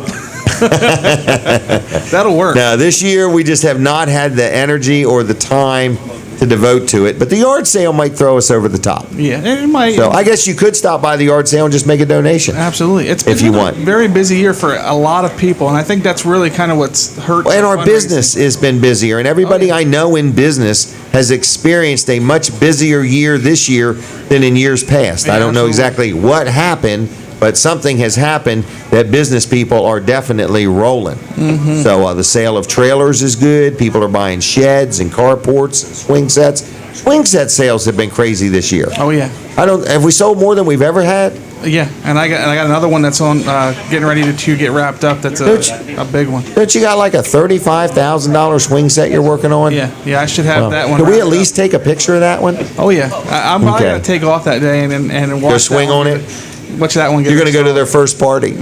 That'll work. Now, this year we just have not had the energy or the time to devote to it, but the yard sale might throw us over the top. Yeah, it might. So I guess you could stop by the yard sale and just make a donation. Absolutely. It's if you been want. a very busy year for a lot of people, and I think that's really kind of what's hurt. And our fundraising. business has been busier, and everybody I know in business has experienced a much busier year this year than in years past. Yeah, I don't know absolutely. exactly what happened, but something has happened that business people are definitely rolling. So the sale of trailers is good. People are buying sheds and carports and swing sets. Swing set sales have been crazy this year. Oh yeah, Have we sold more than we've ever had? yeah. And I got another one that's on getting ready to get wrapped up. That's a big one. Don't you got like a $35,000 swing set you're working on? Yeah, I should have that one. Can we at wrapped least take a picture of that one? up. Oh yeah, I'm probably Okay. gonna take off that day and watch. Go swing that one on get- it? Watch that one. Get You're going to go to their installed. first party.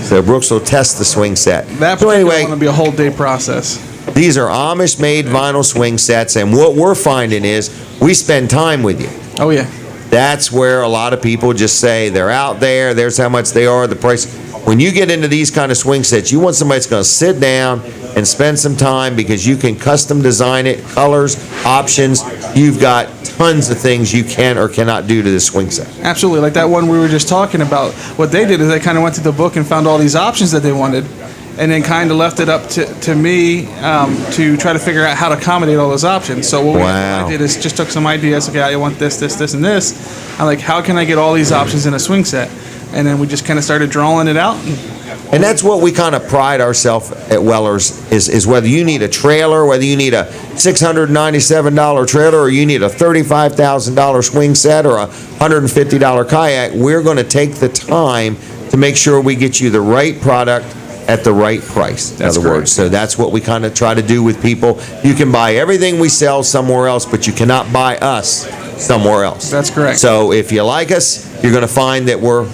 So Brooks will test the swing set. That So particular anyway, one will be a whole day process. these are Amish-made vinyl swing sets, and what we're finding is we spend time with you. Oh yeah, That's where a lot of people just say they're out there, there's how much they are, the price. When you get into these kind of swing sets, you want somebody that's going to sit down and spend some time because you can custom design it, colors, options. you've got tons of things you can or cannot do to this swing set. Absolutely. Like that one we were just talking about. What they did is they kind of went to the book and found all these options that they wanted, and then kind of left it up to me to try to figure out how to accommodate all those options. So what Wow. I did is just took some ideas. Okay, I want this, this, this, and this. I'm like, how can I get all these options in a swing set? And then we just kind of started drawing it out. And that's what we kind of pride ourselves at Weller's is whether you need a trailer, whether you need a $697 trailer, or you need a $35,000 swing set or a $150 kayak, we're going to take the time to make sure we get you the right product at the right price. In other words, so that's what we kind of try to do with people. You can buy everything we sell somewhere else, but you cannot buy us somewhere else. That's correct. So if you like us, you're going to find that we're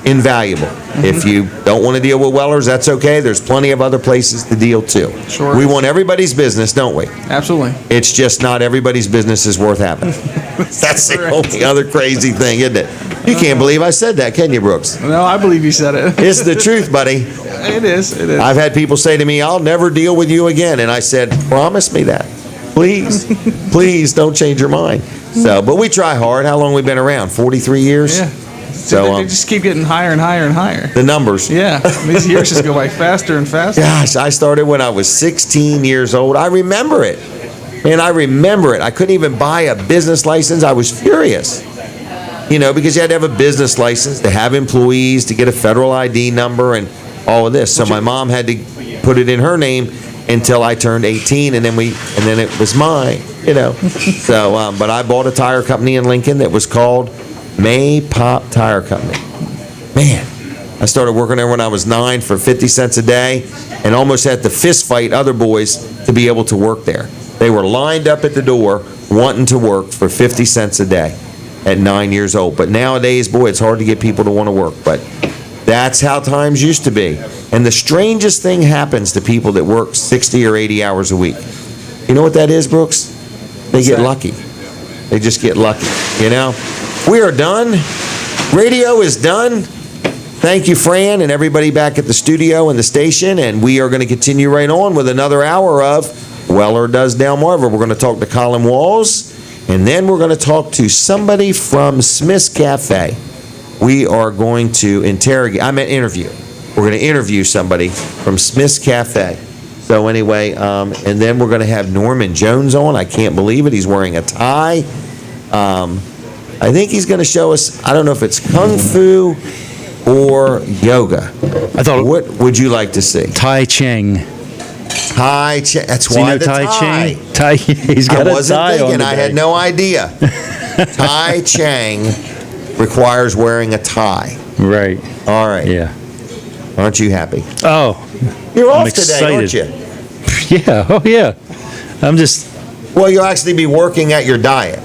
invaluable. If you don't want to deal with Weller's, that's okay. There's plenty of other places to deal too. Sure We is. want everybody's business, don't we? Absolutely. It's just not everybody's business is worth having. That's the correct. only other crazy thing, isn't it? You can't believe I said that, can you, Brooks? No, I believe you said it. It's the truth, buddy. It is. It is. I've had people say to me, I'll never deal with you again. And I said, promise me that. Please, please don't change your mind. So, but we try hard. How long we been around? 43 years? Yeah. So, they just keep getting higher and higher and higher. the numbers. Yeah. These years just go by faster and faster. Gosh, I started when I was 16 years old. I remember it. Man, I remember it. I couldn't even buy a business license. I was furious. You know, because you had to have a business license to have employees, to get a federal ID number and all of this. So my mom had to put it in her name until I turned 18, and then it was mine, you know. So, but I bought a tire company in Lincoln that was called May Pop Tire Company. Man, I started working there when I was 9 for 50 cents a day, and almost had to fist fight other boys to be able to work there. They were lined up at the door wanting to work for 50 cents a day at 9 years old. But nowadays, boy, it's hard to get people to want to work. But that's how times used to be. And the strangest thing happens to people that work 60 or 80 hours a week. You know what that is, Brooks? They get lucky. They just get lucky, you know? We are done. Radio is done. Thank you, Fran, and everybody back at the studio and the station. And we are going to continue right on with another hour of Weller Does Delmarva. We're going to talk to Colin Walls, and then we're going to talk to somebody from Smith's Cafe. We are going to interview. We're going to interview somebody from Smith's Cafe. So anyway, and then we're going to have Norman Jones on. I can't believe it. He's wearing a tie. I think he's going to show us, I don't know if it's Kung Fu or yoga. What would you like to see? Tai Cheng. Tai Cheng. That's Do you why know the Tai tie. Cheng? Tai, he's got I a wasn't tie on thinking. I today. had no idea. Tai Cheng requires wearing a tie. Right. All right. Yeah. Aren't you happy? Oh, You're I'm off today, aren't you? excited. yeah. Oh, yeah. I'm just, Well, you'll actually be working at your diet.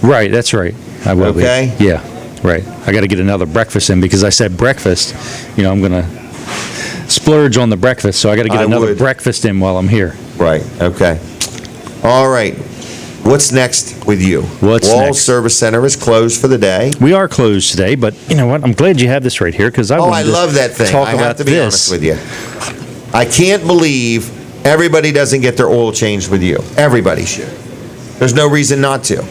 right, that's right. I will be. Okay. Yeah, right. I got to get another breakfast in because I said breakfast. You know, I'm going to splurge on the breakfast, so I got to get I another would. breakfast in while I'm here. Right. Okay. All right. What's next with you? What's Walls next? Service Center is closed for the day. We are closed today, but you know what? I'm glad you have this right here because I Oh, wanted I to love that thing. talk I about have to be this. honest with you. I can't believe everybody doesn't get their oil changed with you. Everybody should. There's no reason not to.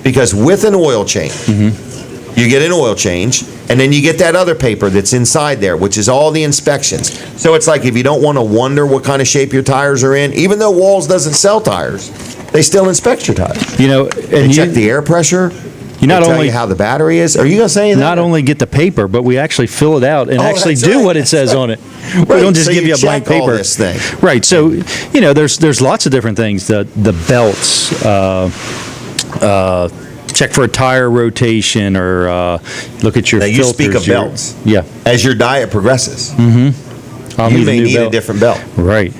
Because with an oil change, you get an oil change, and then you get that other paper that's inside there, which is all the inspections. So it's like if you don't want to wonder what kind of shape your tires are in, even though Walls doesn't sell tires, they still inspect your tires. You know, They and check the air pressure. you not They tell only you how the battery is. Are you going to say anything? not only get the paper, but we actually fill it out and Oh, actually that's do right. what it says on it. We Right, don't just so give you a check blank paper. all this thing. Right. So, you know, there's lots of different things. The belts, check for a tire rotation, or look at your Now, you filters. speak of your- belts. Yeah. As your diet progresses, I'll you need may a new need a belt. different belt. Right.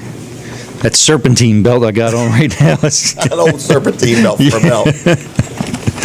That serpentine belt I got on right now. An old serpentine belt for a belt.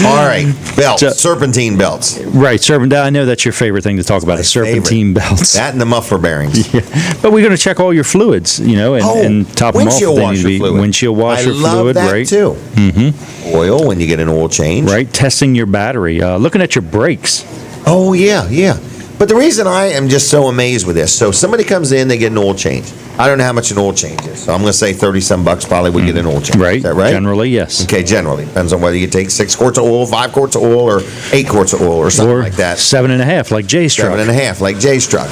All right, belts, So- serpentine belts. Right, serpentine. I know that's your favorite thing to talk about, my is serpentine belts. That and the muffler bearings. Yeah. But we're going to check all your fluids, you know, and top them off. if windshield they need washer to be. fluid. Windshield washer I love fluid, that right? too. Mm-hmm. Oil when you get an oil change. Right, testing your battery, looking at your brakes. Oh yeah, yeah. But the reason I am just so amazed with this, so somebody comes in, they get an oil change. I don't know how much an oil change is, so I'm going to say 30 some bucks probably would get an oil change. Right. Is that right? Generally, yes. Okay, generally. Depends on whether you take 6 quarts of oil, 5 quarts of oil, or 8 quarts of oil, or something Or like that. 7.5, like Jay's truck. 7.5, like Jay's truck.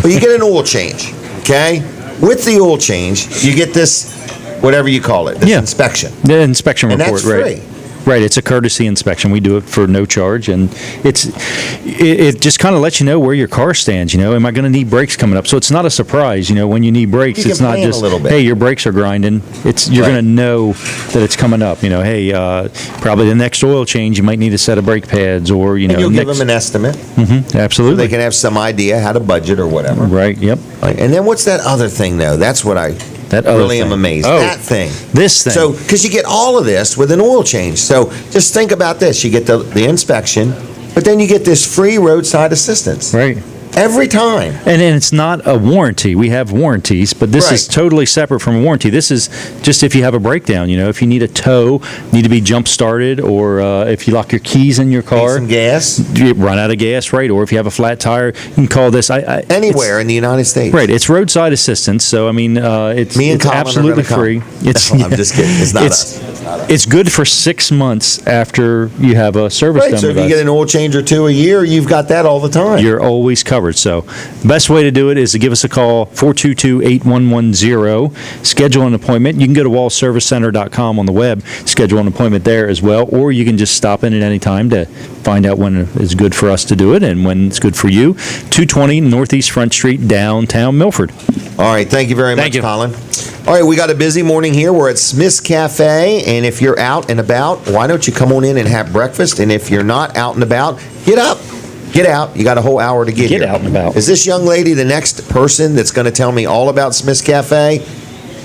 But you get an oil change, okay? With the oil change, you get this, whatever you call it, this Yeah. inspection. The inspection And report, that's right? free. Right, it's a courtesy inspection. We do it for no charge, and it just kind of lets you know where your car stands. You know, am I going to need brakes coming up? So it's not a surprise. You know, when you need brakes, You can it's not plan a just little bit. hey, your brakes are grinding. You're Right. going to know that it's coming up. You know, hey, probably the next oil change, you might need a set of brake pads, or you know, And you'll give next, them an estimate. absolutely They can have some idea how to budget or whatever. right. Yep. Right. And then what's that other thing, though? That's what I That other really am thing. amazed. Oh, That thing. this thing. So, because you get all of this with an oil change. So, just think about this. You get the inspection, but then you get this free roadside assistance. Right. Every time. And it's not a warranty. We have warranties, but this is Right. totally separate from a warranty. This is just if you have a breakdown, you know, if you need a tow, need to be jump started, or if you lock your keys in your Need car, some gas. you run out of gas, right? Or if you have a flat tire, you can call this. Anywhere in the United States. Right, it's roadside assistance, so I mean, it's, Me and it's Colin are absolutely gonna come. free. It's, No, I'm just kidding. It's not it's, us. It's not us. It's good for 6 months after you have a service Right. done So, if with you us. get an oil change or two a year, you've got that all the time. You're always covered. So, best way to do it is to give us a call, 422-8110. Schedule an appointment. You can go to wallservicecenter.com on the web, schedule an appointment there as well, or you can just stop in at any time to find out when it's good for us to do it and when it's good for you. 220 Northeast Front Street, downtown Milford. All right, thank you very Thank much, you. Colin. All right, we got a busy morning here. We're at Smith's Cafe, and if you're out and about, why don't you come on in and have breakfast? And if you're not out and about, get up. Get out. You got a whole hour to get Get here. out and about. Is this young lady the next person that's going to tell me all about Smith's Cafe?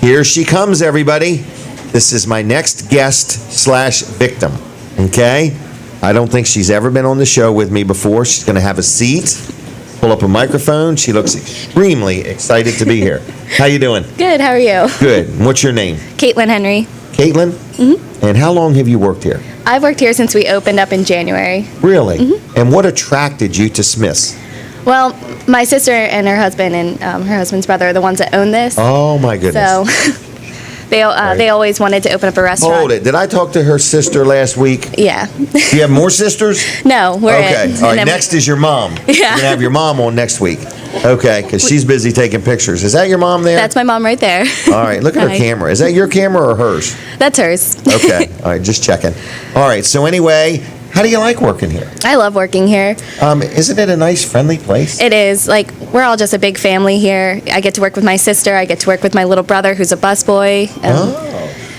Here she comes, everybody. This is my next guest/victim. Okay? I don't think she's ever been on the show with me before. She's going to have a seat, pull up a microphone. She looks extremely excited to be here. How you doing? Good, how are you? Good. And what's your name? Caitlin Henry. Caitlin? Mm-hmm. And how long have you worked here? I've worked here since we opened up in January. Really? Mm-hmm. And what attracted you to Smith's? Well, my sister and her husband and her husband's brother are the ones that own this. Oh, my goodness. So they always wanted to open up a restaurant. Hold it. Did I talk to her sister last week? Yeah. Do you have more sisters? No, we're Okay. it. All And right. then Next is your mom. Yeah. You're going to have your mom on next week. Okay. Because she's busy taking pictures. Is that your mom there? That's my mom right there. All right. Look at her Hi. camera. Is that your camera or hers? That's hers. Okay. All right. Just checking. All right. So anyway, how do you like working here? I love working here. Isn't it a nice, friendly place? It is. Like, we're all just a big family here. I get to work with my sister. I get to work with my little brother who's a busboy.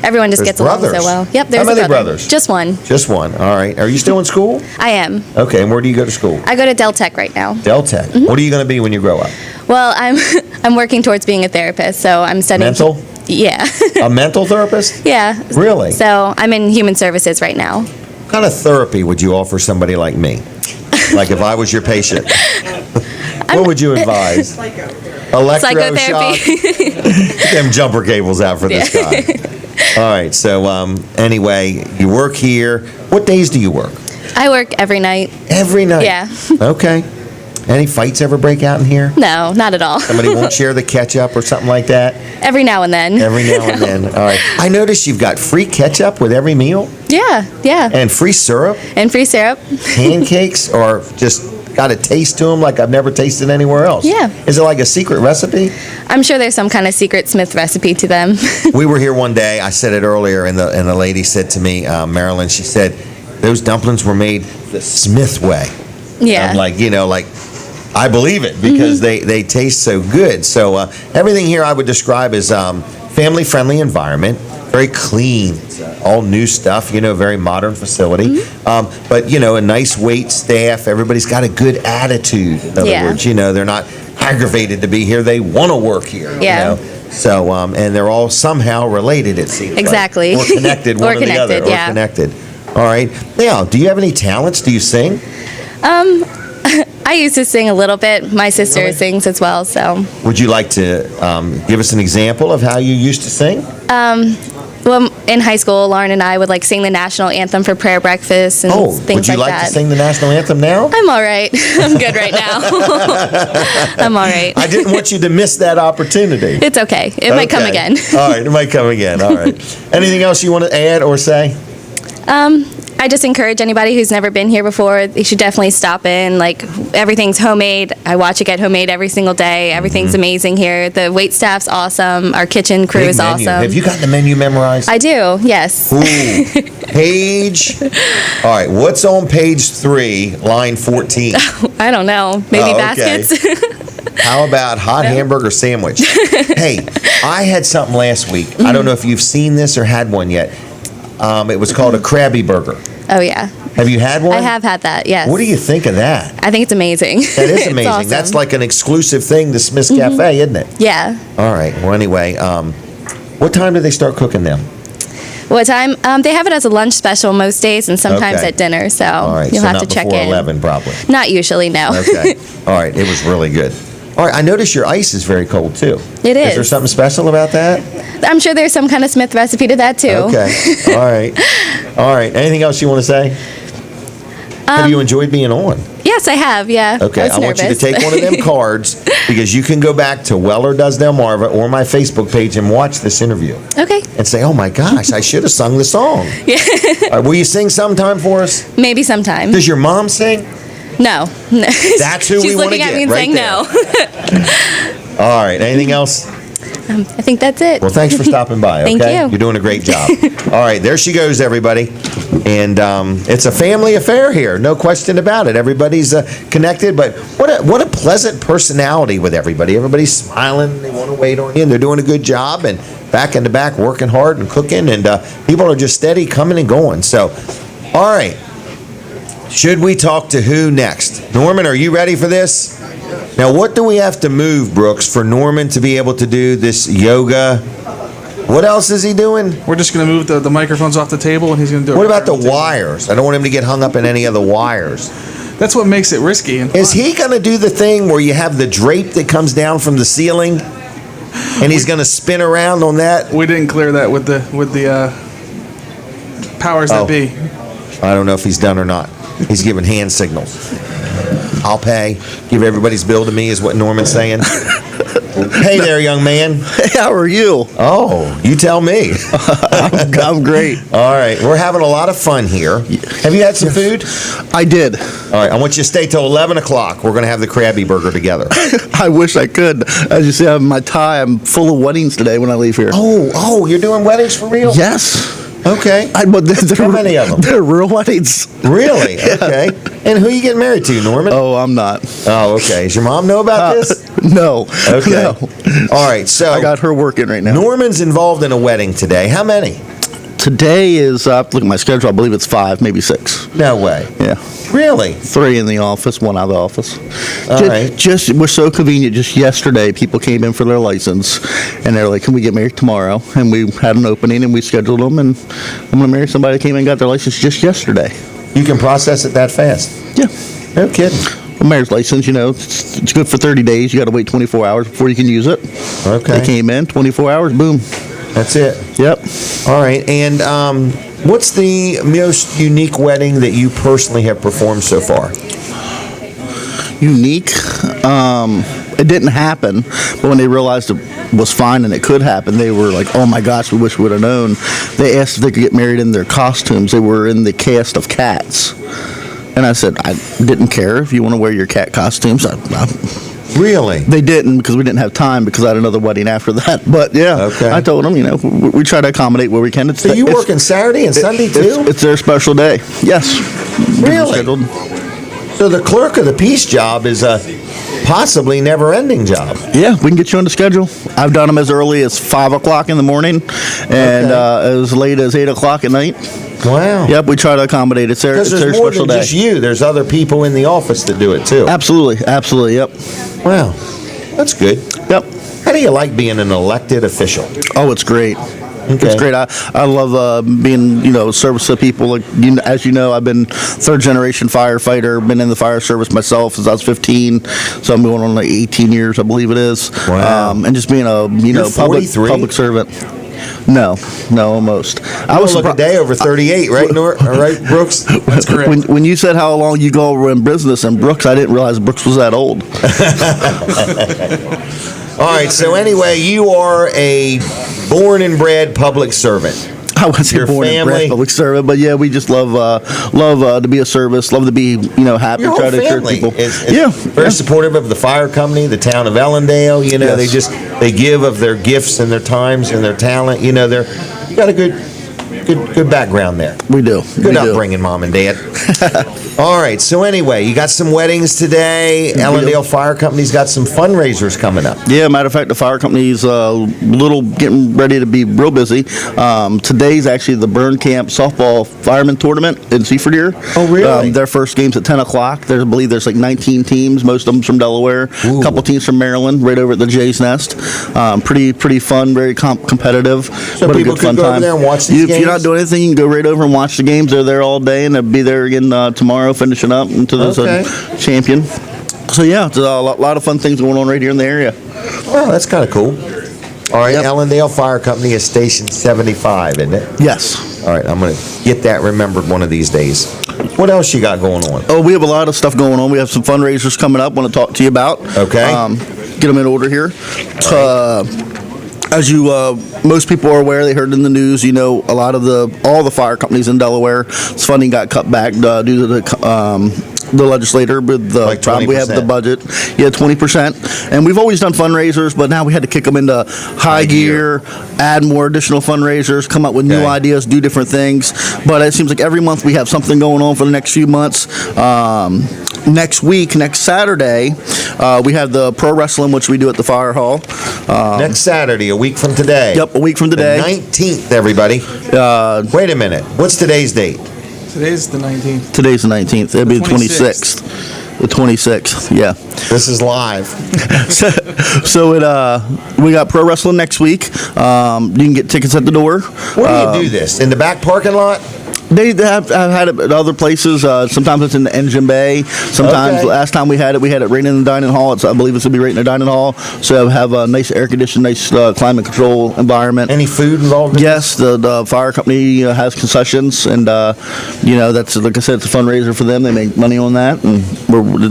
Everyone just There's gets along brothers. so well. Yep, there's How many a brother. brothers? Just one. Just one. All right. Are you still in school? I am. Okay. And where do you go to school? I go to Del Tech right now. Del Tech. What are you going to be when you grow up? Well, I'm working towards being a therapist, so I'm studying. Mental? Yeah. A mental therapist? Yeah. Really? So I'm in human services right now. What kind of therapy would you offer somebody like me? Like if I was your patient? What would you advise? Electroshock? Psychotherapy. Get them jumper cables out for this guy. All right. So anyway, you work here. What days do you work? I work every night. Every night? Yeah. Okay. Any fights ever break out in here? No, not at all. Somebody won't share the ketchup or something like that? Every now and then. Every now and then. All right. I noticed you've got free ketchup with every meal Yeah. and free syrup. And free syrup. Pancakes or just got a taste to them like I've never tasted anywhere else. Yeah. Is it like a secret recipe? I'm sure there's some kind of secret Smith recipe to them. We were here one day. I said it earlier, and the lady said to me, Marilyn, she said, those dumplings were made the Smith way. Yeah. I'm like, I believe it because they taste so good. So everything here I would describe as family-friendly environment, very clean, it's, all new stuff, very modern facility. But, a nice wait staff. Everybody's got a good attitude. In other Yeah. words, they're not aggravated to be here. They want to work here. Yeah. So, and they're all somehow related, it seems Exactly. like. Or connected, one Or or the other. connected, yeah. Or connected. All right. Now, do you have any talents? Do you sing? I used to sing a little bit. My sister Really? sings as well, so. Would you like to give us an example of how you used to sing? Well, in high school, Lauren and I would like sing the national anthem for prayer breakfast and Oh, things would you like that. to sing the national anthem now? I'm all right. I'm good right now. I'm all right. I didn't want you to miss that opportunity. It's okay. It might come Okay. again. All right, it might come again. All right. Anything else you want to add or say? I just encourage anybody who's never been here before, they should definitely stop in. Like, everything's homemade. I watch it get homemade every single day. Everything's amazing here. The wait staff's awesome. Our kitchen crew Big is menu. awesome. Have you got the menu memorized? I do, yes. Ooh. Page. All right, what's on page 3, line 14? I don't know. Maybe Oh, okay. baskets? How about hot hamburger sandwich? Hey, I had something last week. I don't know if you've seen this or had one yet. It was called a Krabby Burger. Oh, yeah. Have you had one? I have had that, yes. What do you think of that? I think it's amazing. That is It's amazing. awesome. That's like an exclusive thing to Smith's Cafe, isn't it? Yeah. All right. Well, anyway, what time do they start cooking them? What time? They have it as a lunch special most days and sometimes Okay. at dinner, so All right. you'll so have not to check before in. 11, probably. Not usually, no. Okay. All right. It was really good. All right. I noticed your ice is very cold, too. It Is there is. something special about that? I'm sure there's some kind of Smith recipe to that, too. Okay. All right. All right. Anything else you want to say? Have you enjoyed being on? Yes, I have, yeah. Okay, I was want you to nervous. take one of them cards because you can go back to Weller Does Delmarva or my Facebook page and watch this interview Okay, and say, oh my gosh, I should have sung the song. Yeah. All right, will you sing sometime for us? maybe sometime. Does your mom sing? No. That's who She's we want to looking at get me and right saying there. no. All right, anything else? I think that's it. Well, thanks for stopping by, okay? Thank you. You're doing a great job. All right, there she goes, everybody. And it's a family affair here, no question about it. Everybody's connected, but what a pleasant personality with everybody. Everybody's smiling, they want to wait on you, and they're doing a good job, and back in the back working hard and cooking, and people are just steady coming and going. So, all right. Should we talk to who next? Norman, are you ready for this? Now, what do we have to move, Brooks, for Norman to be able to do this yoga? What else is he doing? We're just going to move the microphones off the table, and he's going to do it. What about the wires? I don't want him to get hung up in any of the wires. That's what makes it risky. And Is fun. he going to do the thing where you have the drape that comes down from the ceiling, and he's going to spin around on that? We didn't clear that with the powers Oh. that be. I don't know if he's done or not. He's giving hand signals. I'll pay. Give everybody's bill to me is what Norman's saying. Hey there, young man. Hey, how are you? Oh, you tell me. I'm great. All right, we're having a lot of fun here. Have you had some food? I did. All right, I want you to stay till 11 o'clock. We're going to have the Krabby Burger together. I wish I could. As you see, I have my tie. I'm full of weddings today when I leave here. Oh, you're doing weddings for real? Yes. Okay. But they're, How many of them? They're real weddings. Really? Okay. And who are you getting married to, Norman? Oh, I'm not. Oh, okay. Does your mom know about this? No. Okay. No. All right, so I got her working right now. Norman's involved in a wedding today. How many? Today is, look at my schedule, I believe it's 5, maybe 6. No way. Yeah. Really? 3 in the office, 1 out of the office. All right. Just we're so convenient. Just yesterday, people came in for their license, and they're like, "Can we get married tomorrow?" And we had an opening, and we scheduled them. And I'm going to marry somebody that came in and got their license just yesterday. You can process it that fast? Yeah. No kidding. A marriage license, it's good for 30 days. You got to wait 24 hours before you can use it. Okay. They came in, 24 hours, boom. That's it. Yep. All right. And what's the most unique wedding that you personally have performed so far? Unique. It didn't happen, but when they realized it was fine and it could happen, they were like, "Oh my gosh, we wish we would have known." They asked if they could get married in their costumes. They were in the cast of cats, and I said I didn't care if you want to wear your cat costumes. Really? They didn't, because we didn't have time, because I had another wedding after that. But yeah, Okay. I told them, we try to accommodate where we can. So you working Saturday and Sunday too? It's their special day. Yes. Really? Scheduled. So the clerk of the peace job is a possibly never-ending job. Yeah, we can get you on the schedule. I've done them as early as 5 o'clock in the morning and as late as 8 o'clock at night. Wow. Yep, we try to accommodate. It's their Because there's more special than day. just you. There's other people in the office that do it too. Absolutely, absolutely, yep. Wow. That's good. Yep. How do you like being an elected official? Oh, it's great. Okay. It's great. I love being, service to people. Like, as you know, I've been third-generation firefighter, been in the fire service myself since I was 15, so I'm going on like 18 years, I believe it is. Wow. And just being a, You're public 43? servant. No, almost. I was look a day over 38, right, All right, Brooks? That's correct. When you said how long you go in business in Brooks, I didn't realize Brooks was that old. All right, so anyway, you are a born and bred public servant. I wasn't Your born and bred family? public servant, but yeah, we just love to be of service, love to be happy, Your try whole to serve family people. is very supportive of the fire company, the town of Ellendale. You know, Yes. they give of their gifts and their times and their talent. You know, you got a good background there. We do. Good we do. upbringing, Mom and Dad. All right, so anyway, you got some weddings today. Ellendale Fire Company's got some fundraisers coming up. Yeah, matter of fact, the fire company's getting ready to be real busy. Today's actually the Burn Camp softball fireman tournament in Seaford. Oh, really? Their first game's at 10 o'clock. I believe there's like 19 teams, most of them from Delaware, Ooh. a couple teams from Maryland, right over at the Jay's Nest. Pretty fun, very competitive. So but a people good can fun go over time. there and watch these If you're games? not doing anything, you can go right over and watch the games. They're there all day, and they'll be there again tomorrow, finishing up until there's Okay. a champion. So yeah, it's a lot of fun things going on right here in the area. Oh, that's kind of cool. All right, Ellendale Fire Company is Station 75, isn't it? Yes. All right, I'm going to get that remembered one of these days. What else you got going on? Oh, we have a lot of stuff going on. We have some fundraisers coming up. Want to talk to you about? Okay. Get them in order here. As you, most people are aware, they heard in the news. All all the fire companies in Delaware, funding got cut back due to the legislator with the Like problem we have with the 20%. budget. Yeah, 20%. And we've always done fundraisers, but now we had to kick them into high gear, add more additional fundraisers, come up with new Okay. ideas, do different things. But it seems like every month we have something going on for the next few months. Next Saturday, we have the pro wrestling, which we do at the fire hall. Next Saturday, a week from today. Yep, a week from today. The 19th, everybody. Wait a minute. What's today's date? Today's the 19th. Today's the 19th. It'll be the 26th. 26th. The 26th, yeah. This is live. So we got pro wrestling next week. You can get tickets at the door. Where do you do this? In the back parking lot? They have had it at other places. Sometimes it's in the engine bay. Sometimes, Okay. last time we had it right in the dining hall. I believe it's going to be right in the dining hall. So have a nice air conditioned, nice climate control environment. Any food involved in Yes, the fire company has concessions, and that's, like I said, it's a fundraiser for them. They make money on that, and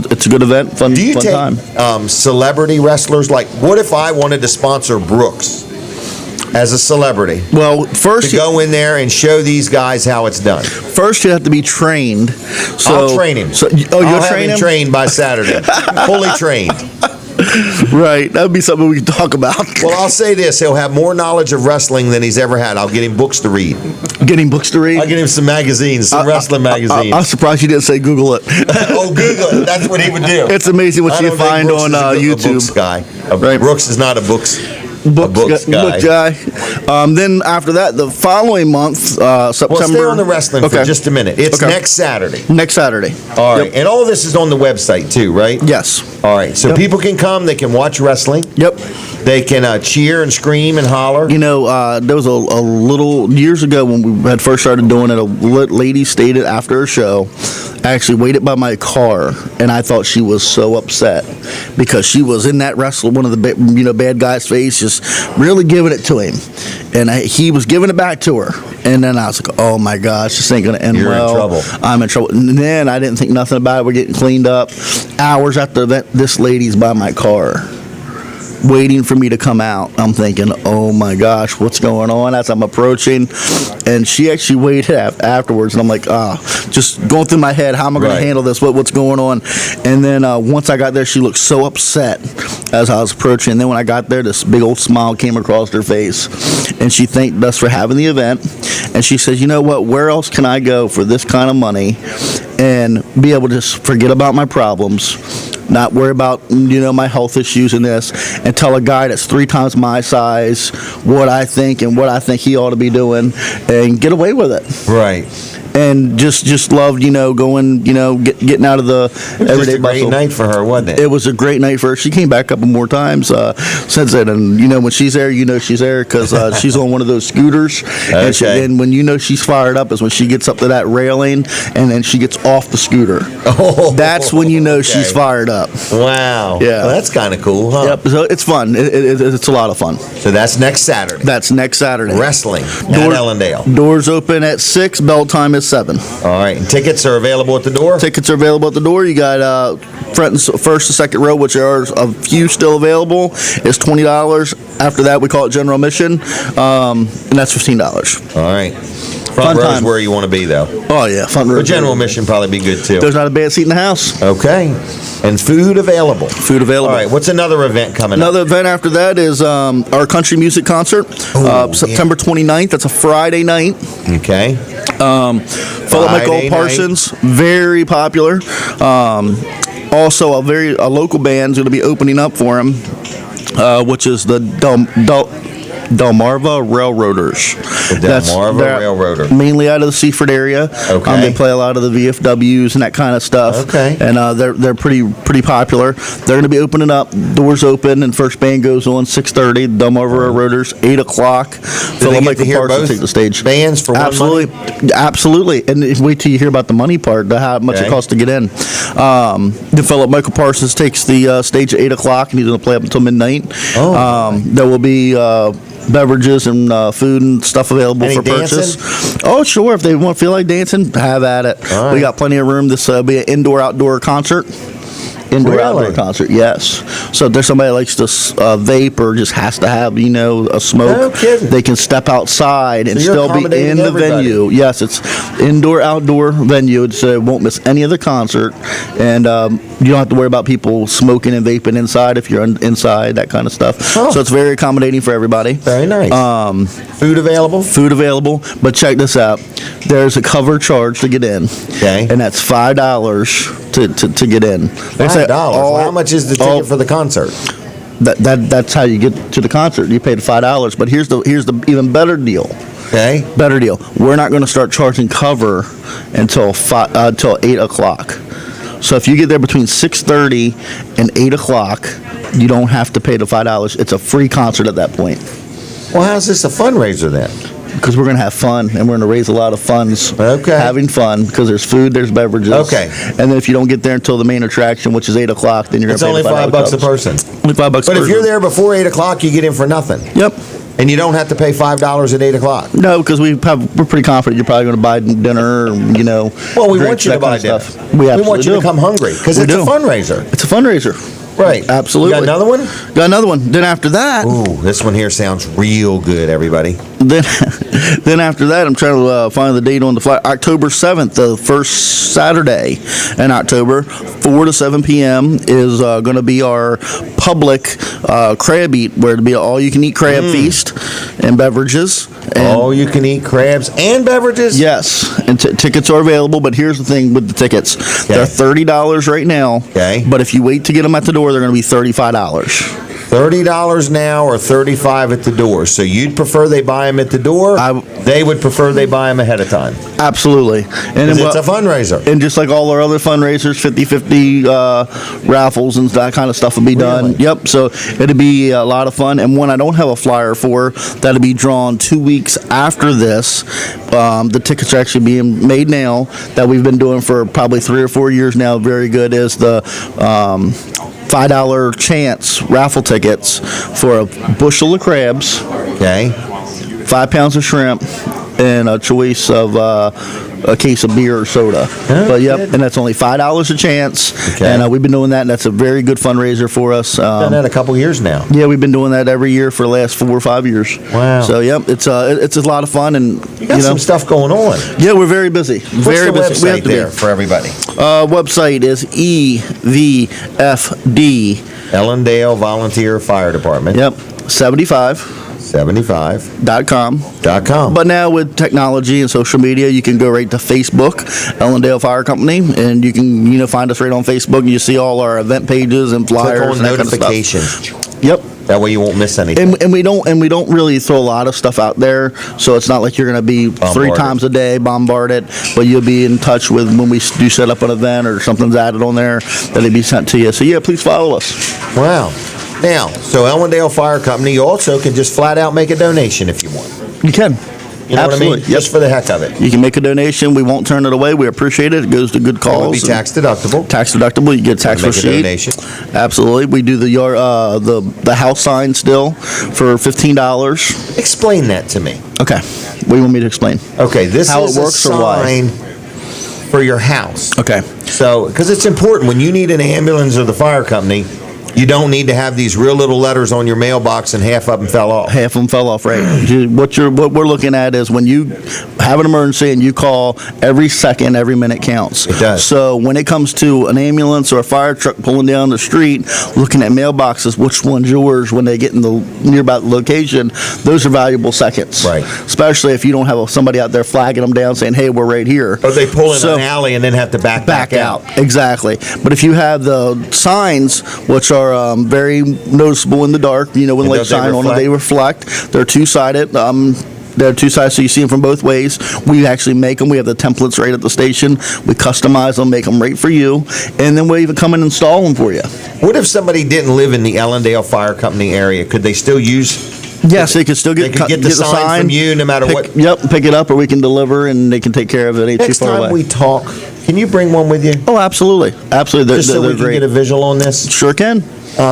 it's a good event, fun Do you time. take celebrity wrestlers? Like, what if I wanted to sponsor Brooks as a celebrity? Well, first To go in there and show these guys how it's done. you have to be trained. So, I'll train him. You'll I'll have train him him? trained by Saturday. Fully trained. Right, that would be something we can talk about. Well, I'll say this. He'll have more knowledge of wrestling than he's ever had. I'll get him books to read. Getting books to read. I'll get him some magazines, some wrestling magazines. I'm surprised you didn't say Google it. Oh, Google it. That's what he would do. It's amazing what I you don't think find Brooks on is a YouTube. books guy. Right. Brooks is not a books Books guy. guy. Then after that, the following month, September. Well, stay on the wrestling for Okay. just a minute. It's Okay. next Saturday. Next Saturday. All right. Yep. And all this is on the website too, right? Yes. All right. So Yep. people can come. They can watch wrestling. Yep. They can cheer and scream and holler. There was a little years ago when we had first started doing it. A lady stayed after a show. Actually waited by my car, and I thought she was so upset because she was in that wrestler, one of the bad guy's face, just really giving it to him, and he was giving it back to her. And then I was like, oh my gosh, this ain't gonna end You're in well. trouble. I'm in trouble. And then I didn't think nothing about it. We're getting cleaned up. Hours after the event, this lady's by my car, waiting for me to come out. I'm thinking, oh my gosh, what's going on as I'm approaching? And she actually waited afterwards, and I'm like, just going through my head, how am I going Right. to handle this? What's going on? And then once I got there, she looked so upset as I was approaching. And then when I got there, this big old smile came across her face, and she thanked us for having the event. And she says, you know what, where else can I go for this kind of money and be able to just forget about my problems, not worry about my health issues and this, and tell a guy that's 3 times my size what I think and what I think he ought to be doing, and get away with it. Right. and just loved, going, getting out of the everyday Just a great bustle. night for her, wasn't it? It was a great night for her. She came back a couple more times since then, and when she's there, she's there because she's on one of those scooters, Okay. and when she's fired up is when she gets up to that railing and then she gets off the scooter. Oh, That's when she's okay. fired up. Wow. Yeah. Well, that's kind of cool, huh? Yep. So it's fun. It's a lot of fun. So that's next Saturday. That's next Saturday. Wrestling at Door- Ellendale. Doors open at 6. Bell time is 7. All right. And tickets are available at the door? Tickets are available at the door. You got first and second row, which are a few still available. It's $20. After that, we call it general admission, and that's $15. All right. Fun Front row's time. where you want to be, though. Oh yeah, fun row. The general admission probably be good, too. There's not a bad seat in the house. Okay. And food available. Food available. All right. What's another event coming Another up? event after that is our country music concert, September 29th. That's a Friday night. Okay. Philip Michael Friday Parsons, very popular. Also, a local band's going to be opening up for him, which is the Delmarva Railroaders. The Delmarva they're Railroader. mainly out of the Seaford area. Okay. They play a lot of the VFWs and that kind of stuff. Okay. And they're pretty popular. They're going to be opening up. Doors open, and first band goes on 6:30. Delmarva Railroaders 8 o'clock. Do they Philip get Michael to hear Parsons both take the stage. bands for one Absolutely, money? absolutely. And wait till you hear about the money part, how much Okay. it costs to get in. Then Philip Michael Parsons takes the stage at 8 o'clock, and he's going to play up until midnight. Oh. There will be beverages and food and stuff available Any for purchase. Oh, sure. If they feel like dancing, have at it. All right. We got plenty of room. This will be an indoor-outdoor concert. Indoor-outdoor Really? concert, yes. So if there's somebody that likes to vape or just has to have, a smoke, No kidding. they can step outside and So you're still be accommodating in the everybody. venue. Yes, it's indoor-outdoor venue, so it won't miss any of the concert. And you don't have to worry about people smoking and vaping inside if you're inside, that kind of stuff. Oh. So it's very accommodating for everybody. Very nice. Food available? Food available, but check this out. There's a cover charge to get in. Okay. And that's $5 to get in. Like I said, $5. Well, how much is the ticket all- for the concert? That's how you get to the concert. You pay the $5. But here's the even better deal. Okay. Better deal. We're not going to start charging cover until 8 o'clock. So if you get there between 6:30 and 8 o'clock, you don't have to pay the $5. It's a free concert at that point. Well, how's this a fundraiser then? Because we're going to have fun, and we're going to raise a lot of funds. Okay. Having fun, because there's food, there's beverages. Okay. And then if you don't get there until the main attraction, which is 8 o'clock, then you're going It's to pay only the $5 a $5 person. Only $5 a But person. if you're there before 8 o'clock, you get in for nothing. Yep. And you don't have to pay $5 at 8 o'clock. No, because we're pretty confident you're probably going to buy dinner, Well, we drinks, want you to that buy kind dinner. of stuff. We want absolutely you to do. come hungry because We it's do. a fundraiser. It's a fundraiser. Right. Absolutely. You got another one? Got another one. Then after that, Ooh, this one here sounds real good, everybody. then after that, I'm trying to find the date on the fly. October 7th, the first Saturday in October, 4 to 7 p.m. is going to be our public crab eat, where it'll be an all-you-can-eat crab feast and beverages. And All you can eat crabs and beverages? yes, and tickets are available, but here's the thing with the tickets. They're $30 right now, Okay. but if you wait to get them at the door, they're going to be $35. $30 now or $35 at the door. So you'd prefer they buy them at the door? They would prefer they buy them ahead of time. Absolutely. And 'Cause then, it's a fundraiser. and just like all our other fundraisers, 50-50 raffles and that kind of stuff will be done. Really? Yep. So it'll be a lot of fun. And one I don't have a flyer for, that'll be drawn 2 weeks after this. The tickets are actually being made now, that we've been doing for probably 3 or 4 years now. Very good, is the $5 chance raffle tickets for a bushel of crabs, Okay. 5 pounds of shrimp, and a choice of a case of beer or soda. But yep, good. and that's only $5 a chance. Okay. And we've been doing that, and that's a very good fundraiser for us. Done that a couple years now. Yeah, we've been doing that every year for the last 4 or 5 years. Wow. So yep, it's a lot of fun, and You got some stuff going on. yeah, we're very busy. What's Very the busy. We have website to be. there for everybody? Website is EVFD. Ellendale Volunteer Fire Department. Yep, 75.com. 75.com. But now with technology and social media, you can go right to Facebook, Ellendale Fire Company, and you can find us right on Facebook, and you see all our event pages and Click flyers on and that kind of stuff. notifications. Yep. That way you won't miss anything. And we don't really throw a lot of stuff out there, so it's not like you're going to be 3 Bombarded. times a day bombarded, but you'll be in touch with when we do set up an event or something's added on there, that it'll be sent to you. So yeah, please follow us. Wow. Now, so Ellendale Fire Company, you also can just flat out make a donation if you want. You can. You know Absolutely. what I mean? Just for the heck of it. You can make a donation. We won't turn it away. We appreciate it. It goes to good It would cause. be and tax deductible. Tax deductible. You get a tax Make a receipt. donation. Absolutely. We do the house sign still for $15. Explain that to me. Okay. What do you want me to explain? Okay, this How is it works a or why? sign for your house. Okay. So, because it's important when you need an ambulance or the fire company, you don't need to have these real little letters on your mailbox and half of them fell off. Half of them fell off, right? What we're looking at is when you have an emergency and you call, every second, every minute counts. It does. So when it comes to an ambulance or a fire truck pulling down the street, looking at mailboxes, which one's yours when they get in the nearby location, those are valuable seconds. Right. Especially if you don't have somebody out there flagging them down saying, hey, we're right here. Or they pull in So- an alley and then have to back out. Exactly. But if you have the signs, which are very noticeable in the dark, when And lights don't they shine on them, they reflect. They're two-sided. They're two-sided, so you see them from both ways. We actually make them. We have the templates right at the station. We customize them, make them right for you, and then we'll even come and install them for you. What if somebody didn't live in the Ellendale Fire Company area? Could they still use? Yes, they can still They could get the sign from you no matter what. Yep, pick it up, or we can deliver, and they can take care of it. Ain't Next too far time away. we talk, can you bring one with you? Oh, absolutely. Absolutely. Just so They're we can great. get a visual on this? Sure can.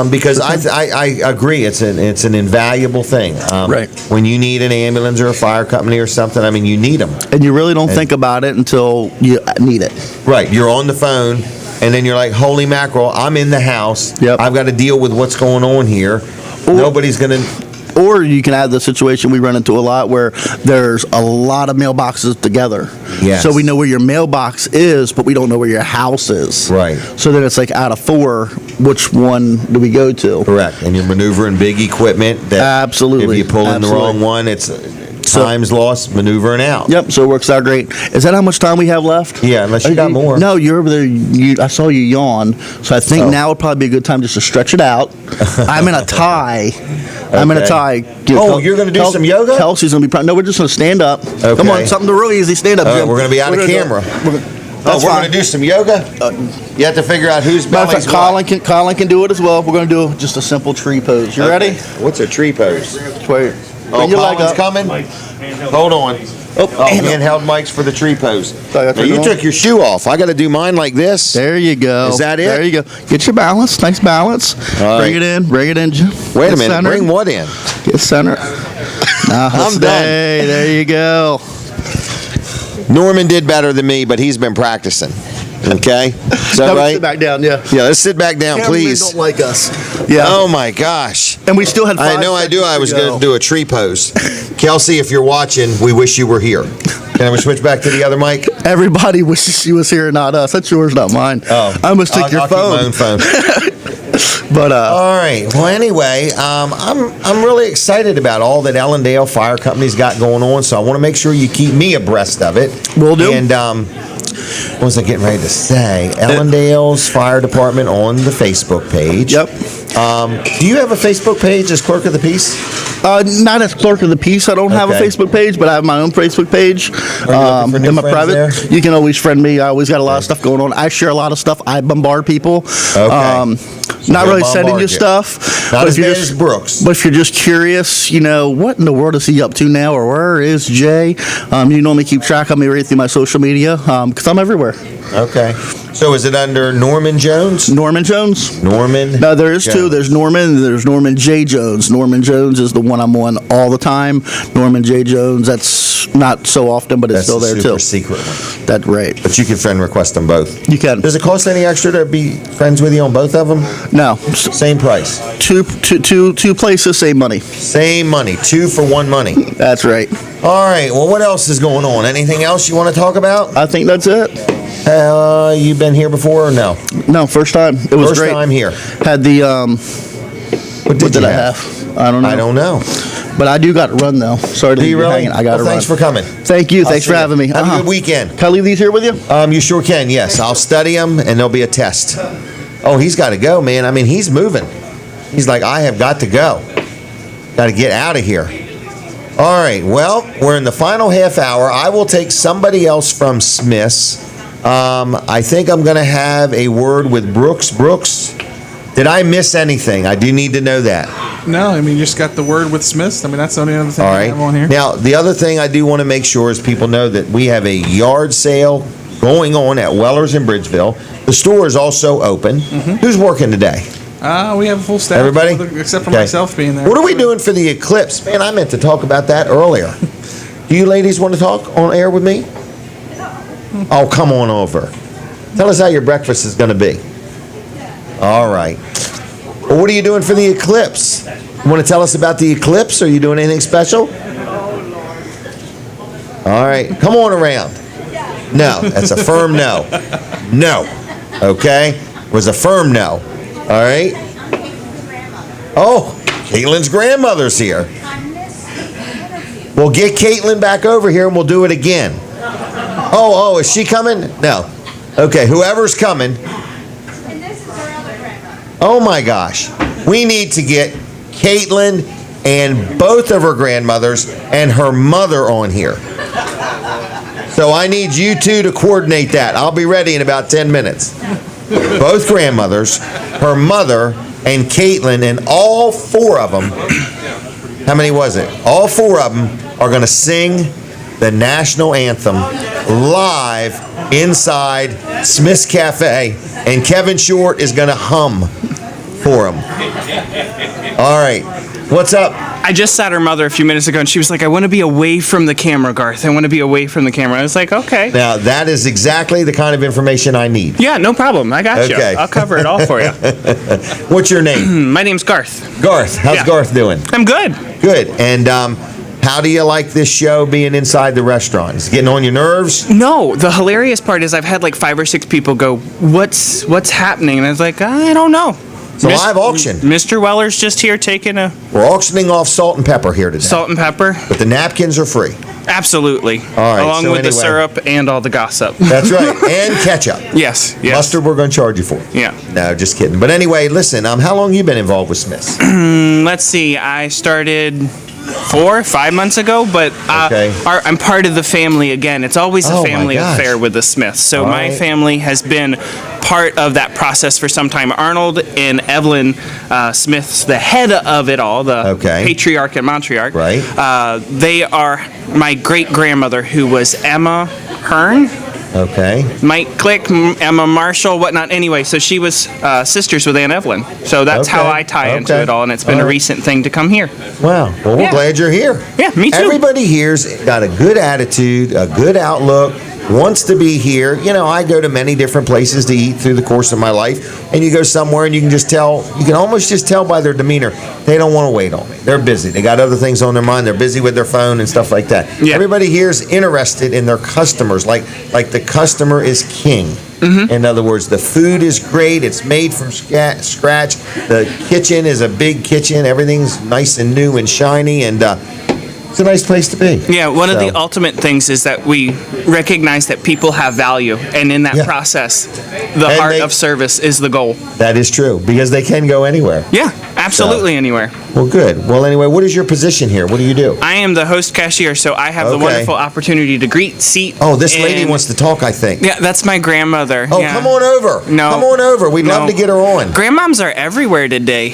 Because I agree, it's an invaluable thing. Right. When you need an ambulance or a fire company or something, I mean, you need them. And you really don't think about it until you need it. Right. You're on the phone, and then you're like, holy mackerel, I'm in the house. Yep. I've got to deal with what's going on here. Nobody's going to. Or you can have the situation we run into a lot where there's a lot of mailboxes together. Yes. So we know where your mailbox is, but we don't know where your house is. Right. So then it's like out of 4, which one do we go to? Correct. And you're maneuvering big equipment that Absolutely. if you pull in the Absolutely. wrong one, it's time's lost maneuvering out. Yep, so it works out great. Is that how much time we have left? Yeah, unless you got more. No, you're over there. I saw you yawn. So I think Oh. now would probably be a good time just to stretch it out. I'm in a tie. I'm in a Okay. tie. Oh, you're gonna do some yoga? Kelsey's going to be proud. No, we're just going to stand up. Come Okay. on, something real easy. Stand up, All right, Jim. we're going to be out of gonna do it. camera. We're gonna- Oh, That's we're fine. going to do some yoga? You have to figure out whose Matter of belly's fact, Colin can do it as well. We're going to do just a simple tree pose. You ready? What's a tree pose? Wait. Oh, Bring your leg Colin's up. coming? Hold on. Oh, handheld mics for the tree pose. Sorry, I Now, turned you it on. took your shoe off. I got to do mine like this. There you go. Is that it? There you go. Get your balance. Nice balance. All Bring right. it in. Bring it in, Jim. Wait a Get minute. centered. Bring what in? Get center. Now, I'm done. There you go. Norman did better than me, but he's been practicing. Okay? Is that Now right? sit back down. Yeah. Yeah, let's sit back down, Cameramen please. don't like us. Yeah. Oh, my gosh. And we still had 5 I know I do. seconds I was to going to do a tree pose. Kelsey, if you're watching, we wish you were here. Can we switch back to the other mic? Everybody wishes she was here, not us. That's yours, not mine. Oh, I almost took I'll your keep my own phone. phone. But All right. Well, anyway, I'm really excited about all that Ellendale Fire Company's got going on. So I want to make sure you keep me abreast of it. Will do. And what was I getting ready to say? Ellendale's Fire Department on the Facebook page. Yep. Do you have a Facebook page as Clerk of the Peace? not as clerk of the peace. I don't have a Okay. Facebook page, but I have my own Facebook page. Are you looking for new in my friends private. there? You can always friend me. I always got a lot of stuff going on. I share a lot of stuff. I bombard people. Okay. Not they'll really sending bombard you you. stuff. Not but as if you're bad just- as Brooks. But if you're just curious, what in the world is he up to now, or where is Jay? You normally keep track of me right through my social media because I'm everywhere. Okay. So is it under Norman Jones? Norman Jones. Norman. No, there is two. Jones. There's Norman and there's Norman J. Jones. Norman Jones is the one I'm on all the time. Norman J. Jones, that's not so often, but it's That's still the there super too. secret one. That's right. But you can friend request them both. You can. Does it cost any extra to be friends with you on both of them? No. Same price. Two places, same money. Same money. 2 for 1 money. That's right. All right. Well, what else is going on? Anything else you want to talk about? I think that's it. You been here before or no? No, first time. It was First great. time here. Had the What what did you I have? I don't know. I don't know. But I do got to run though. Sorry to Do leave you you really? hanging. I got to Well, run. thanks for coming. Thank you. I'll Thanks see for you. having me. Have a good weekend. Can I leave these here with you? You sure can. Yes, I'll study them, and there'll be a test. Oh, he's got to go, man. I mean, he's moving. He's like, I have got to go. Got to get out of here. All right, well, we're in the final half hour. I will take somebody else from Smith's. I think I'm going to have a word with Brooks. Brooks, did I miss anything? I do need to know that. No, I mean, you just got the word with Smiths. I mean, that's the only other thing All I right. have on here. Now, the other thing I do want to make sure is people know that we have a yard sale going on at Weller's in Bridgeville. The store is also open. Who's working today? We have a full staff. Everybody? Except for Okay. myself being there. What are we doing for the eclipse? Man, I meant to talk about that earlier. Do you ladies want to talk on air with me? Oh, come on over. Tell us how your breakfast is going to be. All right. Well, what are you doing for the eclipse? You want to tell us about the eclipse? Are you doing anything special? All right. Come on around. No, that's a firm no. No. Okay? It was a firm no. All right? Oh, Caitlin's grandmother's here. We'll get Caitlin back over here and we'll do it again. Oh, is she coming? No. Okay, whoever's coming. Oh my gosh. We need to get Caitlin and both of her grandmothers and her mother on here. So I need you two to coordinate that. I'll be ready in about 10 minutes. Both grandmothers, her mother, and Caitlin, and all four of them, how many was it? All four of them are going to sing the national anthem live inside Smith's Cafe, and Kevin Short is going to hum for them. All right. What's up? I just sat her mother a few minutes ago, and she was like, I want to be away from the camera, Garth. I want to be away from the camera. I was like, okay. Now, that is exactly the kind of information I need. Yeah, no problem. I got you. Okay. I'll cover it all for you. What's your name? My name's Garth. Garth. How's Yeah. Garth doing? I'm good. Good. And how do you like this show being inside the restaurant? Is it getting on your nerves? No, the hilarious part is I've had like 5 or 6 people go, what's happening? And I was like, I don't know. It's a live auction. Mr. Weller's just here taking a We're auctioning off salt and pepper here today. salt and pepper. But the napkins are free. Absolutely. All right, Along so with the anyway. syrup and all the gossip. That's right. And ketchup. Yes. Mustard we're going to charge you for. Yeah. No, just kidding. But anyway, listen, how long you been involved with Smith's? Let's see. I started 4 or 5 months ago, but Okay. I'm part of the family again. It's always a Oh, my family gosh. affair with the Smiths. So All my right. family has been part of that process for some time. Arnold and Evelyn Smith's the head of it all, the Okay. patriarch and matriarch. Right. They are my great-grandmother, who was Emma Hearn. Okay. Mike Click, Emma Marshall, whatnot. Anyway, so she was sisters with Aunt Evelyn. So that's how Okay. I tie into Okay. it all, and it's been All a right. recent thing to come here. Wow. Well, we're Yeah. glad you're here. Yeah, me too. Everybody here's got a good attitude, a good outlook, wants to be here. You know, I go to many different places to eat through the course of my life, and you go somewhere and you can just tell, you can almost just tell by their demeanor, they don't want to wait on me. They're busy. They got other things on their mind. They're busy with their phone and stuff like that. Yeah. Everybody here is interested in their customers, like the customer is king. In other words, the food is great. It's made from scratch. The kitchen is a big kitchen. Everything's nice and new and shiny, and it's a nice place to be. Yeah, one of So- the ultimate things is that we recognize that people have value, and in that Yeah. process, the And heart they- of service is the goal. That is true, because they can go anywhere. Yeah, absolutely anywhere. Well, good. Well, anyway, what is your position here? What do you do? I am the host cashier, so I have the Okay. wonderful opportunity to greet, seat. Oh, this lady and- wants to talk, I think. Yeah, that's my grandmother. Oh, yeah. come on over. No. Come on over. We'd love No. to get her on. Grandmoms are everywhere today.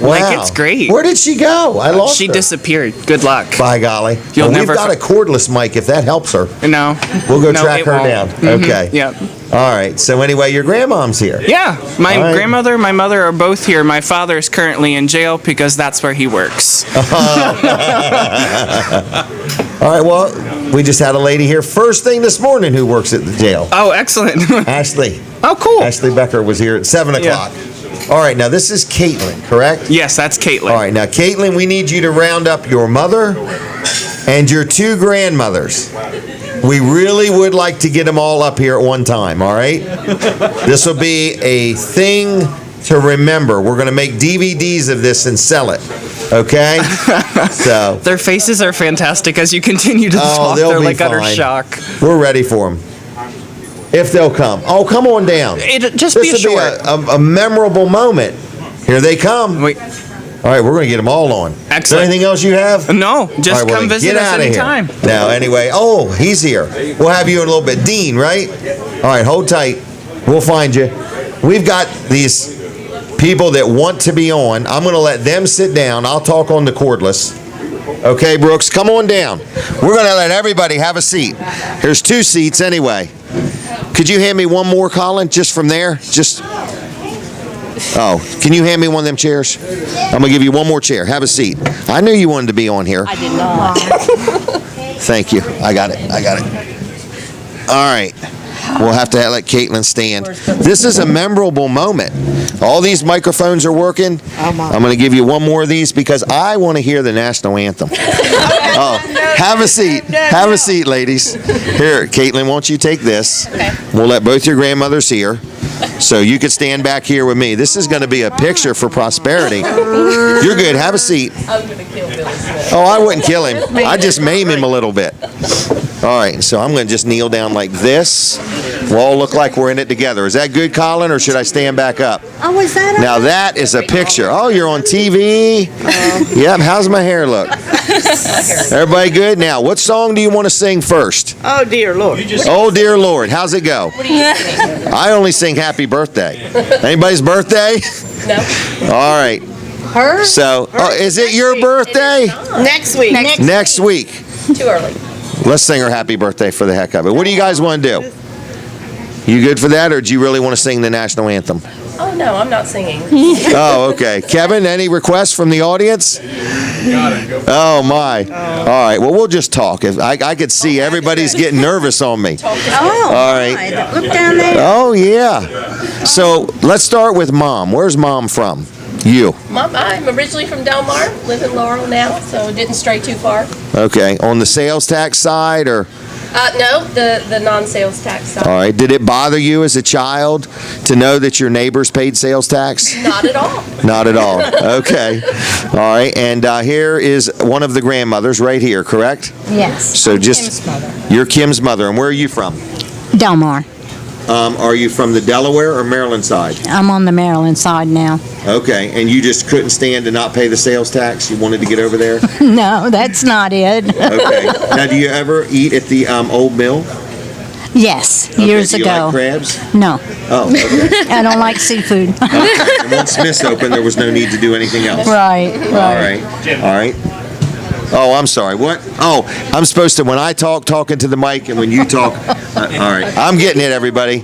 Wow. Like, it's great. Where did she go? I lost She her. disappeared. Good luck. By golly. You'll Well, never we've got a cordless mic if that helps her. No. We'll go No, track it her won't. down. Mhm. Okay. Yeah. All right. So anyway, your grandmom's here. Yeah. My All right. grandmother, my mother are both here. My father is currently in jail because that's where he works. All right. Well, we just had a lady here first thing this morning who works at the jail. Oh, excellent. Ashley. Oh, cool. Ashley Becker was here at 7 o'clock. All right. Now, this is Caitlin, correct? Yes, that's Caitlin. All right. Now, Caitlin, we need you to round up your mother and your 2 grandmothers. We really would like to get them all up here at one time, all right? This will be a thing to remember. We're going to make DVDs of this and sell it, okay? So, Their faces are fantastic as you continue to oh, talk. they'll They're be like utter fine. shock. We're ready for them. If they'll come. Oh, come on down. It'll just This be a will short. be a memorable moment Here they come. Wait. All right, we're going to get them all on. Is there Excellent. anything else you have? No, just All right, well, come then visit get us outta here. anytime. Now, anyway, he's here. We'll have you in a little bit. Dean, right? All right, hold tight. We'll find you. We've got these people that want to be on. I'm going to let them sit down. I'll talk on the cordless. Okay, Brooks, come on down. We're going to let everybody have a seat. There's 2 seats anyway. Could you hand me one more, Colin, just from there? Can you hand me one of them chairs? I'm going to give you one more chair. Have a seat. I knew you wanted to be on here. I did not. Thank you. I got it. All right. We'll have to let Caitlin stand. This is a memorable moment. All these microphones are working. I'm going to give you one more of these because I want to hear the national anthem. Have a seat. Have a seat, ladies. Here, Caitlin, won't you take this? We'll let both your grandmothers here. So you could stand back here with me. This is going to be a picture for prosperity. You're good. Have a seat. I'm going to kill Billy Smith. Oh, I wouldn't kill him. I'd just maim him a little bit. All right, so I'm going to just kneel down like this. We'll all look like we're in it together. Is that good, Colin, or should I stand back up? Oh, is that Now that is a picture. Oh, you're on TV? Yep, how's my hair look? Everybody good? Now, what song do you want to sing first? Oh, dear Lord. Oh, dear Lord. How's it go? I only sing Happy Birthday. Anybody's birthday? No. All right. Her? So, is it your birthday? Next week. Next week. Too early. Let's sing her happy birthday for the heck of it. What do you guys want to do? You good for that, or do you really want to sing the national anthem? Oh, no, I'm not singing. Oh, okay. Kevin, any requests from the audience? Oh, my. All right. Well, we'll just talk. If I could see everybody's getting nervous on me. Oh, All right. look down there. Oh, yeah. So let's start with Mom. Where's Mom from? You. Mom, I'm originally from Delmarva, live in Laurel now, so didn't stray too far. Okay. On the sales tax side, or? No, the non-sales tax side. All right. Did it bother you as a child to know that your neighbors paid sales tax? Not at all. Not at all. Okay. All right. And here is one of the grandmothers right here, correct? Yes. So just, Kim's mother. you're Kim's mother. And where are you from? Delmar. Are you from the Delaware or Maryland side? I'm on the Maryland side now. Okay. And you just couldn't stand to not pay the sales tax? You wanted to get over there? No, that's not it. Okay. Now, do you ever eat at the old mill? Yes, Okay, years do you ago. like crabs? No, Oh, okay. I don't like seafood. And once Smith's open, there was no need to do anything else. Right, All right. right. All right. Oh, I'm sorry. What? Oh, I'm supposed to, when I talking to the mic, and when you talk. All right. I'm getting it, everybody.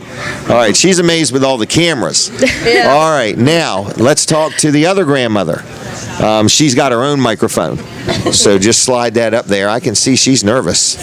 All right. She's amazed with all the cameras. All right. Now, let's talk to the other grandmother. She's got her own microphone. So just slide that up there. I can see she's nervous.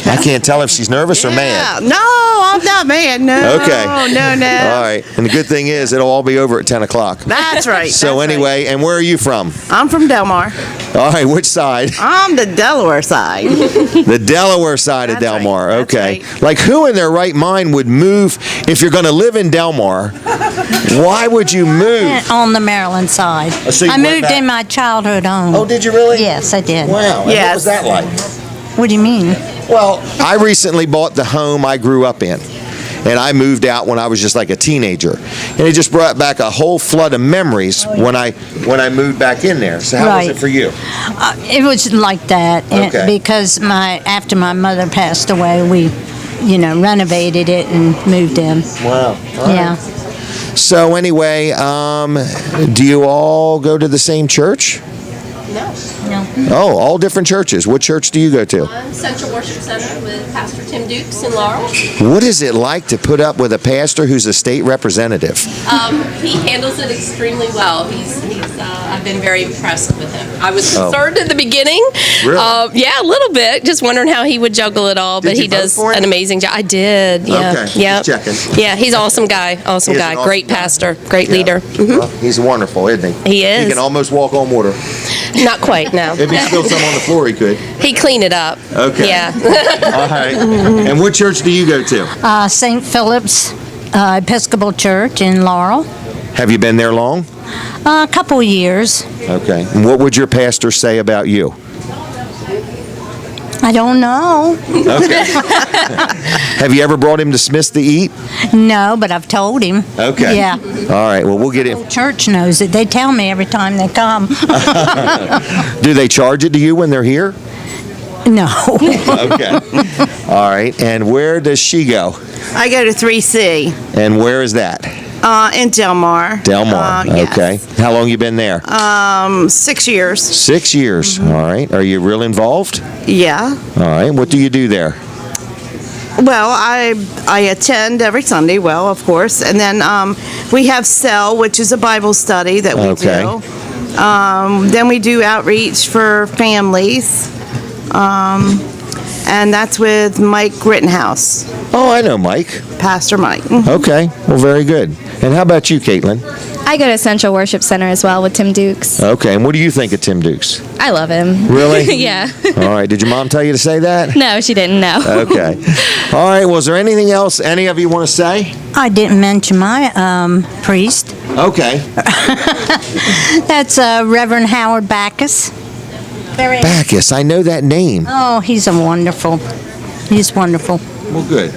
I can't tell if she's nervous or mad. No, I'm not mad. No. Okay. No. All right. And the good thing is, it'll all be over at 10 o'clock. That's right. So anyway, and where are you from? I'm from Delmar. All right. Which side? I'm the Delaware side. The Delaware side of That's right. Delmar. That's Okay. right. Like, who in their right mind would move if you're going to live in Delmar? Why would you move? On the Maryland side. So you I went moved back- in my childhood home. Oh, did you really? Yes, I did. Wow. And what was Yes. that like? What do you mean? Well, I recently bought the home I grew up in. And I moved out when I was just like a teenager. And it just brought back a whole flood of memories when I moved back in there. So how was Right. it for you? It was like that Okay. because after my mother passed away, we, renovated it and moved in. Wow. All right. Yeah. So anyway, do you all go to the same church? No. Oh, all different churches. What church do you go to? Central Worship Center with Pastor Tim Dukes in Laurel. What is it like to put up with a pastor who's a state representative? He handles it extremely well. I've been very impressed with him. I was Oh. concerned at the beginning. Really? Yeah, a little bit. Just wondering how he would juggle it all, Did but you he vote does for him? an amazing job. I did. Yeah. Okay, Yeah. just checking. Yeah, he's an awesome guy. Awesome He is guy. an awesome Great guy. pastor. Great Yeah. leader. Well, he's wonderful, isn't he? He is. He can almost walk on water. Not quite. No. If he spilled some on the floor, he could. He cleaned it up. Okay. Yeah. All right. And what church do you go to? St. Philip's Episcopal Church in Laurel. Have you been there long? A couple years. Okay. And what would your pastor say about you? I don't know. Okay. Have you ever brought him to Smith's to eat? No, but I've told him. Okay. Yeah. All right. Well, we'll get it. Church knows it. They tell me every time they come. Do they charge it to you when they're here? No. Okay. All right. And where does she go? I go to 3C And where is that? in Delmar. Delmar. Yes. Okay. How long you been there? 6 years. 6 years. All right. Are you real involved? Yeah. All right. What do you do there? Well, I attend every Sunday, well, of course. And then we have Cell, which is a Bible study that we Okay. do. Then we do outreach for families. And that's with Mike Rittenhouse, Oh, I know Mike. Pastor Mike. Okay. Well, very good. And how about you, Caitlin? I go to Central Worship Center as well with Tim Dukes. Okay. And what do you think of Tim Dukes? I love him. Really? Yeah. All right. Did your mom tell you to say that? No, she didn't know. Okay. All right. Was there anything else any of you want to say? I didn't mention my priest. Okay. That's Reverend Howard Backus. Very. Bacchus. I know that name. Oh, he's wonderful. He's wonderful. Well, good.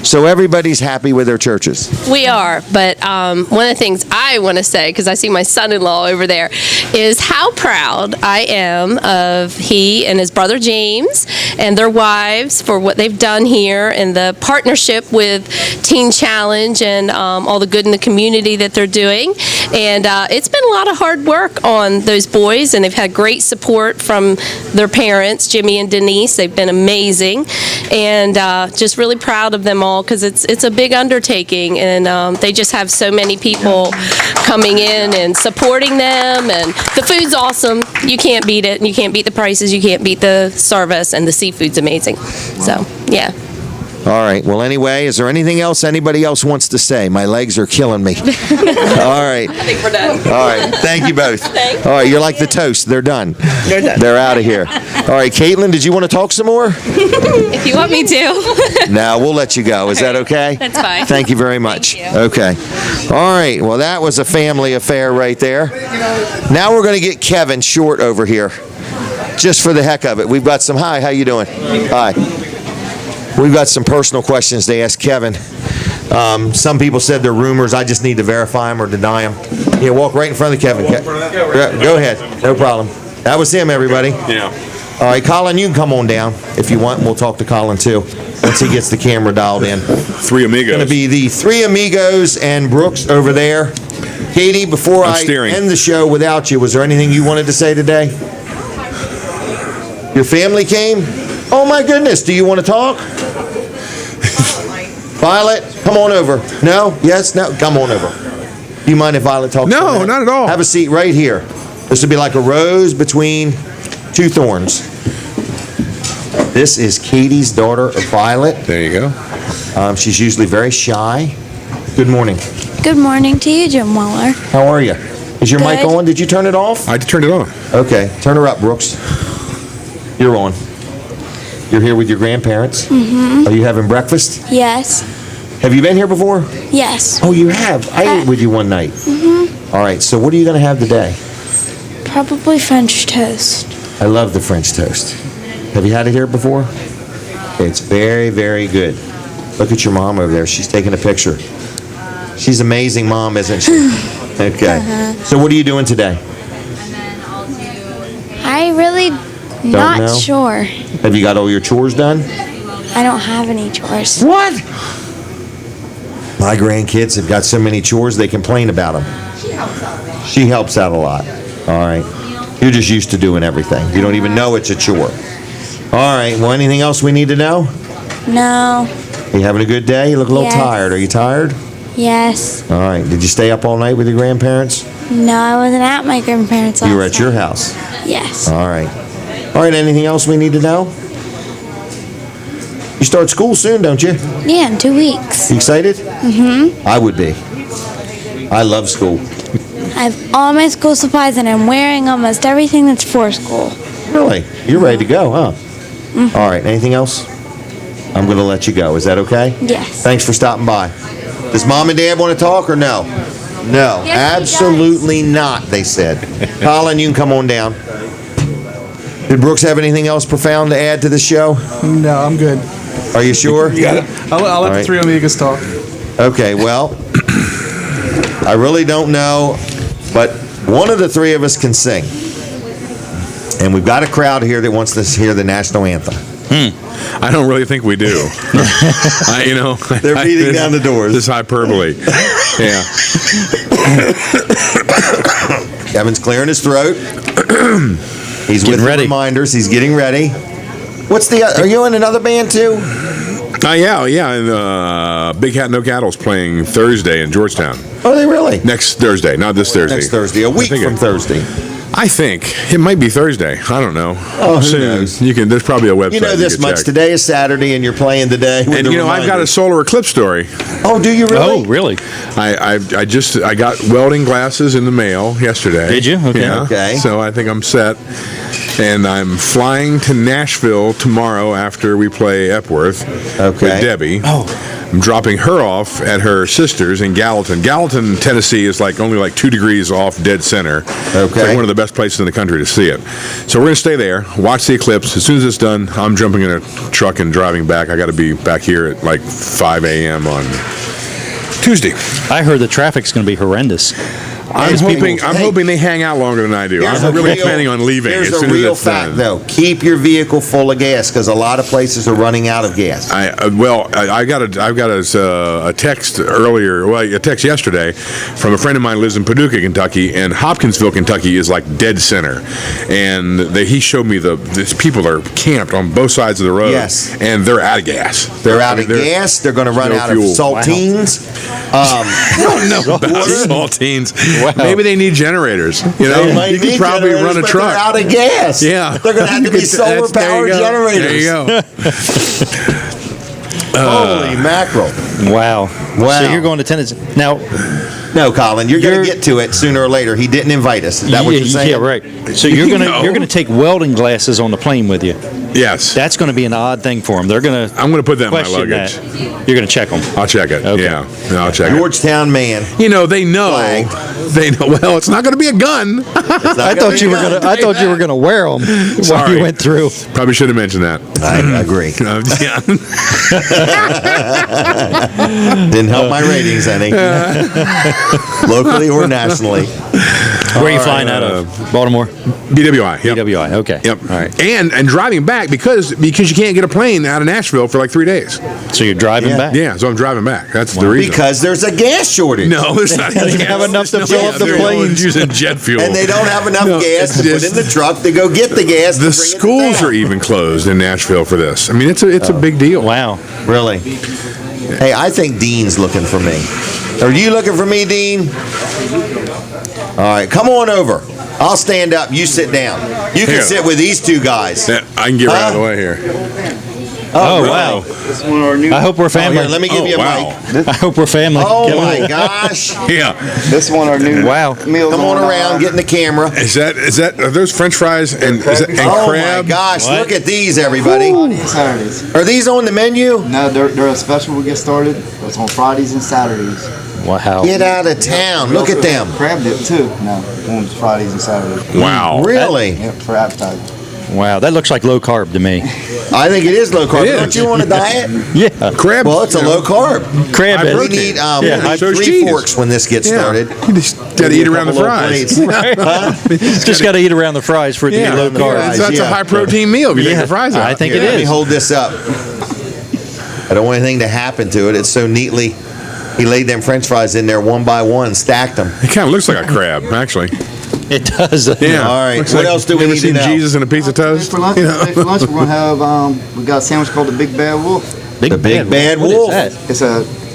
So everybody's happy with their churches. We are, but one of the things I want to say, because I see my son-in-law over there, is how proud I am of he and his brother James and their wives for what they've done here and the partnership with Teen Challenge and all the good in the community that they're doing. And it's been a lot of hard work on those boys, and they've had great support from their parents, Jimmy and Denise. They've been amazing, and just really proud of them all, because it's a big undertaking, and they just have so many people coming in and supporting them, and the food's awesome. You can't beat it, and you can't beat the prices, you can't beat the service, and the seafood's amazing. So, yeah. All right. Well, anyway, is there anything else anybody else wants to say? My legs are killing me. All right. I think we're done. All right. Thank you both. All right. You're like the toast. They're done. They're done. They're out of here. All right. Caitlin, did you want to talk some more? If you want me to. No, we'll let you go. Is that okay? That's fine. Thank you very much. Thank you. Okay. All right. Well, that was a family affair right there. Now we're going to get Kevin Short over here, just for the heck of it. We've got some. Hi. How you doing? Hi. We've got some personal questions to ask Kevin. Some people said they're rumors. I just need to verify them or deny them. Yeah, walk right in front of Kevin. Go ahead. No problem. That was him, everybody. Yeah. All right, Colin, you can come on down if you want. We'll talk to Colin, too, once he gets the camera dialed in. Three amigos. It's going to be the three amigos and Brooks over there. Katie, before I end the show without you, was there anything you wanted to say today? Your family came? Oh, my goodness. Do you want to talk? Violet, come on over. No? Yes? No? Come on over. Do you mind if Violet talks? No, not at all. Have a seat right here. This would be like a rose between two thorns. This is Katie's daughter, Violet. There you go. She's usually very shy. Good morning. Good morning to you, Jim Weller. How are you? Is your mic Good. on? Did you turn it off? I turned it on. Okay. Turn her up, Brooks. You're on. You're here with your grandparents. Mm-hmm. Are you having breakfast? Yes. Have you been here before? Yes. Oh, you have. I ate with you one night. Mm-hmm. All right. So what are you going to have today? Probably French toast. I love the French toast. Have you had it here before? It's very, very good. Look at your mom over there. She's taking a picture. She's an amazing mom, isn't she? Okay. So what are you doing today? I really know? not sure. Have you got all your chores done? I don't have any chores. What? My grandkids have got so many chores, they complain about them. She helps out a lot. All right. You're just used to doing everything. You don't even know it's a chore. All right. Well, anything else we need to know? No. Are you having a good day? You look a little Yes. tired. Are you tired? Yes. All right. Did you stay up all night with your grandparents? No, I wasn't at my grandparents' last You were at your night. house. Yes. All right. All right. Anything else we need to know? You start school soon, don't you? Yeah, in 2 weeks. You excited? Mm-hmm. I would be. I love school. I have all my school supplies and I'm wearing almost everything that's for school. Really? You're ready to go, huh? All right. Anything else? I'm going to let you go. Is that okay? Yes. Thanks for stopping by. Does Mom and Dad want to talk or no? No. Yes, he Absolutely not, they said. Colin, you can come on down. Did Brooks have anything else profound to add to the show? No, I'm good. Are you sure? I'll let the three amigos talk. Okay, well, I really don't know, but one of the three of us can sing. And we've got a crowd here that wants to hear the national anthem. I don't really think we do. They're beating down the doors. This is hyperbole. Yeah. Kevin's clearing his throat. He's with the reminders. He's getting ready. Are you in another band too? Yeah. And Big Hat No Cattle's playing Thursday in Georgetown. Are they really? Next Thursday, not this Thursday. Next Thursday, a week from Thursday. I think it might be Thursday. I don't know. Oh, who knows? There's probably a website. You know this much. Check. Today is Saturday, and you're playing today. And I've got a solar eclipse story. Oh, do you really? Oh, really? I got welding glasses in the mail yesterday. Did you? Okay. Yeah. Okay. So I think I'm set. And I'm flying to Nashville tomorrow after we play Epworth with Debbie. Oh. I'm dropping her off at her sister's in Gallatin. Gallatin, Tennessee is only 2 degrees off dead center. Okay. It's one of the best places in the country to see it. So we're going to stay there, watch the eclipse. As soon as it's done, I'm jumping in a truck and driving back. I got to be back here at 5 a.m. on Tuesday. I heard the traffic's going to be horrendous. I'm hoping they hang out longer than I do. I'm really planning on leaving as soon as it's done. Here's a real fact, though. Keep your vehicle full of gas because a lot of places are running out of gas. I got a text earlier, a text yesterday from a friend of mine who lives in Paducah, Kentucky, and Hopkinsville, Kentucky is dead center. And he showed me these people are camped on both sides of the road. Yes. And they're out of gas. They're out of gas. They're going to run out of saltines. I don't know about saltines. Wow. Maybe they need generators. You could probably run a truck. They're out of gas. Yeah. They're going to have to be solar-powered generators. There you go. Holy mackerel. Wow. So you're going to Tennessee. Now, no, Colin, you're going to get to it sooner or later. He didn't invite us. Is that what you're saying? Yeah, right. So you're going to take welding glasses on the plane with you. Yes. That's going to be an odd thing for them. I'm going to put that in my luggage. You're going to check them. I'll check it. Okay. Yeah. I'll check it. Georgetown man. They know. They know. Well, it's not going to be a gun. I thought you were going to wear them while you went through. Probably should have mentioned that. I agree. Didn't help my ratings any. Locally or nationally. Where are you flying out of? Baltimore? BWI. Yep. BWI. Okay. Yep. All right. And driving back because you can't get a plane out of Nashville for 3 days. So you're driving back? Yeah. So I'm driving back. That's the reason. Because there's a gas shortage. No, there's not. They have enough to fill up the planes. Using jet fuel. And they don't have enough gas to put in the truck to go get the gas. The schools are even closed in Nashville for this. I mean, it's a big deal. Wow. Really? Hey, I think Dean's looking for me. Are you looking for me, Dean? All right, come on over. I'll stand up. You sit down. You can sit with these two guys. Yeah, I can get right out of the way here. Oh, really? wow. This one our new. I hope we're family. Here, let me give you a mic. I hope we're family. Oh, my gosh. Yeah. This one our new. Wow. Meals Come on around, get in the camera. Is that are those French fries and Oh, crab? my gosh. Look at these, everybody. Saturdays. Are these on the menu? No, they're a special. We get started. It's on Fridays and Saturdays. Wow. Get out of town. Look at them. Crab dip too. No, on Fridays and Saturdays. Wow. Really? Yep, for appetizing. Wow, that looks like low carb to me. I think it is low carb. Don't you want a diet? Yeah. Crab. Well, it's a low carb. Crab We is. need so is 3 cheese. forks when this gets started. You just got to eat around the fries. Just got to eat around the fries for it to be low carb. That's a high protein meal if you take the fries out. I think Here, it let me is. hold this up. I don't want anything to happen to it. It's so neatly. He laid them French fries in there one by one, stacked them. It kind of looks like a crab, actually. It does. Yeah. All right. Looks What like- else do we you ever need to seen know? Jesus and a piece of toast? For lunch, today for lunch we're gonna have we got a sandwich called the Big Bad Wolf. The Big Bad What is Wolf. that? It's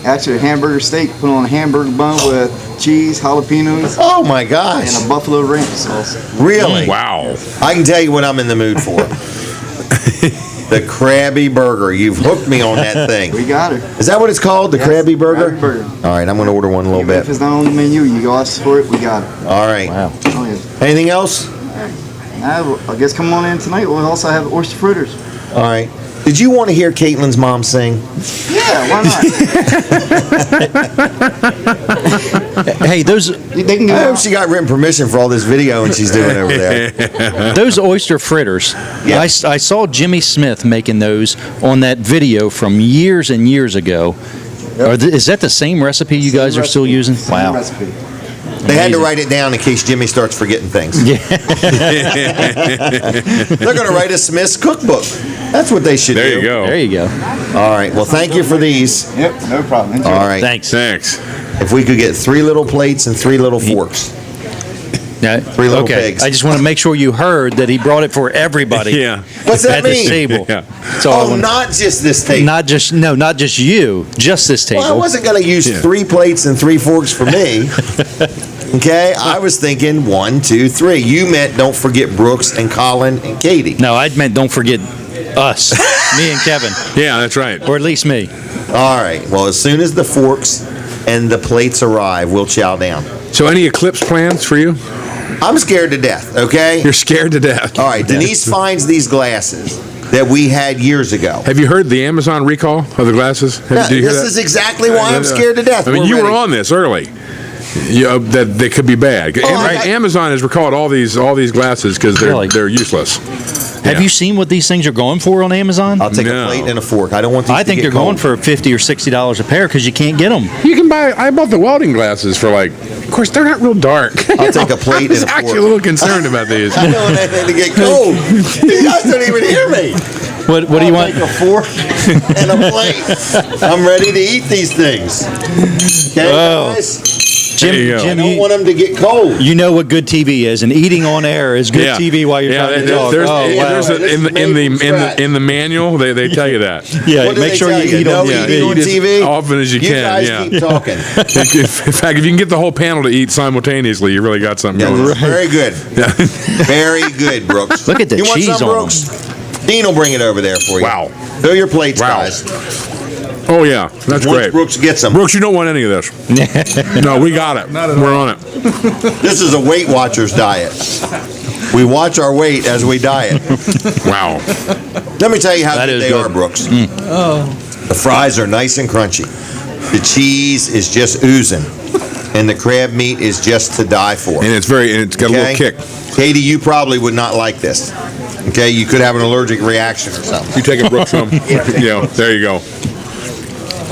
actually a hamburger steak put on a hamburger bun with cheese, jalapenos, Oh my gosh. and a buffalo ranch sauce. Really? Wow. I can tell you what I'm in the mood for. The Krabby Burger. You've hooked me on that thing. We got her. Is that what it's called? The Yes, Krabby Burger? Krabby Burger. All right, I'm going to order one a little Even if bit. it's not on the menu, you go ask for it. We got it. All right. Wow. Oh yeah. Anything else? Now, I guess come on in tonight. We'll also have oyster fritters. All right. Did you want to hear Caitlin's mom sing? Yeah, why not? Hey, those They can go I hope out. she got written permission for all this videoing she's doing over there. those oyster fritters. Yeah. I saw Jimmy Smith making those on that video from years and years ago. Is that the same recipe you guys are still using? Same Wow. recipe. They had to write it down in case Jimmy starts forgetting things. Yeah. They're going to write a Smith's cookbook. That's what they should do. There you go. There you go. All right. Well, thank you for these. Yep, no problem. Enjoy. All right. Thanks. Thanks. If we could get 3 little plates and 3 little forks. Yeah, 3 little okay. pigs. I just want to make sure you heard that he brought it for everybody. Yeah. What's that at mean? this table. Yeah. That's all I Oh, want- not just this table. not just you, just this table. Well, I wasn't going to use Yeah. 3 plates and 3 forks for me. Okay? I was thinking 1, 2, 3. You meant don't forget Brooks and Colin and Katie. No, I meant don't forget us, me and Kevin, Yeah, that's right. or at least me. All right. Well, as soon as the forks and the plates arrive, we'll chow down. So, any eclipse plans for you? I'm scared to death, okay? You're scared to death. All right. Denise finds these glasses that we had years ago. Have you heard the Amazon recall of the glasses? Did you hear This that? is exactly why I'm scared to death. I mean, We're you were ready. on this early. That they could be bad. Amazon has recalled all these glasses because Really? they're useless. Have you seen what these things are going for on Amazon? I'll take No. a plate and a fork. I don't want these I to think get they're going cold. for $50 or $60 a pair because you can't get them. You can buy. I bought the welding glasses for of course they're not real dark. I'll take a plate I was and a actually fork. a little concerned about these. I don't want anything to get cold. You guys don't even hear me. What do you want? Take a fork and a plate. I'm ready to eat these things. Okay, Oh. guys? Jim, There you go. I Jim, don't want them to get cold. you know what good TV is, and eating on air is good Yeah. TV while you're talking to the dog. There's, Oh, wow. there's This is made from scratch. in the manual they tell you that. Yeah, What do make they sure tell you eat no on yeah, eating on eat as TV? often as you can, guys yeah. keep talking. In fact, if you can get the whole panel to eat simultaneously, you really got something Yeah, going. this is very good. Very good, Brooks. Look at the you want cheese some, on Brooks? Dean will bring it over there for you. Wow. Fill your plates, Wow. guys. Oh yeah, that's Once great. Brooks gets them. Brooks, you don't want any of this. No, we got it. We're on it. This is a Weight Watchers diet. We watch our weight as we diet. Wow. Let me tell you how That good is they good. are, Brooks. The fries are nice and crunchy. The cheese is just oozing. And the crab meat is just to die for. And it's got a little kick. Katie, you probably would not like this. Okay, you could have an allergic reaction or something. You take it, Brooks. Yeah, there you go.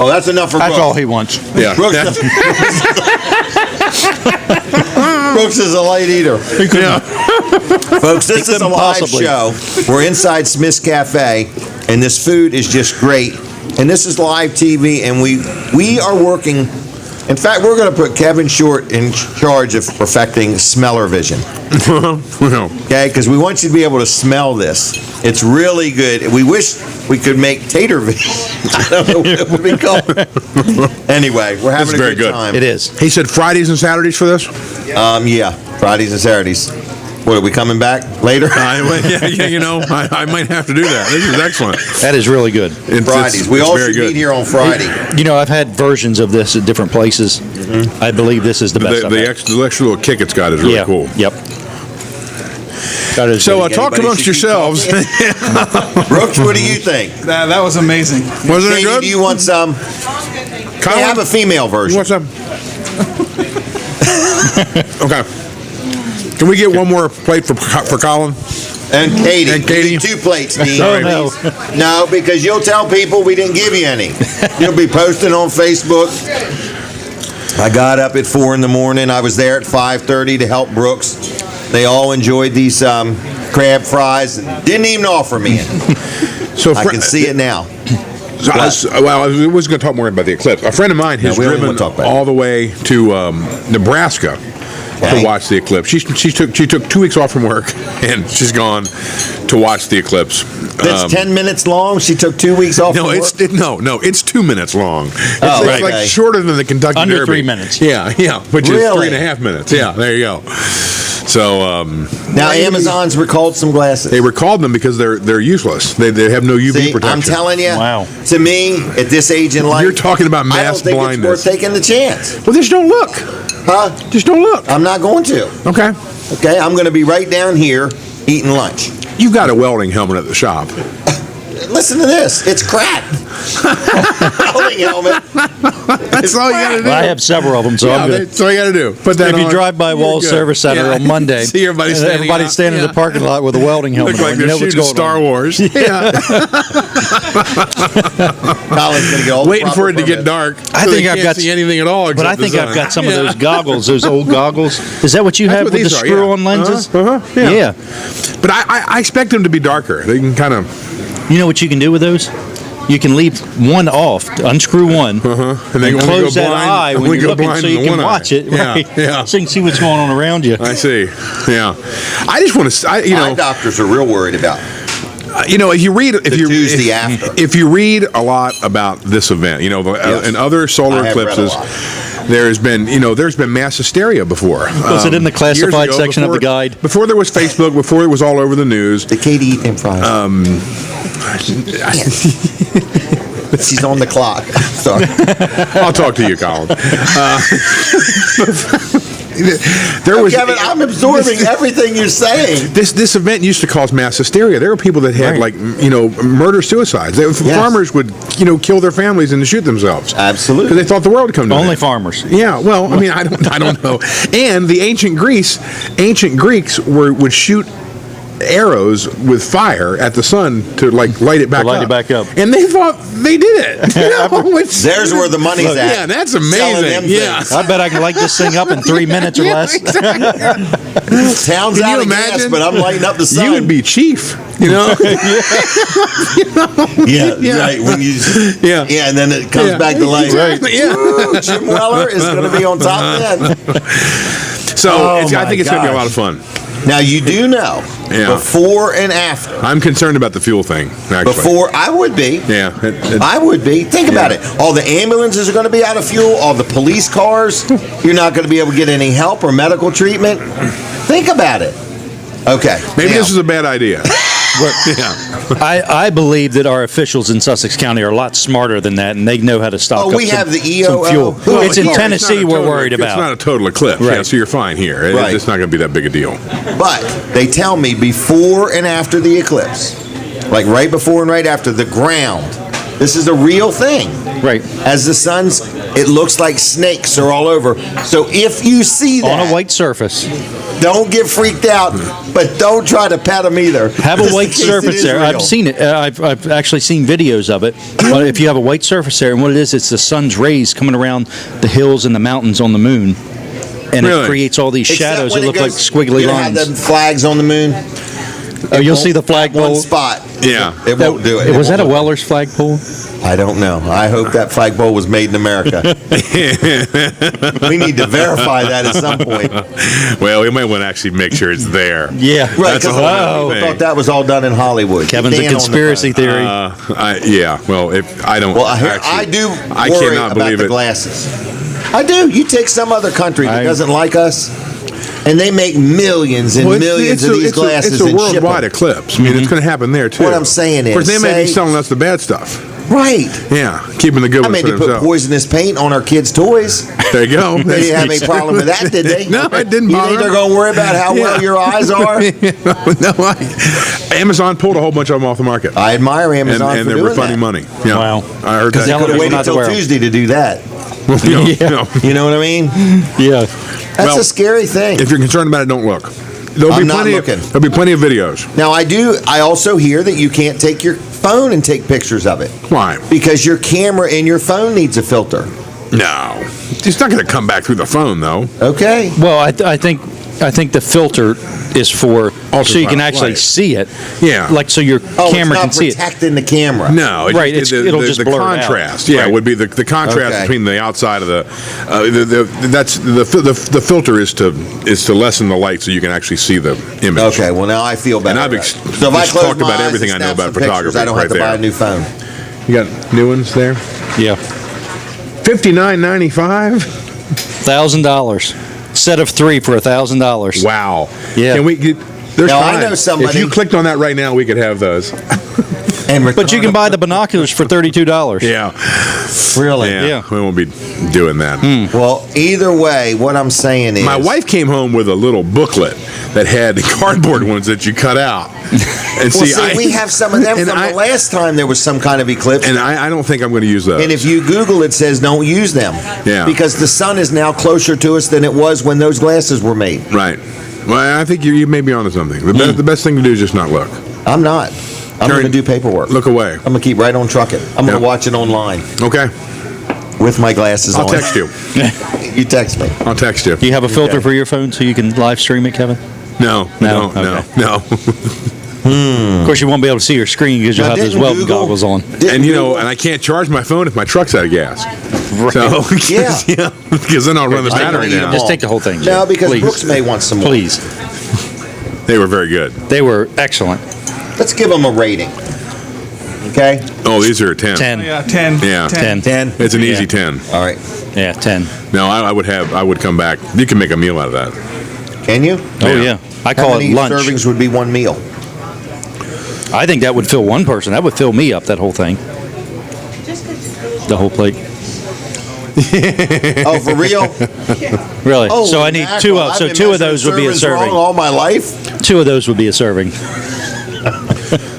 Oh, that's enough for That's Brooks. all he wants. Yeah. Brooks, Brooks is a light eater. Yeah. Folks, this is a couldn't live possibly. show. We're inside Smith's Cafe, and this food is just great. And this is live TV, and we are working. In fact, we're going to put Kevin Short in charge of perfecting smeller vision. Okay, because we want you to be able to smell this. It's really good. We wish we could make tater vision. I don't know what it would be called. Anyway, we're having This is a very good good. time. It is. He said Fridays and Saturdays for this. Yeah, Fridays and Saturdays. What, are we coming back later? I might have to do that. This is excellent. That is really good. Fridays. We all very should good. meet here on Friday. You know, I've had versions of this at different places. I believe this is the best. I've The had. extra little kick it's got is really yeah. cool. Yep. That is So good. talk Anybody amongst should keep yourselves. Brooks, what do you think? That was amazing. Wasn't it Katie, good? do you want some? Colin? They have a female You version. want some? Okay. Can we get one more plate for Colin? And Katie. And Katie. You need 2 plates, Dean. Sorry. no. No, because you'll tell people we didn't give you any. You'll be posting on Facebook. I got up at 4 in the morning. I was there at 5:30 to help Brooks. They all enjoyed these crab fries and didn't even offer me any. So I can see it now. I was going to talk more about the eclipse. A friend of mine has we don't driven want to talk about it. all the way to Nebraska Okay. to watch the eclipse. She took 2 weeks off from work and she's gone to watch the eclipse. That's 10 minutes long. She took 2 weeks off. No, from it's work? it's 2 minutes long. It's, Oh, it's right. like Okay. shorter than the Kentucky Under Derby. 3 minutes. Yeah, which is Really? 3.5 minutes. Yeah, there you go. So Now Amazon's recalled some glasses. they recalled them because they're useless. They have no UV See, protection. I'm telling you. Wow. To me, at this age in life, You're talking about I don't mass think blindness. it's worth taking the chance. Well, just don't look. Huh? Just don't look. I'm not going to. Okay. Okay, I'm going to be right down here eating lunch. You got a welding helmet at the shop. listen to this. It's cracked. Holding helmet. That's all you got to do. I have several of them, so I'm good. That's all you got to do. Put that If on. you drive by You're Wall good. Service Center Yeah. on Monday, See everybody and standing everybody out. standing in the parking lot with a welding helmet Look like on. they're You know what's shooting going Star on. Wars. Yeah. Colin's gonna get all the Waiting for it to proper get dark. I so think they I've can't got see anything at all. But I except the think I've sun. got some of Yeah. those goggles, those old goggles. Is that what you That's have what with the these are, screw-on yeah. lenses? Yeah. But I expect them to be darker. They can kind of. You know what you can do with those? You can leave one off, unscrew one, and then close that eye when you're looking, so you can watch it, Yeah, right? yeah. So you can see what's going on around you. I see. Yeah. I just want to. My doctors are real worried about. If you read Tuesday after. if you read a lot about this event, Yes. and other solar I have read a eclipses, lot. there's been mass hysteria before. Was it in the classified years ago, section of the guide? Before there was Facebook, before it was all over the news. The Katie eat them fries. She's on the clock. Sorry. I'll talk to you, Colin. There was Kevin, I'm absorbing everything you're saying. This event used to cause mass hysteria. There were people that had murder suicides. Farmers would kill their families and shoot themselves. Absolutely, because they thought the world would come to Only them. farmers. Yeah, well, I mean, I don't know. And the ancient Greeks would shoot arrows with fire at the sun to light it back up. And they thought they did it. There's where the money's at. Yeah, that's Selling them amazing. Yeah. things. I bet I can light this thing up in 3 minutes or less. Town's Can out you of gas, imagine? but I'm lighting up the sun. You would be chief, Yeah, right. When you, and then it comes back to life. Right. Yeah. Woo, Jim Weller is going to be on top then. So I think it's going to be a lot of fun. Now you do know before and after. I'm concerned about the fuel thing. Actually, Before I would be. Yeah, I would be. Think about it. All the ambulances are going to be out of fuel. All the police cars. You're not going to be able to get any help or medical treatment. Think about it. Okay. Maybe this is a bad idea. I believe that our officials in Sussex County are a lot smarter than that, and they know how to stock Oh, up we some, have the some EOO. fuel. Well, It's in here, Tennessee we're worried It's about. not a total eclipse, Right. yeah, so you're fine here. Right. It's not going to be that big a deal. But they tell me before and after the eclipse, like right before and right after, the ground. This is a real thing. Right. As the sun's, it looks like snakes are all over. So if you see that. On a white surface. Don't get freaked out, but don't try to pet them either. Have a Just in white case it surface is there. real. I've seen it. I've actually seen videos of it. But if you have a white surface there, and what it is, it's the sun's rays coming around the hills and the mountains on the moon. And Really? it creates all these Except shadows when that it look like goes- squiggly you know how lines. them flags on the moon? Oh, you'll see the flagpole. One spot. Yeah. It won't do it. Was It that a won't do Weller's flagpole? it. I don't know. I hope that flagpole was made in America. We need to verify that at some point. Well, we might want to actually make sure it's there. Yeah. Right, That's a because whole I other thing. thought that was all done in Hollywood. Kevin's a Dan on the conspiracy phone. theory. Yeah. Well, if I don't. Well, I actually, do I worry cannot about believe the it. glasses. I do. You take some other country that doesn't like us, and they make millions and Well, millions of these glasses It's a and ship worldwide them. eclipse. I mean, it's going to happen there too. What I'm saying of course, is, they may be say- selling us the bad stuff. Right. Yeah, keeping the good I ones mean, for they put themselves. poisonous paint on our kids' toys. There you go. They didn't have any problem with that, did they? No, it didn't You bother think they're them. going to worry about how well Yeah. your eyes are? No, Amazon pulled a whole bunch of them off the market. I admire Amazon and for they're doing refunding that. money. Yeah. Wow. I heard Because they that. could have waited not to till wear 'em. Tuesday to do that. You know, You know what I mean? Yeah. That's Well, a scary thing. if you're concerned about it, don't look. There'll I'm be not plenty. looking. There'll be plenty of videos. Now, I also hear that you can't take your phone and take pictures of it. Why? Because your camera in your phone needs a filter. No, it's not going to come back through the phone though. Okay. Well, I think the filter is for so you can Ultraviolet actually light. see it. Yeah. Like so your Oh, camera it's can not see it. protecting the camera. No, Right, it'll just the blur it out. contrast. Yeah, Right. would be the contrast Okay. between the outside of the that's the filter is to lessen the light so you can actually see the image. Okay, well, now I feel better. And I've so if I just close talked my about eyes everything and I know snap about some pictures, photography I don't right have to there. buy a new phone. You got new ones there? Yeah. $59.95. $1,000. Set of 3 for $1,000. Wow. Yeah. Can we get? There's Now, I time. know somebody- If you clicked on that right now, we could have those. But you can buy the binoculars for $32. Yeah. Really? Yeah. We won't be doing that. Well, either way, what I'm saying is, My wife came home with a little booklet that had the cardboard ones that you cut out. And we have some of them from the last time there was some kind of eclipse. And I don't think I'm going to use those. And if you Google it, says don't use them. Yeah. Because the sun is now closer to us than it was when those glasses were made. Right. Well, I think you may be onto something. The best thing to do is just not look. I'm not. I'm going to do paperwork. Look away. I'm going to keep right on trucking. I'm going to watch it online. Okay. With my glasses on. I'll text you. You text me. I'll text you. Do you have a filter for your phone so you can live stream it, Kevin? No. Of course, you won't be able to see your screen because you'll have those welding goggles on. And I can't charge my phone if my truck's out of gas. Right. So, because then I'll run the battery down. Just take the whole thing. No, because Please. Brooks may want some more. Please. They were very good. They were excellent. Let's give them a rating. Okay? Oh, these are a 10. 10. Yeah, 10. Yeah. 10. It's an easy 10. All right. Yeah, 10. No, I would come back. You can make a meal out of that. Can you? Oh, yeah. I call How it many lunch. servings would be one meal? I think that would fill one person. That would fill me up, that whole thing. The whole plate. Oh, for real? Really? Oh, so I need mackerel. two of I've so been two of measuring those would be a servings serving. wrong all my life. Two of those would be a serving.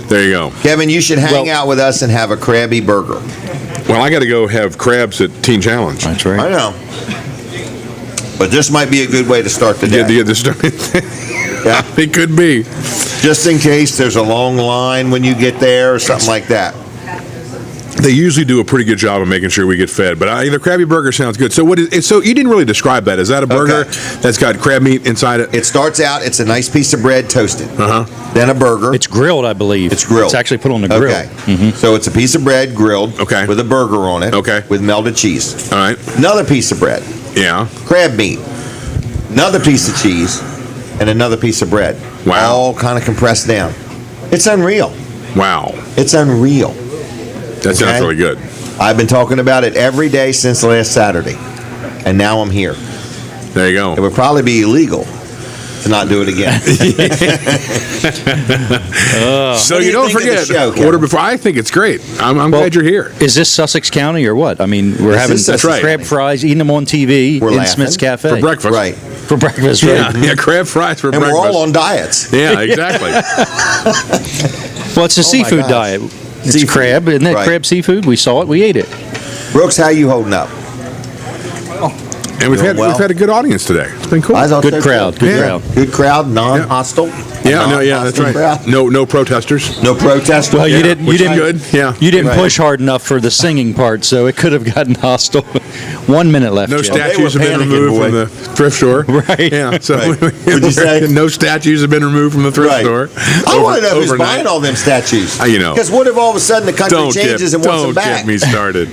There you go. Kevin, you should hang out with us and have a Krabby Burger. Well, I got to go have crabs at Teen Challenge. That's right. I know. But this might be a good way to start the day. Yeah, Yeah. It could be. Just in case there's a long line when you get there or something like that. They usually do a pretty good job of making sure we get fed, but the Krabby Burger sounds good. So so you didn't really describe that. Is that a burger that's got crab meat inside it? It starts out, it's a nice piece of bread toasted. Uh-huh. Then a burger. It's grilled, I believe. It's grilled. It's actually put on the grill. Okay. So it's a piece of bread grilled with a burger on it with melted cheese. All right. Another piece of bread. Yeah. Crab meat. Another piece of cheese. And another piece of bread. Wow. All kind of compressed down. It's unreal. Wow. It's unreal. That sounds really good. I've been talking about it every day since last Saturday. And now I'm here. There you go. It would probably be illegal to not do it again. So What do you don't think of the forget, show, Kevin? order before. I think it's great. I'm glad you're here. Is this Sussex County or what? I mean, we're This having is Sussex right. crab fries, eating them on TV We're in laughing. Smith's Cafe. For breakfast. Right. For breakfast, right? Yeah, crab fries for And breakfast. we're all on diets. Yeah, exactly. Well, it's a seafood gosh. diet. It's Seafood. crab, isn't it? Right. Crab seafood. We saw it. We ate it. Brooks, how you holding up? And we've Doing well. had a good audience today. It's been cool. I thought Good so, crowd. too. Good Yeah. crowd. Good crowd, non-hostile. That's right. Crowd. No protesters. No protest. Well, you Yeah, didn't. You which is didn't. good. Yeah. You didn't Right. push hard enough for the singing part, so it could have gotten hostile. 1 minute left. No Jim. statues have were been panicking, removed boy. from the thrift store. Right. Yeah. So Right. What'd you say? no statues have been removed from the thrift Right. store. I want to know who's overnight. buying all them statues. You know. Because what if all of a sudden the country changes and wants them Don't back? get me started.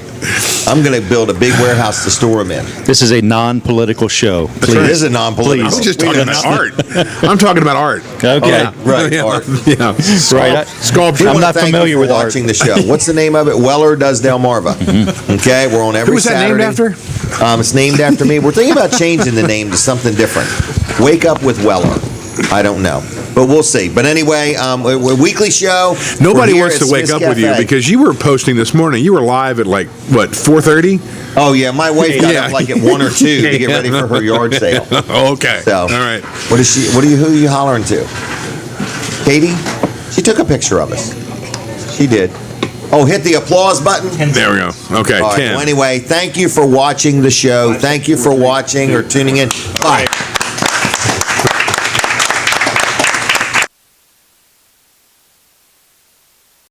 I'm going to build a big warehouse to store them in. This is a non-political show. It is a non-political. I'm just We talking don't about know. art. I'm talking about art. Okay. Yeah. Right, Yeah. art. Yeah. Right. Sculpture. We I'm wanna not thank familiar you for with art. watching the show. What's the name of it? Weller Does Delmarva. Okay, we're on every Who was that Saturday. named after? It's named after me. We're thinking about changing the name to something different. Wake Up with Weller. I don't know, but we'll see. But anyway, we're a weekly show. Nobody We're here wants at to wake Smith's up with you Cafe. because you were posting this morning. You were live at like what 4:30? Oh yeah, my wife got Yeah. up like at 1 or 2 to get ready for her yard sale. Okay. So, All right. What is she? Who are you hollering to? Katie? She took a picture of us. She did. Oh, hit the applause button. There we go. Okay. All right. 10. Well, anyway, thank you for watching the show. Thank you for watching or tuning in. Bye.